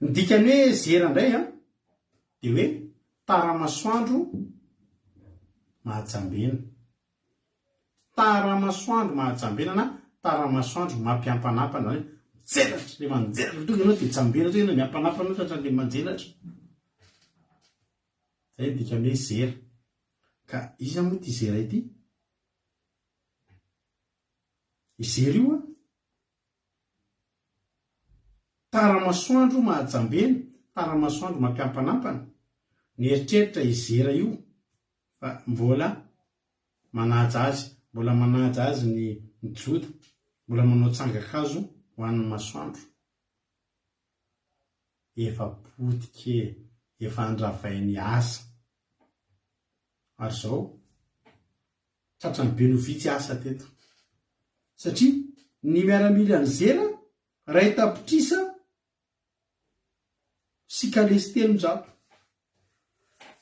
Speaker 2: Ndikany hoe zera indray dia hoe tara-masoandro mahatsambena. Tara-masoandro mahatsambena na tara-masoandro mampiampanampana. Mijelatra, le manjelatra tonga ianao dia tsambenatra ianao miampanampana tratra le manjelatra. Zay ndikany hoe zera. Ka iza moa ty zera ity? izery io a taramasoandro mahajambeny taramasoandro mampiampanampana ny eritreritra izera io fa mbola manaja azy mbola manaja azy ny joda mbola manao tsangakazo ho an'ny masoandro efa potike efa andravainy asa ary zao tratrany benovitsy asa teto satria ny miaramila ny zera ray tapitrisa sy kalesy telonjato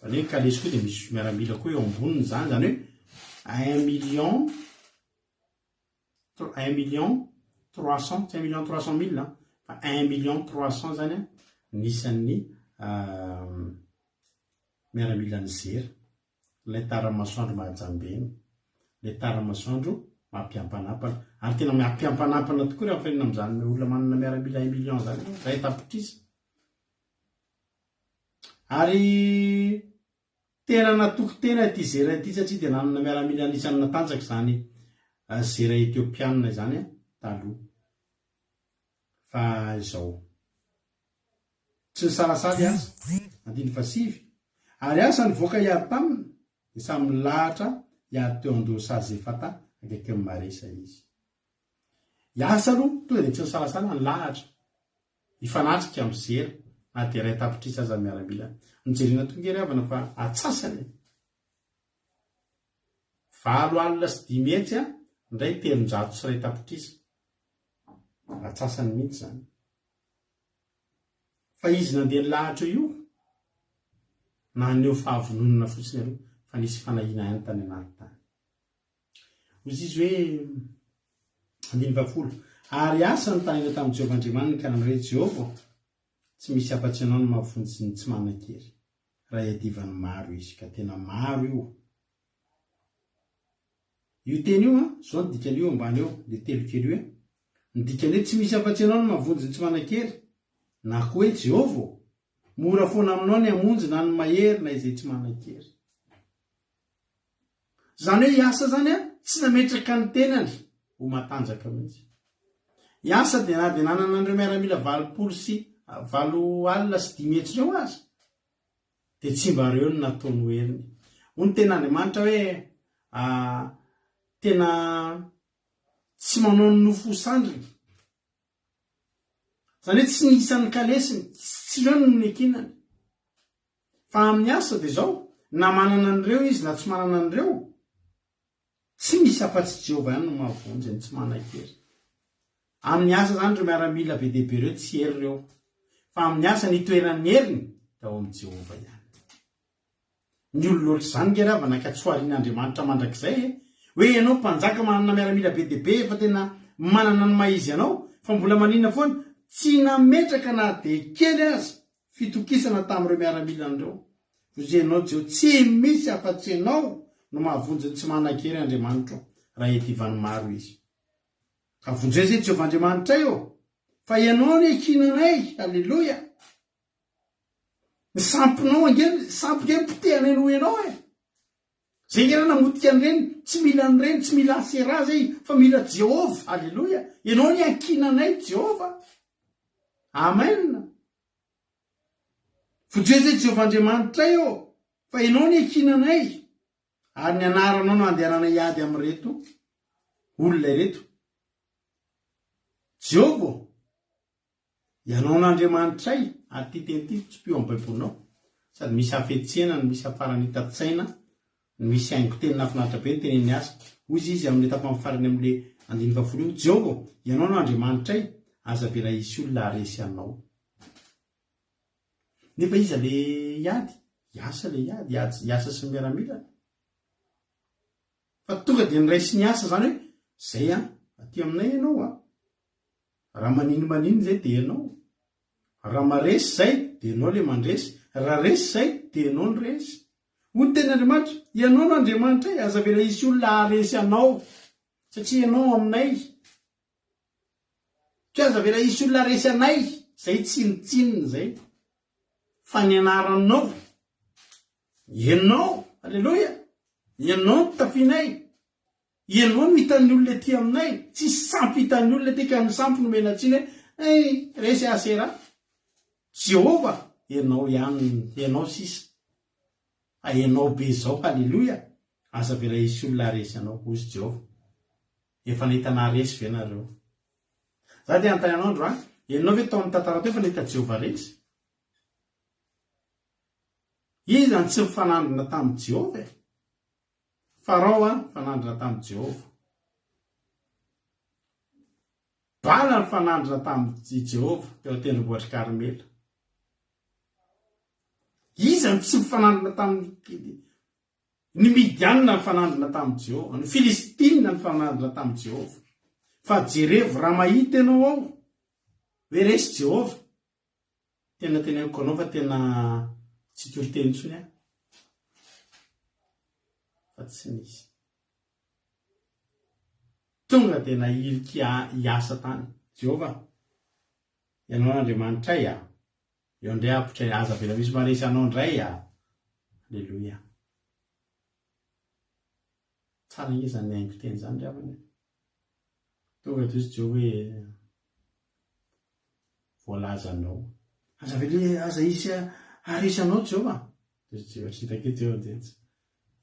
Speaker 2: zany hoe kalesy koa dia misy miaramila koa eo amboniny zany zany hoe 1 million 300 tsy 1 million 300 000 fa 1 million 300 zany a nisan'ny miaramila ny zera ilay taramasoandro mahajambeny ilay taramasoandro mampiampanampana ary tena mampiampanampana tokoa rehefa fahinana amin'izany olona manana miaramila 1 million zany ray tapitrisa ary tena natoko tena ty zera ty satria dia nanana miaramila anisany natanjaka zany zera etiopianina zany a taloha fa izao tsy nisarasary asa andiny fasivy ary asa ny voaka iary tamina dia samy lahatra iary teo andosazy efata akaiky amin'ny maresa izy iasa aloha tonga dia tsy nisarasary ny lahatra ifanatrika amin'ny zera na dia ray tapitrisa aza miaramila nijerena tonga ery avana fa atsasany 7 alina sy 10 metsy a ndray telonjato sy ray tapitrisa atsasany mihitsy zany fa izy nandeha lahatra io na neo fahavononana fotsiny aloha fa nisy fanahina ihany tany anaty tany ozy izy hoe 120 ary asa ny tanina tamin'ny Jehovahandriamanitra ka namre Jehova tsy misy afa-tsy anao no mahavonjy ny tsy manan-kery raha iadivany maro izy ka tena maro io teny io a zao ny dikany io ambany eo le telokely io ny dikany hoe tsy misy afa-tsy anao no mahavonjy ny tsy manan-kery na koa hoe Jehova mora foana aminao ny hamonjy na ny mahery na izay tsy manan-kery zany hoe iasa zany a tsy nametraka ny tenany ho matanjaka mihitsy iasa dia na dia nanana andreo miaramila 20 sy 7 alina sy 10 metsy reo azy dia tsy mba reo ny nataony hoeriny ho ny tena Andriamanitra hoe tena tsy manao ny nofo sandriny zany hoe tsy nisan'ny kalesiny tsy reo no nekinany fa amin'ny asa dia zao na manana an'ireo izy na tsy manana an'ireo tsy misy afa-tsy Jehova ihany no mahavonjy ny tsy manan-kery amin'ny asa zany reo miaramila be dehibe reo tsy hery reo fa amin'ny asa nitoeran'ny heriny da ao amin'ny Jehova ihany ny ololoatra zany ngeravana ka tsy hoarian'Andriamanitra mandrakizay hoe ianao mpanjaka manana miaramila be dehibe fa tena manana ny maizy ianao fa mbola maninona foana tsy nametraka na dia kely azy fitokisana tamin'ireo miaramila an'ireo vozenao Jehova tsy misy afa-tsy ianao no mahavonjy ny tsy manan-kery Andriamanitra raha edivany maro izy ka vonjeo zay Jehovahandriamanitra io fa ianao ny ekinanay alleloia ny sampinao angely sampikely pitehanay no ianao zay ngena namotika an'ireny tsy mila an'ireny tsy mila asera zay fa mila Jehova alleloia ianao ny ankinanay Jehova amen vonjeo zay Jehovahandriamanitra io fa ianao ny ekinanay ary ny anaranao no andehanana iady amin'reto olona ireto Jehova ianao n'Andriamanitray ary ty teny ty tsy pio amin'ny baibolinao sady misy hafetsena ny misy hafarany hitatsaina ny misy haingo teny nafinaritra be ny tenen'ny asa hoy izy amin'ny etapa farany amin'le 120 Jehova ianao no Andriamanitray aza vela isy olona aresy anao nefa iza le iady iasa le iady iasa sy miaramila fa tonga dia niraisy ny asa zany hoe zay aty aminay ianao raha manino zay dia ianao raha maresy zay dia ianao le mandresy raha resy zay dia ianao ny resy ho ny ten'Andriamanitra ianao no Andriamanitra aza vela isy olona aresy anao satria ianao aminay tsy aza vela isy olona aresy anay zay tsinitsininy zay fa ny anaranao ianao alleloia ianao no tafinay ianao no hitan'ny olona ty aminay tsy sampy hitan'ny olona ty ka ny sampy nomenatsiny hoe resy asera Jehova ianao ihany ianao sisa ianao be zao halleloia asa vera isy olona resy anao ozy Jehova efa nahitana resy ve nareo za ty antany anandro ianao ve tao amin'ny tantara teo efa nahita Jehova resy izy zany tsy mifanandrina tamin'ny Jehova Farao fanandrina tamin'ny Jehova Bala ny fanandrina tamin'ny Jehova teo tendrombohitra Karmela izy zany tsy mifanandrina tamin'ny ny Midianina ny fanandrina tamin'ny Jehova ny Filistina ny fanandrina tamin'ny Jehova fa jerevo raha mahita ianao ao hoe resy Jehova tena teneniko anao fa tena tsy toro-teny intsony fa tsy nisy tonga tena iliky hiasa tany Jehova ianao Andriamanitra eo indray apitra aza vela misy maresy anao ndray halleloia tsara izy zany haingo teny zany dravana tonga toy izy Jehova hoe voalazanao aza vele aza isy aresanao Jehova Jehova tsy hitake Jehova detsy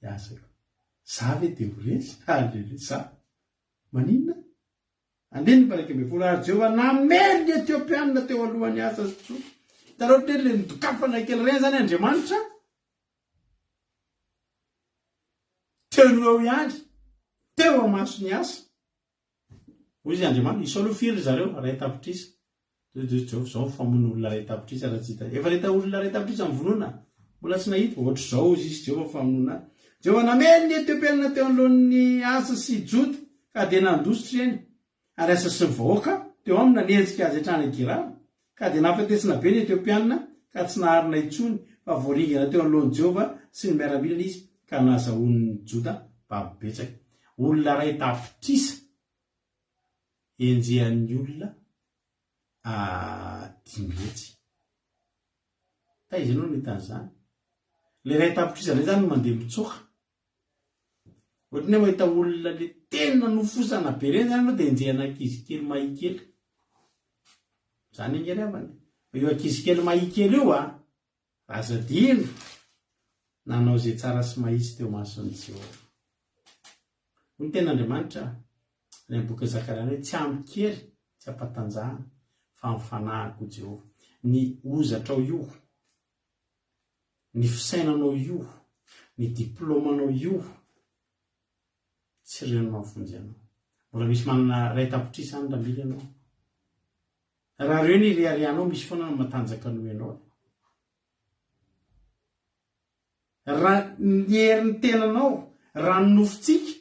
Speaker 2: iasako za ve de ho resy halleluia za maninona andeny paraky be folo ary Jehova namely ny Etiopianina teo alohan'ny asa sy tso tarao teny le nidokafana kely reny zany Andriamanitra teo eo ihany teo amaso ny asa hoy izy Andriamanitra isao aloha firy zareo ray tapitrisa Jehova zao famono olona ray tapitrisa raha tsy hita efa leta olona ray tapitrisa mivonona mbola tsy nahita ohatra zao izy isy Jehova famonona Jehova namely ny Etiopianina teo alohan'ny asa sy jody ka de nandositra eny ary asa sy vahoaka teo aminy nanenjika azy hatrany Gerara ka de nafatesina be ny Etiopianina ka tsy naharina intsony fa voaringana teo alohan'i Jehova sy ny miaramilana izy ka nazahoan'ny Joda babibetsaka olona ray tapitrisa enjehan'ny olona dimetsy ta izy anao nitany zany le ray tapitrisa le zany mandeha mitsoka ohatrany hoe mahita olona le tena nofosana be reny zany anao de enjehana ankizy kely mahikely zany ingeravany io ankizy kely mahikely io aza dino nanao zay tsara sy mahisy teo mason'ny Jehova ny tena Andriamanitra ny boky Zakariana hoe tsy ampy kely tsy ampatanjahana fa mifanahako Jehova ny ozatrao io ny fisainanao io ny diplomanao io tsy reno mahafonjy anao mbola misy manana ray tapitrisa any ramily anao raha reo ny riarianao misy foana matanjaka no ianao raha ny herin'ny tenanao raha ny nofotsika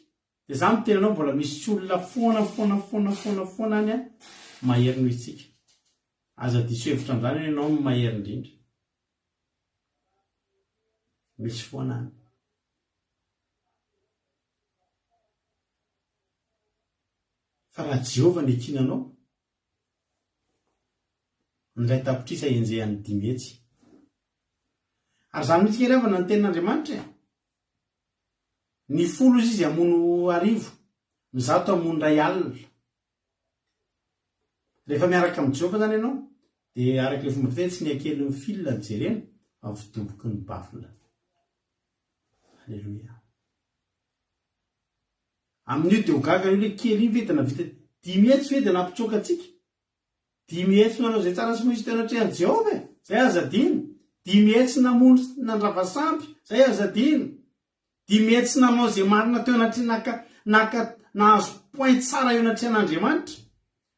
Speaker 2: de za mitenanao mbola misy olona foana any mahery noho itsika aza diso hevitra am'zany hoe ianao mahery indrindra misy foana any fa raha Jehova ny ekinanao nyray tapitrisa enjehan'ny dimetsy ary zany mihitsy kerevana ny tenin'Andriamanitra ny folo izy amono arivo ny zato amono ray alina rehefa miaraka amin'ny Jehova zany ianao de araka le fomba fiteny tsy niakely ny filina ny jerena amin'ny fidoboky ny bafila halleloia amin'io de ho gaga io le kely iny vedana vita 10 hetsy ve de nampitsoka atsika 10 hetsy manao zay tsara sy moisy tena trehan'i Jehova zay azadino 10 hetsy namono nandravasampy zay azadino 10 hetsy nanao zay marina teo nahazo point tsara eo anatrehan'Andriamanitra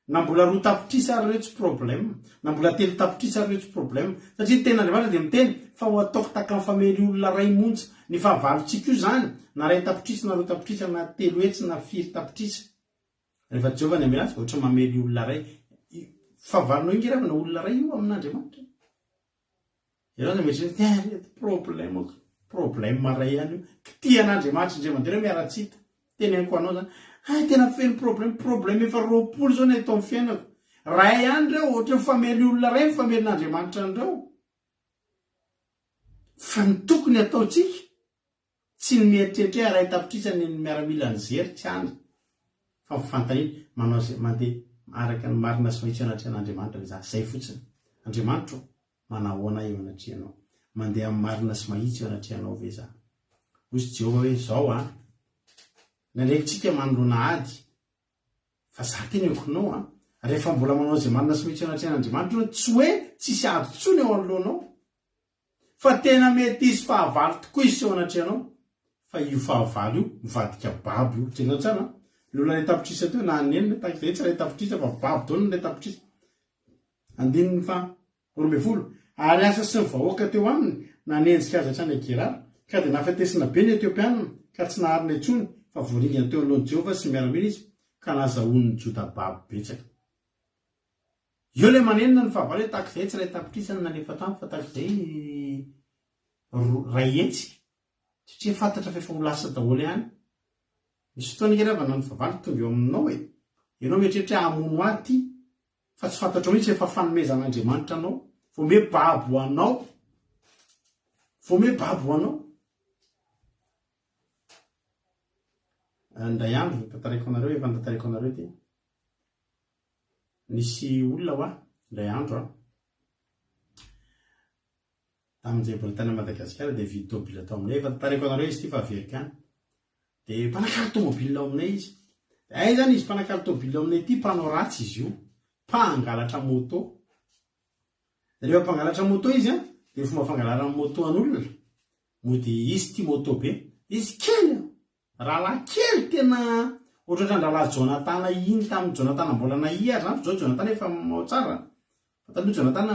Speaker 2: na mbola roa tapitrisa ary reo tsy problème na mbola telo tapitrisa ary reo tsy problème satria tena Andriamanitra de miteny fa ho ataoko taka ny famely olona ray monja ny fahavalotsika io zany na ray tapitrisa na roa tapitrisa na telo hetsy na firy tapitrisa rehefa Jehova ny amelazy ohatra mamely olona ray fahavalinao ingeravana olona ray io amin'Andriamanitra ianao za mety problème ray ihany io kitian'Andriamanitra indray mandeha miaratsita teneniko anao zany tena feno problème efa 20 zao ny atao amin'ny fiainako ray ihany reo ohatra mifamely olona ray mifamelin'Andriamanitra andreo fa ny tokony ataotsika tsy ny mieritreritra hoe ray tapitrisany ny miaramila ny zery tsy andry fa mifantaniny manao zay mandeha araka ny marina sy mahitsy anatrehana Andriamanitra za zay fotsiny Andriamanitra manahoana eo anatrehanao mandeha amin'ny marina sy mahitsy eo anatrehanao ve za hozy Jehova hoe zao nalaikitsika manoloana ady fa za teny ankonao rehefa mbola manao zay marina sy mahitsy eo anatrehan'Andriamanitra tsy hoe tsisy ady tsony eo anoloanao fa tena mety izy fahavalo tokoa izy eo anatrehanao fa io fahavalo io mivadika babo io tena tsara lola le tapitrisa teo na anenina takizay tsy ray tapitrisa fa babo taona le tapitrisa andininy fa 12 ary asa sy ny vahoaka teo aminy nanenjika azy hatrany akerara ka dia nafatesina be ny Etiopianina ka tsy naharina intsony fa voaringana teo anoloan'i Jehova sy miaramila izy ka nazahoan'ny Joda babo betsaka io le manenina ny fahavalo hoe takizay tsy ray tapitrisany nanefa tamy fa takizay ray etsy satria fantatra fa efa ho lasa daholo ihany misy fotoana iravana ny fahavalo tonga eo aminao ianao mieritreritra hamono aty fa tsy fantatra mihitsy efa fanomezan'Andriamanitra anao vome babo anao ndray andro tantareko anareo efa tantareko anareo ty nisy olona ho ndray andro tamin'izay mbola tany Madagasikara dia vidy tômôbila tao aminay efa tantareko anareo izy ty fa Amerika any dia mpanakalo tômôbila aminay izy ay zany izy mpanakalo tômôbila aminay ty mpanao ratsy izy io mpangalatra moto rehefa mpangalatra moto izy dia fomba fangalarana moto an'olona mody izy ty moto be izy kely rahalahy kely tena ohatrany Jonathan iny tamin'ny Jonathan mbola naia zany zao Jonathan efa mau tsara fa taloha Jonathan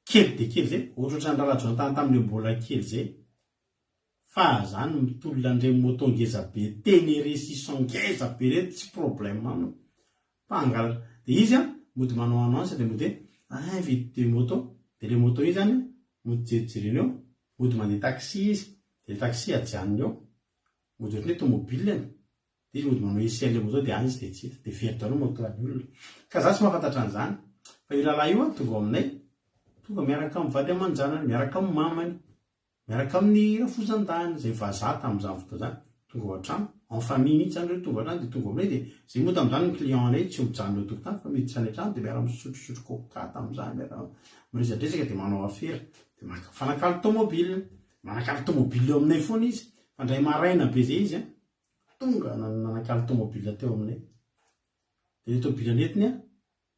Speaker 2: kely dia kely zay ohatrany rahalahy Jonathan tamin'le mbola kely zay fa zany mitolona an'ireny moto ngeza be Ténéré 600 ngeza be reto tsy problème aminy fa angalatra dia izy mody manao annonce dia mody vidy moto dia le moto io zany mody jerijereny eo mody mandeha taxi izy dia taxi ajanony eo mody ohatran'ny hoe tômôbile dia izy mody manao essai le moto dia any izy dia tsy hita dia very daholo moto any olona ka za tsy mahafantatra an'izany fa io rahalahy io tonga aminay tonga miaraka amin'ny vady aman-janany miaraka amin'ny mamany miaraka amin'ny rafozan-dany zay vazaha tamin'izany fotoana zany tonga ao an-trano en famille mihitsy zany reo tonga ao an-trano dia tonga aminay dia zay moa tamin'izany ny client anay tsy mijanona eo tokotany fa miditra any an-trano dia miara misotrosotro coca tamin'izany miara miresadresaka dia manao afera dia fanakalo tômôbila manakalo tômôbila eo aminay foana izy fa ndray maraina be zay izy tonga nanakalo tômôbila teo aminay dia tômôbila netiny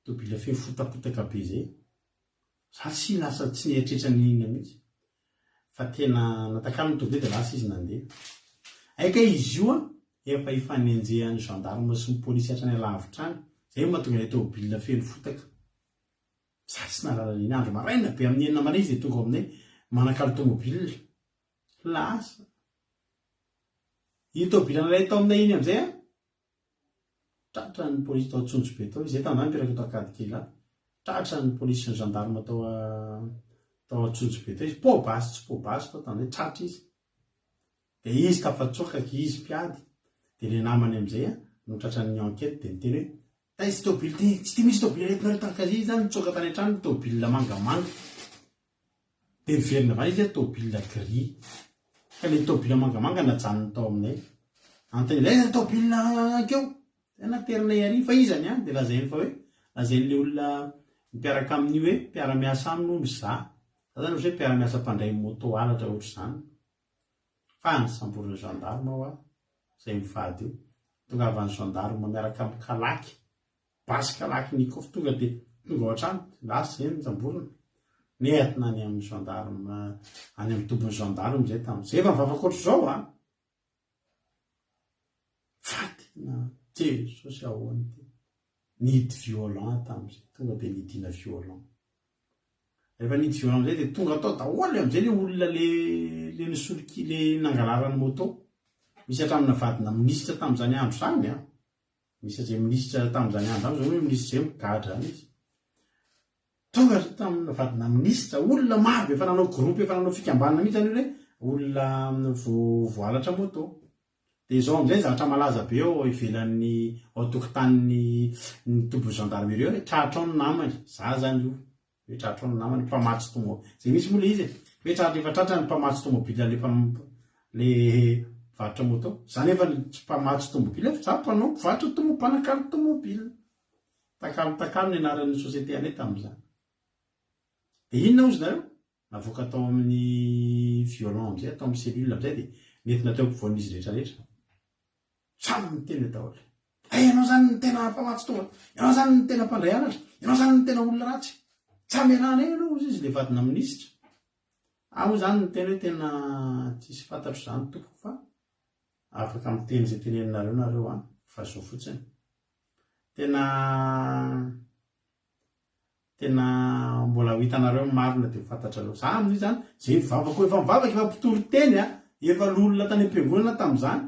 Speaker 2: tômôbila feno fotapotaka be zay za tsy lasa tsy nieritreritra ny inona mihitsy fa tena natakalo ny tômôbila dia lasa izy nandeha aika izy io efa ifanenjehan'ny gendarme sy ny polisy hatrany alavitra any zay mahatonga ilay tômôbila feno fotaka za tsy nalala iny andro maraina be amin'ny enina maraina izy dia tonga aminay manakalo tômôbila lasa io tômôbila nalay tao aminay iny amin'izay tratra ny polisy tao Tsonjo be tao izay tamin'izany mipiraka tao akady kely tratra ny polisy sy ny gendarme tao Tsonjo be tao izy pobasy tsy pobasy tao tamin'izay tratra izy dia izy tafatsokaka izy mpiady dia le namany amin'izay no tratran'ny enquête dia niteny hoe taizy tômôbila ty tsy ty misy tômôbila retinareo tarikazy zany mitsoka tany an-trano tômôbila mangamanga dia miverina avany izy tômôbila gris ka le tômôbila mangamanga najanony tao aminay antony ilay tômôbila keo naterinay ary fa izany dia lazainy fa hoe lazain'le olona mipiaraka amin'ny hoe mpiara-miasa aminy no mizaha za zany hoe mpiara-miasa mpandray moto alatra ohatr' izany fa ny samboriny gendarme ao zay mivady io tonga avan'ny gendarme miaraka amin'ny kalaky basy kalaky nikof tonga dia tonga ao an-trano lasa zay ny samborina netina any amin'ny gendarme any amin'ny tombony gendarme zay tamin'izay efa mivavaka ohatr'izao fatina jesosy ahoany ty nidy violent tamin'izay tonga dia nidina violent rehefa nidy violent am'izay dia tonga atao daholo am'izay le olona le nisoloky le nangalarany moto misy hatramina vadina minisitra tamin'izany andro zany misy zay minisitra tamin'izany andro zany zao hoe minisitra zay migadra zany izy tonga tamina vadina minisitra olona maro efa nanao groupe efa nanao fikambanana mihitsy zany hoe olona voalatra moto dia zao amin'izay zavatra malaza be eo ivelan'ny ao tokotanin'ny tombony gendarmerie hoe tratra ao ny namany za zany io hoe tratra ny namany mpamatsy tomobily zay misy moa le izy hoe efa tratra ny mpamatsy tomobily le varotra moto zany efa tsy mpamatsy tomobily fa za mpanao mpivarotra mpanakalo tomobily takalo ny anaran'ny sosiete anay tamin'izany de inona ozy nareo navoaka atao amin'ny violon amizay atao amin'ny cellule amizay de nentina teo mpivoan'izy rehetrarehetra samy ny tena daholo ianao zany ny tena mpamatsy tomobily ianao zany ny tena mpandray anatra ianao zany ny tena olona ratsy samy ianana aloha ozy izy le vadina minisitra moa zany ny tena hoe tena tsisy fantatro zany toko fa afaka miteny zay teneninareo nareo any fa zao fotsiny tena mbola ho hitanareo marina de fantatrareo za amin'io zany zay mivavaka efa mivavaka efa mpitory teny efa lolona tany am-piangonana tamin'izany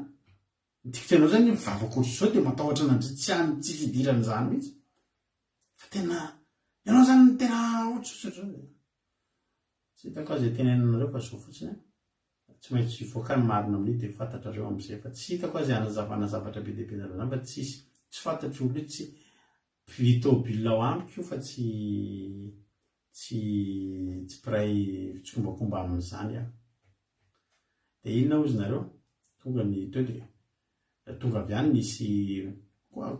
Speaker 2: dikitranao zany mivavaka ohatr'izao de matahotra nandritsy any tsy fidirany zany mihitsy fa tena ianao zany ny tena ohatr'ohatra tsy hitako azy teneninareo fa zao fotsiny tsy maintsy voaka ny marina amin'io de fantatrareo am'izay fa tsy hitako azy anazavana zavatra be deabe nareo zany fa tsy fantatry olo tsy vitôbila ao amiko fa tsy piray fitskombakomba amin'izany aho de inona ozy nareo tonga ny teo de tonga avy any nisy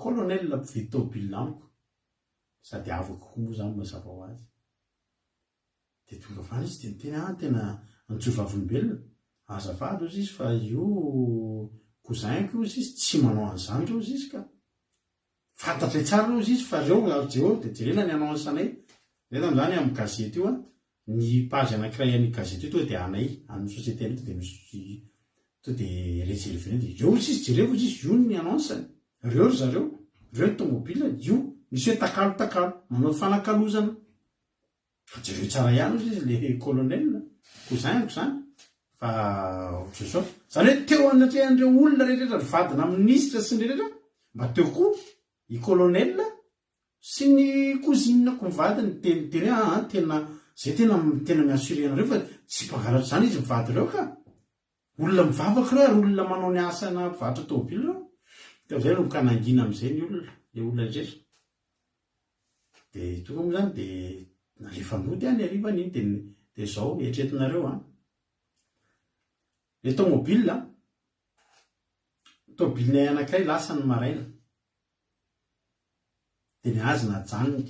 Speaker 2: colonel vitôbila amiko sady avako koa moa zany mazava ho azy de tonga avany izy de miteny tena nitsovavolombelona azavady ozy izy fa io cousinko ozy izy tsy manao an'izany reo ozy izy ka fantatra tsara ozy izy fa reo de jerena ny anao ansanay zay tam'izany amin'ny gazety io ny page anankiray an'ny gazety io to de anay amin'ny société to de misy to de réservé de reo ozy izy jereo ozy izy io ny annonce reo zareo ny tomobile io misy hoe takalo manao fanakalozana fa jereo tsara ihany ozy izy le colonel cousinko zany fa ohatr'izao zany hoe teo anatrehan'ireo olona rehetrarehetra vadina minisitra sy ny rehetra mba teo koa i colonel sy ny cousinako mivadiny teniteny zay tena miassuré anareo fa tsy mpangalatra zany izy mivady reo ka olona mivavaka reo ary olona manao ny asana mpivarotra tomobily reo de zay no mikanangina am'izay ny olona le olona rehetra de tonga moa zany de nalefa nody any arivan'iny de zao etretinareo le tomobile tomobilinay anankiray lasa ny maraina de ny azy najanony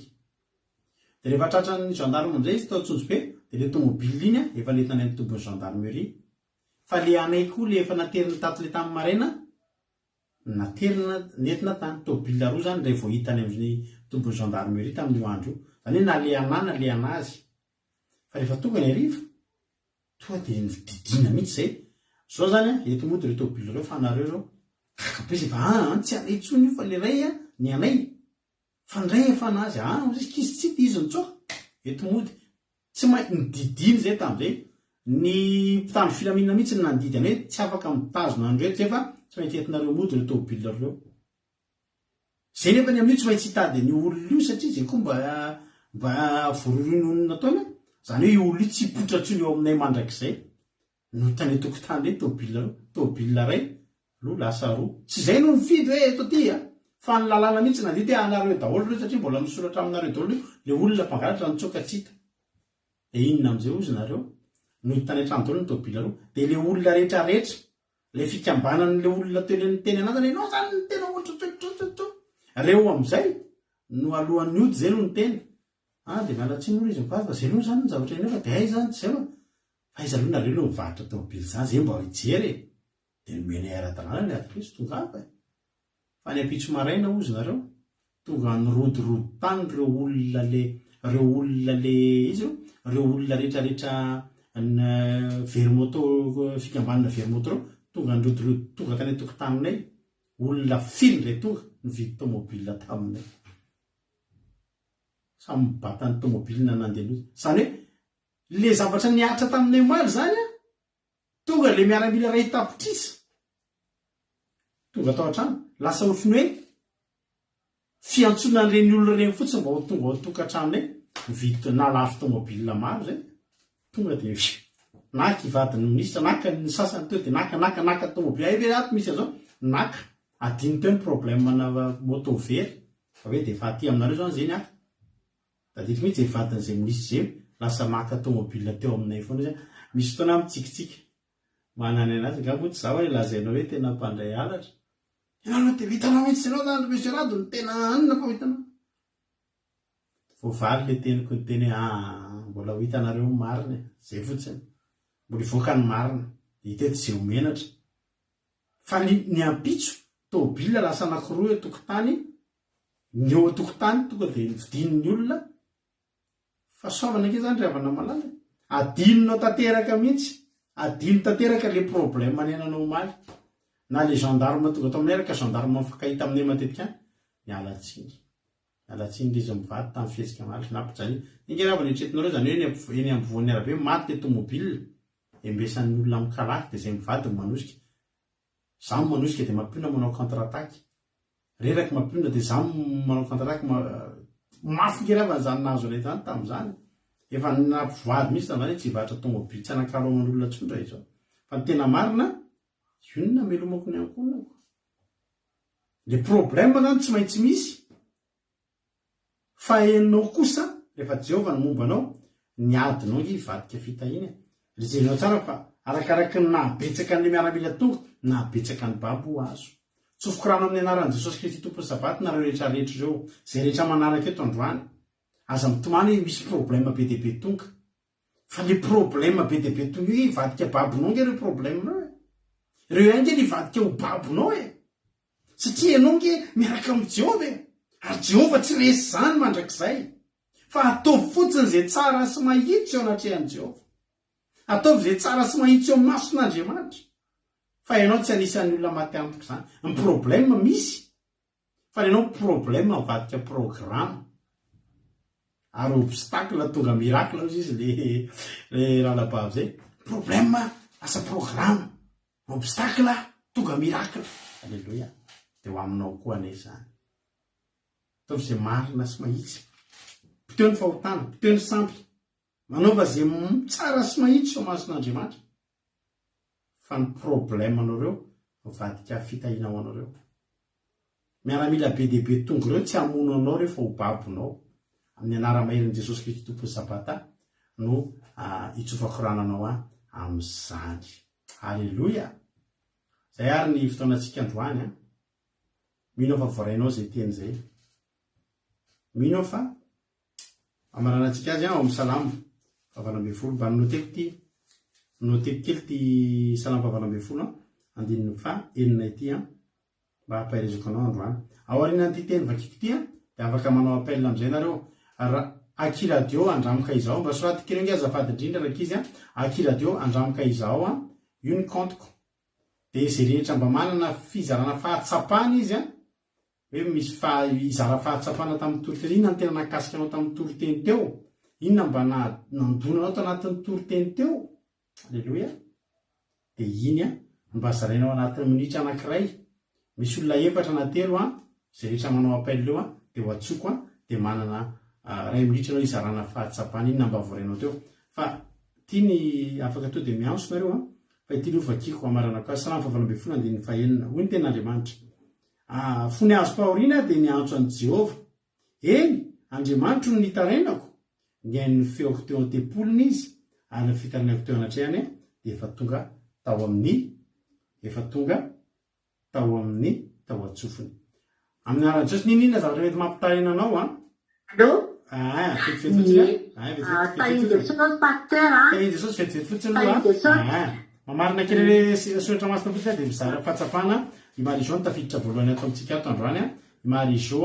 Speaker 2: de rehefa tratran'ny gendarme amizay izy tao Tsonjombe de le tomobile iny efa netany amin'ny tombony gendarmerie fa le anay koa le efa nateriny tato le tamin'ny maraina naterina nentina tany tomobile roa zany ray vao hitany amin'ny tombony gendarmerie tamin'io andro io zany hoe na le anay na le anazy fa rehefa tonga ny ariva tonga de didina mihitsy zay zao zany eto mody re tomobile reo fa nareo kakabe fa tsy anay tsony io fa le ray ny anay fa ndray efa anazy ozy kizy tsy ty izy nitsoka eto mody tsy maintsy nididiny zay tam'izay ny mpitandro filaminana mihitsy ny nandidy anay tsy afaka mitazona andreto zay fa tsy maintsy entinareo mody re tomobile reo zay nefa ny amin'io tsy maintsy hitady ny olona io satria zay koa mba vororoinonina taona zany hoe olo io tsy hipotratrony eo aminay mandrak'izay no tany tokotany hoe tomobile ray lo lasa roa tsy zay no mifidy hoe eto ty fa ny lalàna mihitsy nandidy anareo daholo reo satria mbola misoratra aminareo daholo le olona mpangalatra nitsoka tsita de inona am'izay ozy nareo no hitany trano daholo ny tomobile roa de le olona rehetrarehetra le fikambanan'le olona teny anatany ianao zany ny tena ohatrotro reo am'izay no alohan'ny ody zay no ny teny de mialatsiny olo izy mivady fa zay loha zany ny zavatra ina fa de ay zany tsy zay fa izy aloha nareo no mivarotra tomobile zany zay mba hijery de nomenay ara-dalàna le atkrisy tonga fa ny ampitso maraina ozy nareo tonga nyrodorody tany reo olona le izy reo olona rehetrarehetra very moto fikambanana very moto reo tonga nyrodorody tonga tany tokotaninay olona fily ray tonga nividy tomobile taminay samy mibatany tomobile nandeha lozy zany hoe le zavatra niatra taminay maly zany tonga le miaramila ray tapitrisa tonga tao an-trano lasa otriny hoe fiantsona n'ireny olona reny fotsiny mba ho tonga ao tokantranonay mividy nalafo tomobile maro zay tonga de naka ivadiny minisitra naka ny sasany teo de naka tomobile ve ato misy an'izao naka adiny teo ny problème mana moto very fa hoe de fa aty aminareo zany zay ny aka dadiko mihitsy evatin'izay misy zay lasa maka tômôbilina teo aminay foana izy misy fotoana mitsikitsika manany anazy ngamotsy za hoe lazainao hoe tena mpandray alatra ianao de vitanao mihitsy anao zany misy rado ny tena anina fa hitanao voavaly le teniko ny teny mbola ho hitanareo marina zay fotsiny mbola ivoaka ny marina de hiteto zay homenatra fa ny ampitso tômôbilina lasa anakiroa tokotany ny eo atokotany tonga de nividin'ny olona fa soavana ke zany ravana malala adinonao tanteraka mihitsy adino tanteraka le problème manenanao maly na le gendarme tonga atao mineraka gendarme mifakahita aminay matetika ny alatsiny le izy mivady tamin'ny fihetsika maly nampijany ingeravana etretinareo zany hoe eny ampovoan'ny arabe maty le tômôbilina embesan'ny olona mikalaky de zay mivady manosika za manosika de mampina manao contre-attaque reraky mampina de za manao contre-attaque mafy ngeravana zany nahazo anay zany tamin'izany efa nampivoady mihitsy tam'zany tsy hivatra tômôbily tsy anakalo aman'olona tsondra izao fa ny tena marina ionona melomako ny ankonako le problème zany tsy maintsy misy fa enao kosa rehefa Jehovah ny mombanao ny adinao nge hivadika fitahina rizenao tsara fa arakaraky ny nabetsaka an'le miaramila tonga nabetsaka ny babo azo tsofoko rano amin'ny anaran'i Jesosy Kristy tompony sabaty nareo rehetrarehetra ireo zay rehetra manaraka eto androany aza mitomany misy problème be deaibe tonga fa le problème be deaibe tonga io hivadika babonao nge reo problèmenao reo ange ny hivadika ho babonao satria ianao nge miaraka amin'ny Jehova ary Jehova tsy resy zany mandrakizay fa ataovy fotsiny zay tsara sy mahitsy eo anatrehan'i Jehova ataovy zay tsara sy mahitsy eo mason'Andriamanitra fa ianao tsy anisan'ny olona maty antoka zany ny problème misy fa ianao problème mivadika programme ary obstacle tonga miracle ozy izy le ralabavy zay problème asa programme obstacle tonga miracle alleluia de ho aminao koa anay zany ataovy zay marina sy mahitsy mpiteo ny fahotana mpiteo ny sampy manaova zay tsara sy mahitsy eo mason'Andriamanitra fa ny problème anareo mivadika fitahinao anareo miaramila be deaibe tonga reo tsy hamono anao rehefa ho babonao amin'ny anara maherin' Jesosy Kristy tompony sabata no itsofako rananao amin'izany alleluia zay ary ny fotoanantsika androany mino fa voarainao zay teny zay mino fa amaranantsika azy ao amin'ny salamo 20 mba noteko kely ty salamo 20 andininy fa enina ity mba hampaherezoko anao androany ao arinany ty teny vakiko ty de afaka manao appel am'izay nareo akiradio andramoka izao mba soratikireo nge azafady indrindra raka izy akiradio andramoka izao io ny compteko de zay rehetra mba manana fizarana fahatsapana izy hoe misy izara fahatsapana tamin'ny toriteny inona ny tena nakasika anao tamin'ny toriteny teo inona mba nandonanao to anatin'ny toriteny teo alleluia de iny mba zarainao anatin'ny minitra anankiray misy olona efatra na telo zay rehetra manao appel leo de ho atsoko de manana ray minitra anao izarana fahatsapana inona mba voarainao teo fa tiany afaka to de miantso nareo fa ity leo vakiko amarana ka salamo 20 andininy fahenina hoy ny ten'Andriamanitra fony azo paorina de niantso an'i Jehova eny Andriamanitra no nitarainako ny ain'ny feoko teo antepoliny izy ary ny fitaranako teo anatrehany de efa tonga tao amin'ny tao atsofony amin'ny aran'i Jesosy ninina zavatra mety mampitaraina anao Jesosy vetivety fotsiny mamarina kely soratra masina fotsiny de mizara fahatsapana i Marie-Jo tafiditra voalohany atao amintsika ato androany i Marie-Jo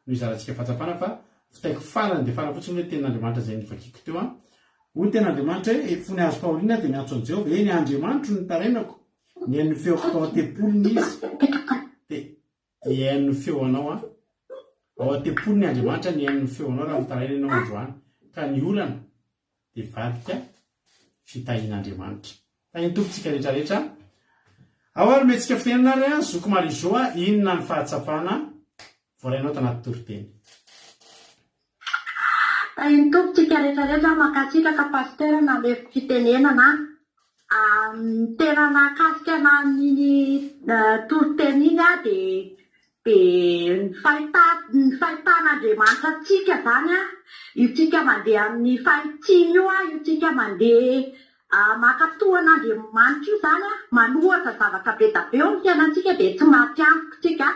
Speaker 2: no izarantsika fahatsapana fa fitaiko farany de farany fotsiny hoe ten'Andriamanitra zay nivakiko teo hoy ten'Andriamanitra hoe fony azo paorina de miantso an'i Jehova eny Andriamanitra no nitarainako ny ain'ny feoko tao antepoliny izy de iain'ny feo anao ao antepoliny Andriamanitra ny ain'ny feo anao raha mitaraina anao androany ka ny olana de vadika fitahin'Andriamanitra tahiny tompontsika rehetrarehetra ao ary metsika fitenanary zoko Marie-Jo inona ny fahatsapana voarainao tanaty toriteny
Speaker 5: tahiny tompontsika rehetrarehetra makasika ka pasteur na le fitenenana tena nakasika na niny toriteny iny de dia ny fahitan'Andriamanitra tsika zany a, io tsika mandeha amin'ny fahitsiny io a, io tsika mandeha makatoan'Andriamanitra io zany a, manohatra zavatra be da be eo amin'ny fiainantsika dia tsy maty antoka tsika,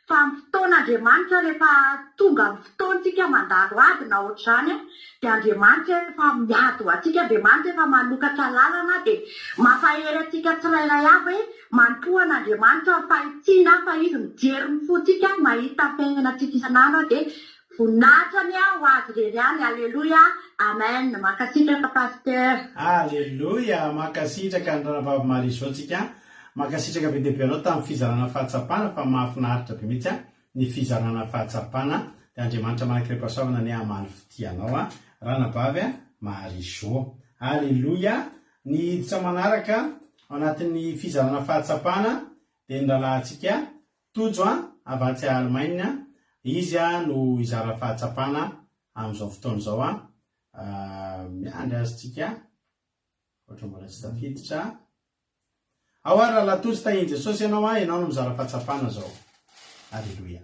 Speaker 5: fa amin'ny fotoan'Andriamanitra rehefa tonga amin'ny fotoantsika mandalo ady na ohatr'izany a, dia Andriamanitra efa miady ho antsika, Andriamanitra efa manokatra lalana dia mampahery antsika tsirairay avy hoe manompoan'Andriamanitra fahitsina fa izy mijery ny fontsika mahita fiainantsika isan'andro dia voninatrany ho azy reriany. Alleloia, amen. Mankasitraka pasteur.
Speaker 2: Alleloia, mankasitraka ny ranavavy Maria izao tsika, mankasitraka be dia be anao tamin'ny fizarana fahatsapana, fa mahafinaritra be mihitsy ny fizarana fahatsapana. Dia Andriamanitra manankirepasoavana ny amaly fitianao ranavavy Maria izao. Alleloia. Ny hiditra manaraka ao anatin'ny fizarana fahatsapana dia ny rahalantsika Tojo avatsy Allemagne, izy no izara fahatsapana amin'izao fotoana izao miandry azytsika ohatra mbola tsy tafiditra ao rahala Tojo tahin'i Jesosy ianao no mizara fahatsapana zao. Alleloia.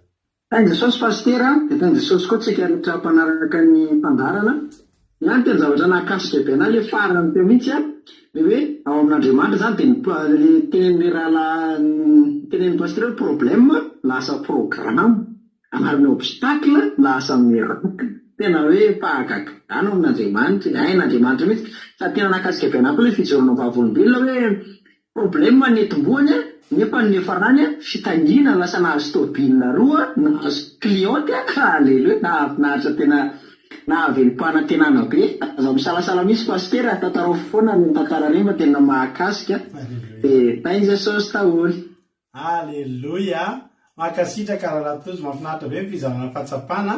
Speaker 6: Tahin'i Jesosy pasteur, dia tahin'i Jesosy koa tsika rehetra mpanaraka ny mpandarana. Ihany tena zavatra nahakasika be anahy le farany teo mihitsy le hoe ao amin'Andriamanitra zany dia tenen'ny pasteur hoe problème lasa programme, anarany obstacle lasa miracle. Tena hoe fahagagana amin'Andriamanitra, ain'Andriamanitra mihitsy. Sady tena nahakasika be anahy koa le fijoroana vavolombelona hoe problème netim-boany nefa ny farany fitangina lasa nahazo tôbila roa, nahazo cliente. Alleloia, nahafinaritra tena nahavelom-panantenana be. Aza misalasala misy pasteur tantarao foana ny tantara rema tena mahakasika. Dia tain'i Jesosy taholy.
Speaker 2: Alleloia, mankasitraka rahala Tojo, mahafinaritra be fizarana fahatsapana.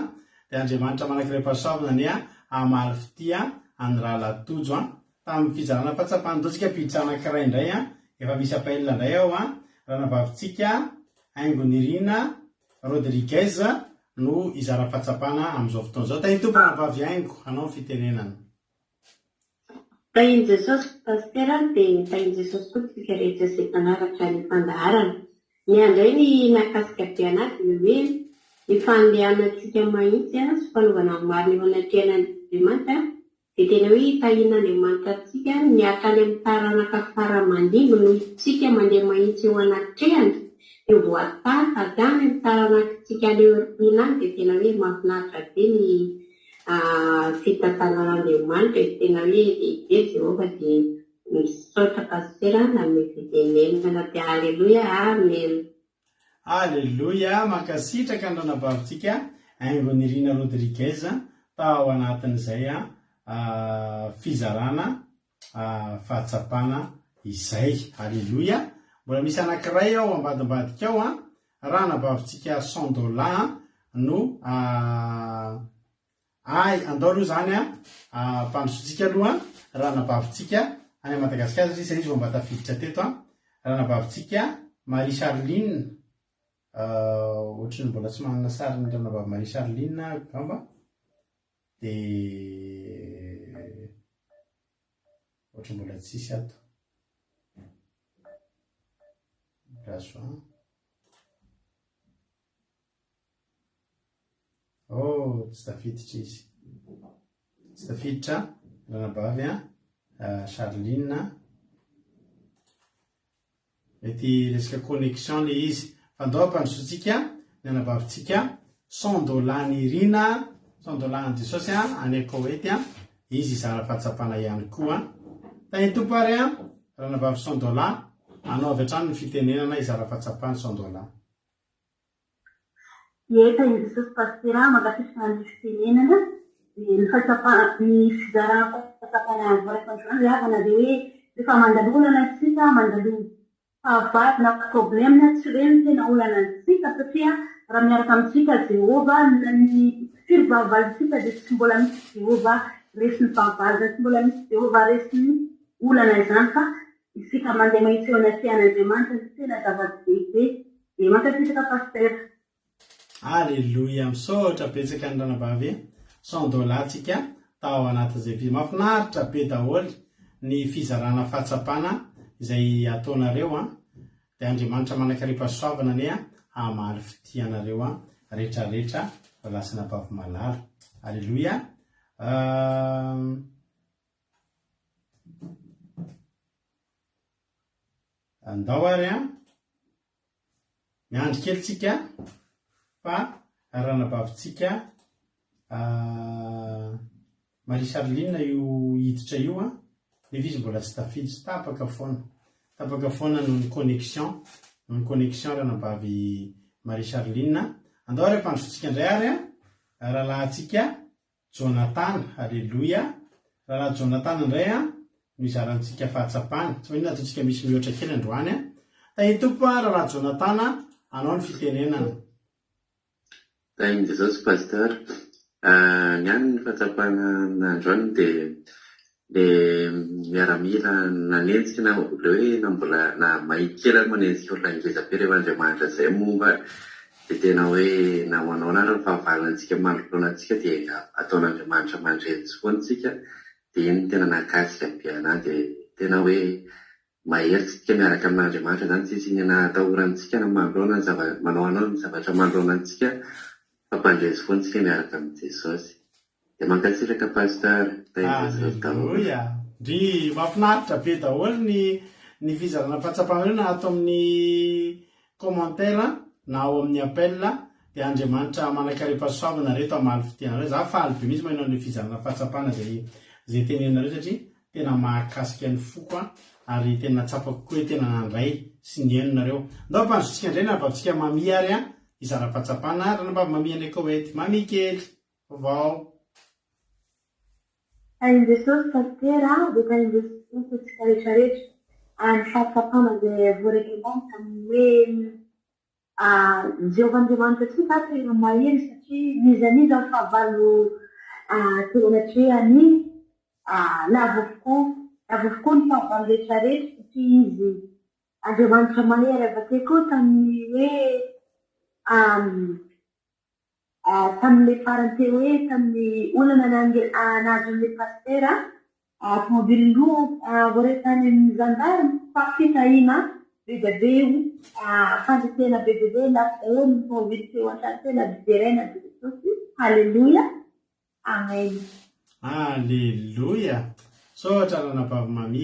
Speaker 2: Dia Andriamanitra manankirepasoavana ny amaly fitia any rahala Tojo tamin'ny fizarana fahatsapana. Taontsika piditra anankiray indray efa misy appael indray ao ranavavitsika Aingonirina Rodriguez no izara fahatsapana amin'izao fotoana izao. Tainy tompo ranavavy Aingo, anao ny fitenenana.
Speaker 5: Tahin'i Jesosy pasteur dia tahin'i Jesosy koa tsika rehetra izay mpanaraka ny fandaharana. Ny andray ny nakasika be anazy hoe ny fandehanantsika mahitsy sy fanaovana marina eo anaty Andriamanitra dia tena hoe tahin'Andriamanitra antsika miakany amin'ny taranaka fara-mandimby noho isika mandeha mahitsy eo anatrehany dia voataka gany amin'ny taranakitsika leorina dia tena hoe mahafinaritra be ny fitantanan'Andriamanitra. Tena hoe lehibe Jehova dia misaotra pasteur amin'ny fitenenana. Dia alleluia, amen.
Speaker 2: Alleluia, mankasitraka ny ranavavitsika Aingonirina Rodriguez tao anatin'izay fizarana fahatsapana izay. Alleluia. Mbola misy anankiray ao ambadimbadika ao ranavavitsika $100 no andao aloha zany mpandrosotsika aloha ranavavitsika any Madagasikara satria izy mba tafiditra teto ranavavitsika Marie Charline, ohatrany mbola tsy manana sary ny ranavavy Marie Charline gamba dia ohatrany mbola tsisy ato raso tsy tafiditra izy, tsy tafiditra ranavavy Charline. Mety resaka connexion le izy. Fandao ampandrosotsika ny ranavavitsika $100 ny Irina, $100 ny Jesosy any Koety izy izara fahatsapana ihany koa. Tainy tompo ary ranavavy $100 anao avy hatrany ny fitenenana izara fahatsapana $100.
Speaker 5: Eta ny Jesosy pasteur mankasitraka ny fitenenana ny fahatsapana ny fizarana fahatsapana voarafanjoana avana dia hoe rehefa mandalo olana isika mandalo fahavalo na problème tsy reny tena olana antsika satria raha miaraka amintsika Jehova ny firovavalitsika dia tsy mbola misy Jehova resy ny fahavalo, tsy mbola misy Jehova resy ny olana izany fa isika mandeha mahitsy eo anatrehany tena zava-dehibe. Dia mankasitraka pasteur.
Speaker 2: Alleluia, misaotra betsaka ny ranavavy $100 tsika tao anatin'izay mahafinaritra be daholo ny fizarana fahatsapana izay ataonareo dia Andriamanitra manankirepasoavana ny hamaly fitianareo rehetrarehetra fa lasina bavy-malalo. Alleloia. Andao ary miandry kelytsika fa ranabavitsika Marie Charline io hiditra io nefa izy mbola tsy tafidy, tsy tapaka foana noho ny connexion ranabavy Marie Charline. Andao ary ampandrosotsika indray ary rahalahintsika Jonathan. Alleloia. Rahalahy Jonathan indray no izarantsika fahatsapana. Tsy maninona ataontsika misy mihoatra kely androany tahitompo rahalahy Jonathan, anao ny fitenenana.
Speaker 7: Thank Jesus pastor. Ny any ny fahatsapana androany de miaramila nanenjika na le hoe na mbola na mahikely ary manenjika olona ngeza be rehefa Andriamanitra zay momba de tena hoe na manao anara ny fahavalanatsika manoloanatsika dia ataon'Andriamanitra mandreny foana tsika de iny tena nakasika be anahy de tena hoe maheritsika miaraka amin'Andriamanitra zany tsisy iny natahorantsika na manoloana manao anao ny zavatra manoloanantsika fampandresy foana tsika miaraka amin'ny Jesosy. De mankasiraka pastor.
Speaker 2: Alleluia. Ndry mahafinaritra be daholo ny fizarana fahatsapana na ato amin'ny commentaire na ao amin'ny appel de Andriamanitra manakaripasoavana reto hamaly fitianareo. Za faly be mihitsy manao ny fizarana fahatsapana zay tenenareo satria tena mahakasika ny foko ary tena tsapako koa hoe tena nandray sy ny henonareo. Ndao ampandrosotsika indray na babitsika mami ary izara fahatsapana ranabavy mami any Koety. Mami kely vao
Speaker 5: Tainy Jesosy pastera dia tainy Jesosy tsika rehetrarehetra. Ny fahatsapana dia voarekomanitra tamin'ny hoe Jehovan-Andriamanitra tsika tena mahery satria nizaniza ny fahavalo teo anatrehany lava avokoa ny fahavalo rehetrarehetra satria izy Andriamanitra mahery avake koa tamin'ny hoe tamin'ilay farany teo hoe tamin'ny olana nazon'ilay pastera tomobilin-droa voaretany amin'ny zandary fa fitahina bebe fandretena bebe lafo daholo ny tomobily teo an-trano tena jerena de Jesosy. Halleluia. Amen.
Speaker 2: Alleluia. Sohatra ranabavy mami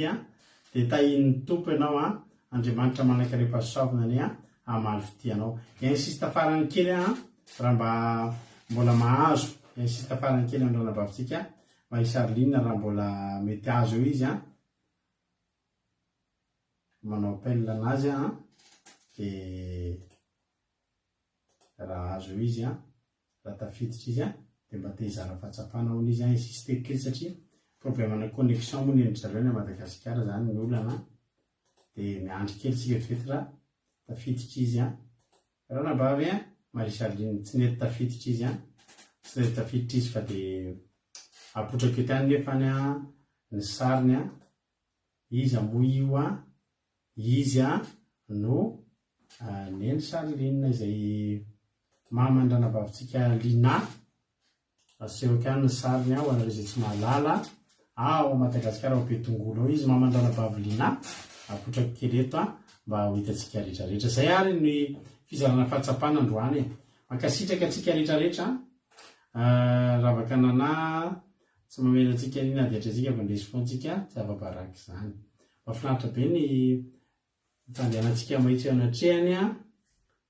Speaker 2: de tahin'ny tompo ianao Andriamanitra manakaripasoavana ny hamaly fitianao. Insiste farany kely raha mbola mahazo insiste farany kely amin'ny ranabavitsika Marie Charline raha mbola mety azo eo izy manao appel anazy de raha azo eo izy raha tafiditra izy de mba te hizara fahatsapana ho izy insiste kely satria problème na connexion moa nendry zareo ny Madagasikara zany ny olana de miandry kely tsika fetra tafiditra izy ranabavy Marie Charline tsy nety tafiditra izy tsy nety tafiditra izy fa de apotraka tany nefa ny sariny izy amoa io izy no neny Charline izay mamany ranabavitsika Lina aseho kany ny sariny ho anareo izay tsy mahalala ao Madagasikara ao Betongolo ao izy mamany ranabavy Lina apotraka kely eto mba ho hitatsika rehetrarehetra. Zay ary ny fizarana fahatsapana androany mankasitraka atsika rehetrarehetra ravaka nana tsy mamela atsika nina aditra atsika fa ndresy foantsika tsy ava-baraky zany. Mahafinaritra be ny fandehanantsika mahitsy anatrehany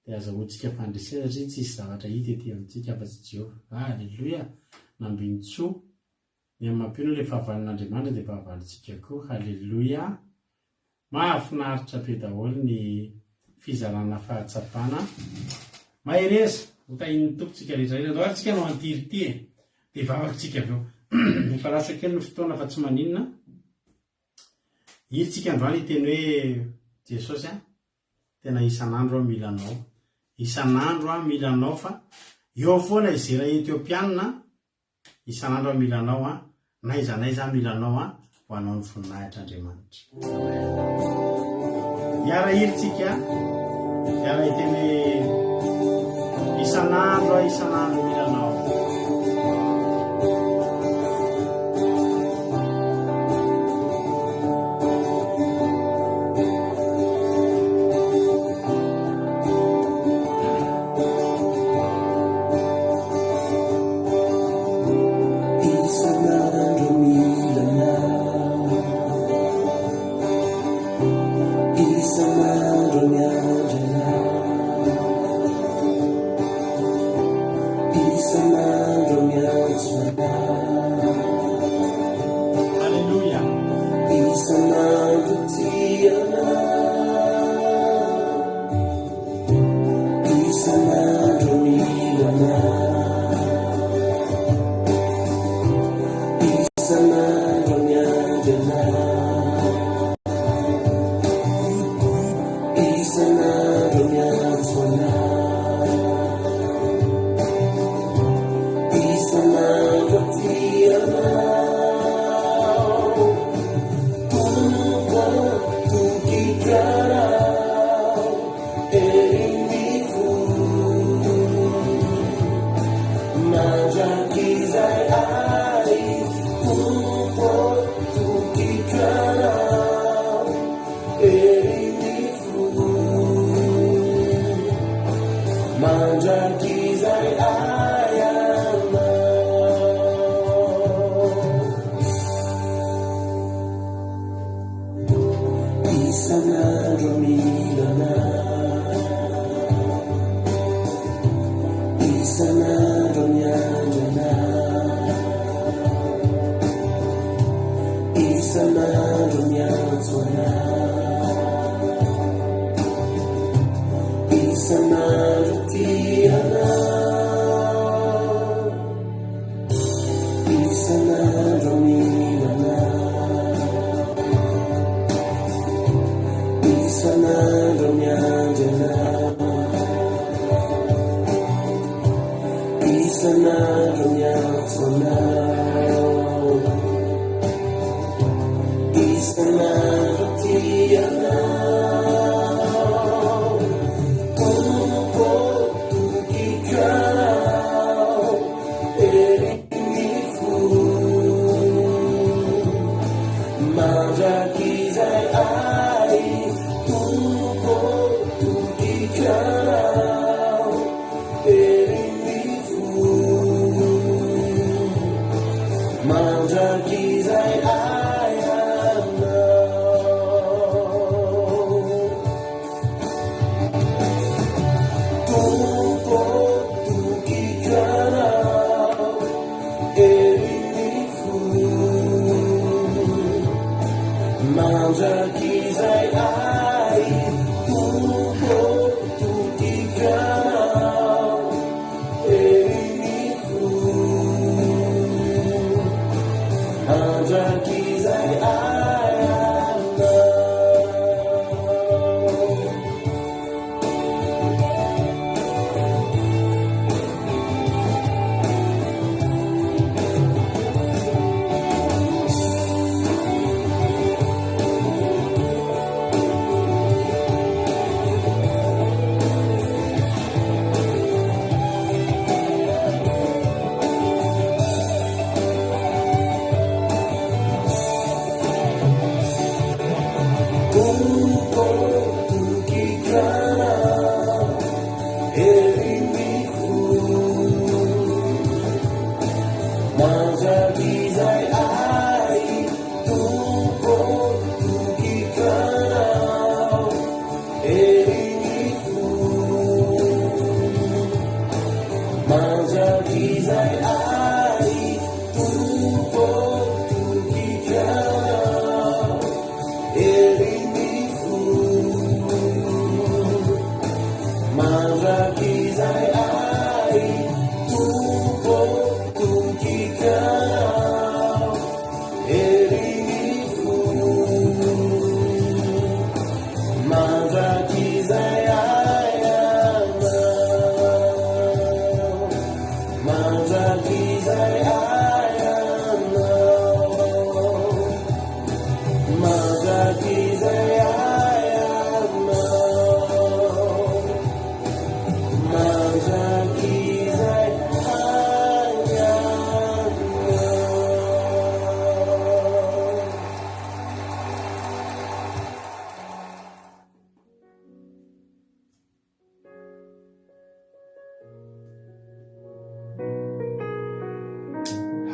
Speaker 2: de azahoantsika fandresena satria tsisy zavatra hita ety amintsika afa-tsy Jehova. Alleluia. Nambinitsoa ny amampino le fahavalon'Andriamanitra de fahavalontsika koa. Halleluia. Mahafinaritra be daholo ny fizarana fahatsapana mahereza ho tahin'ny tompotsika rehetrarehetra. Andao ary tsika no antirity de vavakytsika aveo efa lasa kely ny fotoana fa tsy maninona iritsika androany iteny hoe Jesosy tena isan'andro milanao isan'andro milanao fa eo foana izera Etiopiana isan'andro milanao naizanaiza milanao ho anao ny voninahitr'Andriamanitra. Iara iritsika iara iteny isan'andro milanao.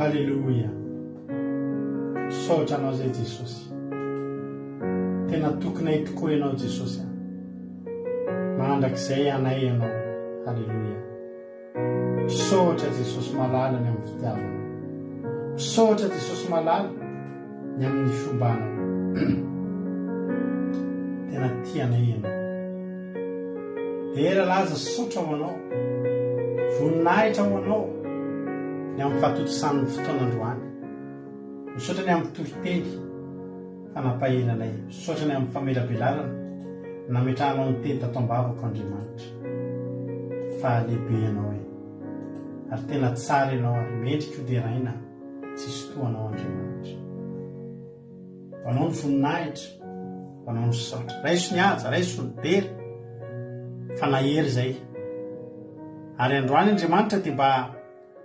Speaker 2: Halleluja. Saotra anao zay Jesosy. Tena tokony tokoa ianao Jesosy. Mandrakizay anay ianao. Halleluja. Saotra Jesosy malala ny amin'ny fitiavana. Saotra Jesosy malala ny amin'ny fiombana. tena tianay ianao dia eralaza sotra ho anao voninahitra ho anao ny amin'ny fahatotosann'ny fotoanandroany misaotra ny amin'ny toloteny fanampahelanay misaotra ny amin'ny famelabelarana nametrahanao ny teny tato-ambavako Andriamanitra fa lehibe ianao e ary tena tsara ianao ary mendrika ho deraina tsisy toanao Andriamanitra vanao ny voninahitra vanao ny saotra raiso ny aja raiso ny dery fa nahery zay ary androany Andriamanitra dia mba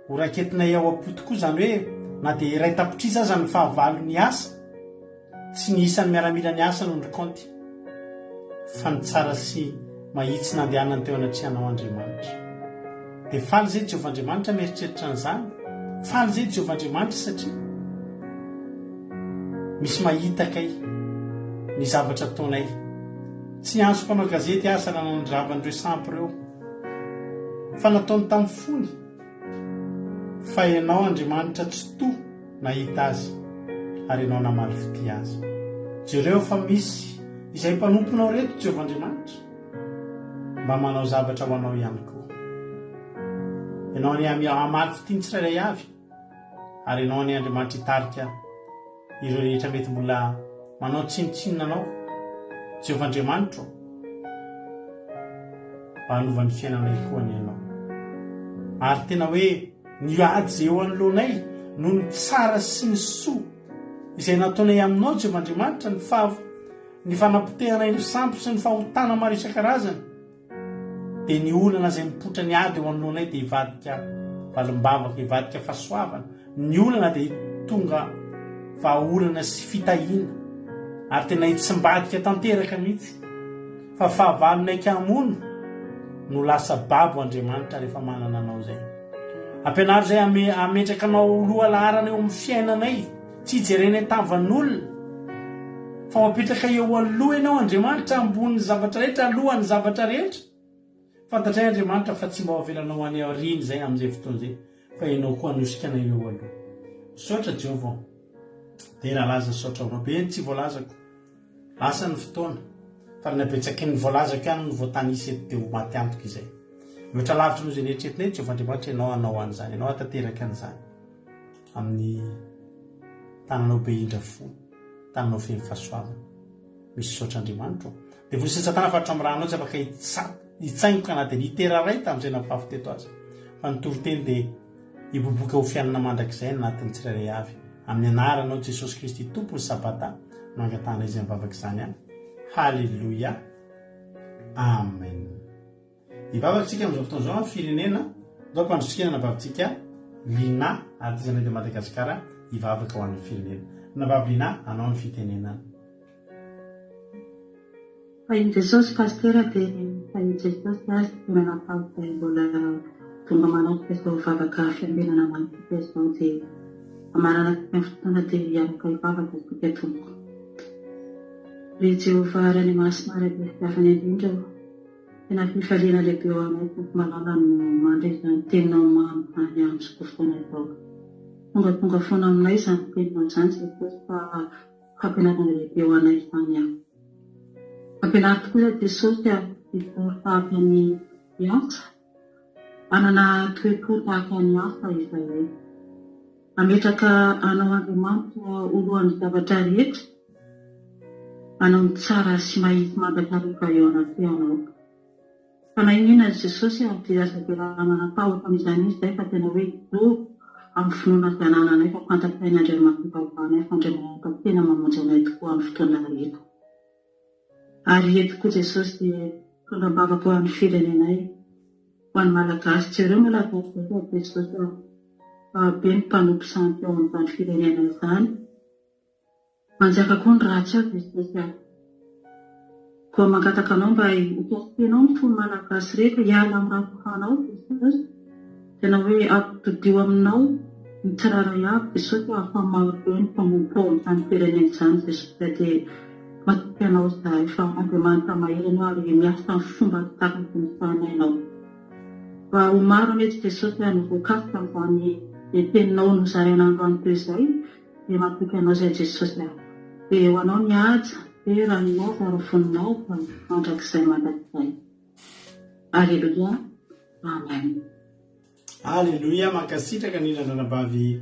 Speaker 2: ho raketinay ao am-poto koa zany hoe na dia iray tapitrisa aza ny fahavalo ny asa tsy ny isan'ny miaramila ny asa no ndrokonty fa ny tsara sy mahitsy nandehanany teo anatrihanao Andriamanitra dia faly zay Jehovah Andriamanitra mieritreritra n'izany faly zay Jehovah Andriamanitra satria misy mahitakay ny zavatra taonay tsy anso mpanao gazety asa na nandravan'ireo sampy ireo fa nataony tamin'ny fony fa ianao Andriamanitra tsy to nahita azy ary ianao namaly fity azy jereo fa misy izay mpanomponao reto Jehovah Andriamanitra mba manao zavatra ho anao ihany koa ianao ny amaly fitiny tsirairay avy ary ianao ny Andriamanitra hitarika ireo rehetra mety mbola manao tsinotsinona anao Jehovah Andriamanitra mba hanovany fiainanay koa ny ianao ary tena hoe ny ady zay eo anoloanay noho ny tsara sy ny soa izay nataonay aminao Jehovah Andriamanitra ny fanapotehanay ny sampy sy ny fahotana maro isan-karazany dia ny olana izay mipotra ny ady eo anoloanay dia hivadika valimbavaka hivadika fahasoavana ny olana dia tonga vahaolana sy fitahiana ary tena hitsimbadika tanteraka mihitsy fa fahavalonay kamono no lasa babo Andriamanitra rehefa manana anao zay ampianary zay ametraka anao loha laharana eo amin'ny fiainanay tsy hijerenay tavan'olona fa mapetraka eo aloha ianao Andriamanitra ambony zavatra rehetra alohan'ny zavatra rehetra fantatray Andriamanitra fa tsy mba avelanao any aoriany zay amin'izay fotoana zay fa ianao koa anosikanay eo aloha misaotra Jehovah dia rahalaza saotra ho be tsy voalazako lasa ny fotoana fa napetsaky ny voalazako ihany ny voatanisy eto dia ho maty antoka izay mihoatra lavitra noho izay neritreretinay Jehovah Andriamanitra ianao anao an'izany ianao atateraka an'izany amin'ny tananao be indra fo tananao feny fahasoavana misy saotra Andriamanitra dia vositsatana fatra amin'ny ranao tsy afaka hitsaingoka na dia literaray tamin'izay nampafy teto azy fa nitoroteny dia hiboboka ho fiainana mandrakizay anatin'ny tsirairay avy amin'ny anaranao Jesosy Kristy tompony sabata mangatana izy mivavaka izany any halleluia amen hivavakantsika amin'izao fotoana izao amin'ny firenena zao mpandrosikena nabavitsika Lina artizanay de Madagasikara hivavaka ho an'ny firenena nabavy Lina anao ny fitenenana
Speaker 5: fa in Jesosy pastera dia fa in Jesosy azy tena napahita mbola tonga manatrika izao hivavaka fiangonana manokana izao dia amarana amin'ny fotoana dia hiaraka hivavaka isika tompoko ry Jehovah rany masina ary fiavany indrindra tena fifaliana lehibe eo anay tompo malala no mandreza ny teninao mamy any amitsika fotoana izao tonga foana aminay izany teninao izany Jesosy fa fampianarana lehibe eo anay izany aho fampianary tokoa Jesosy tahaka ny asa anana toepo tahaka ny asa izay ametraka anao Andriamanitra olohan'ny zavatra rehetra anao ny tsara sy mahitsy mandakarika eo anaty anao fa na inona Jesosy dia asa dia raha manatahotra amin'izany izy izay fa tena hoe do amin'ny finoana zanananay fa fantatrainy Andriamanitra vavanay fa Andriamanitra tena mamonjy anay tokoa amin'ny fotoana rehetra ary eto koa Jesosy dia tondram-bavaka ho an'ny firenenay ho an'ny malagasy tsy ireo malagasy Jesosy be ny mpanompo sampy ao amin'izany firenena izany manjaka koa ny ratsy ao Jesosy koa mangataka anao mba hikasikenao ny fony malagasy rehetra hiala amin'ny rakofanao Jesosy tena hoe ampitodio aminao ny tsiraray avy Jesosy afa maro be ny mpanompo ao amin'izany firenena izany Jesosy dia matoky anao izahay fa Andriamanitra mahery ianao ary miasa amin'ny fomba takaky ny fanainao fa ho maro mety Jesosy no voakasika amin'izany teninao no zaraina androany toy izay dia matoky anao izay Jesosy dia ho anao ny aja hoe raninao fa rofoninao fa mandrak'izay mandrakizay. Aleloia. Amen.
Speaker 2: Aleloia. Mankasitraka ny ranabavy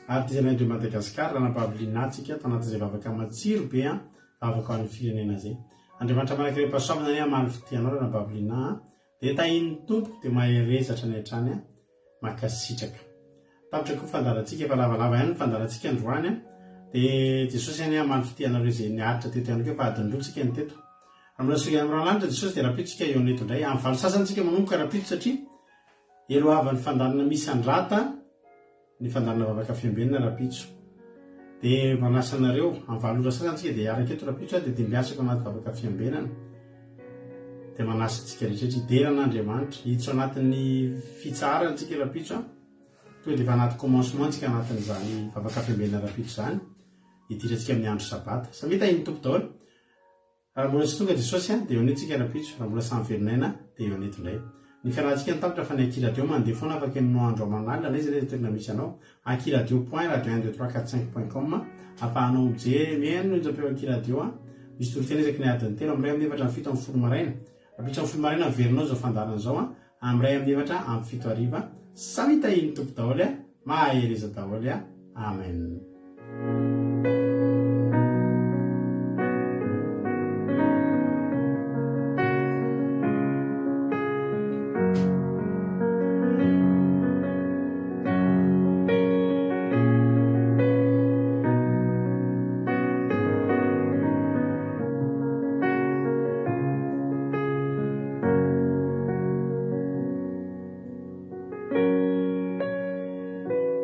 Speaker 2: artisanal de Madagasikara, ranabavy linatsika tanatin'izay vavaka matsiro be vavaka ho an'ny firenena zay. Andriamanitra manakire pasoamina ny amaly fitianao ranabavy lina dia tahiny tompo dia mahay resatra ny hatrany mankasitraka. Tapitra koa fandarantsika efa lavalava ihany ny fandarantsika androany dia Jesosy any amaly fitianareo izay niaritra teto ihany koa fa adinindrotsika ny teto. Amina soa amin'ny rahalanitra Jesosy dia rapitsika eo neto indray amin'ny valo sasantsika manomboka rapito satria elohavan'ny fandanana misy andrata ny fandanana vavaka fiambenana rapitso. Dia manasa anareo amin'ny valora sasantsika dia hiaraka eto rapitso dia dimbiasako anaty vavaka fiambenana. Dia manasa antsika rehetra hideran'Andriamanitra hiditra anatin'ny fitsarantsika rapitso toa dia efa anaty commencement antsika anatin'izany vavaka fiambenana rapitso izany hidirantsika amin'ny andro sabata. Samy tahiny tompo daholo. Raha mbola tsy tonga Jesosy dia eo anetsika rapitso, raha mbola samy veronaina dia eo aneto indray. Ny fiarahantsika ny tapitra fa ny akiradio mandeha foana afaka aminao andro aman'alina na izy toerana misy anao akiradio.radio12345.com afahanao mijery mihaino nojapeo akiradio misy torontena ezaky ny adiny telo amin'ny ray amin'ny efatra amin'ny fito amin'ny folo maraina. Rapitso amin'ny folo maraina verinao zao fandarana zao amin'ny ray amin'ny efatra amin'ny fito hariva. Samy tahiny tompo daholo mahay reza daholo. Amen.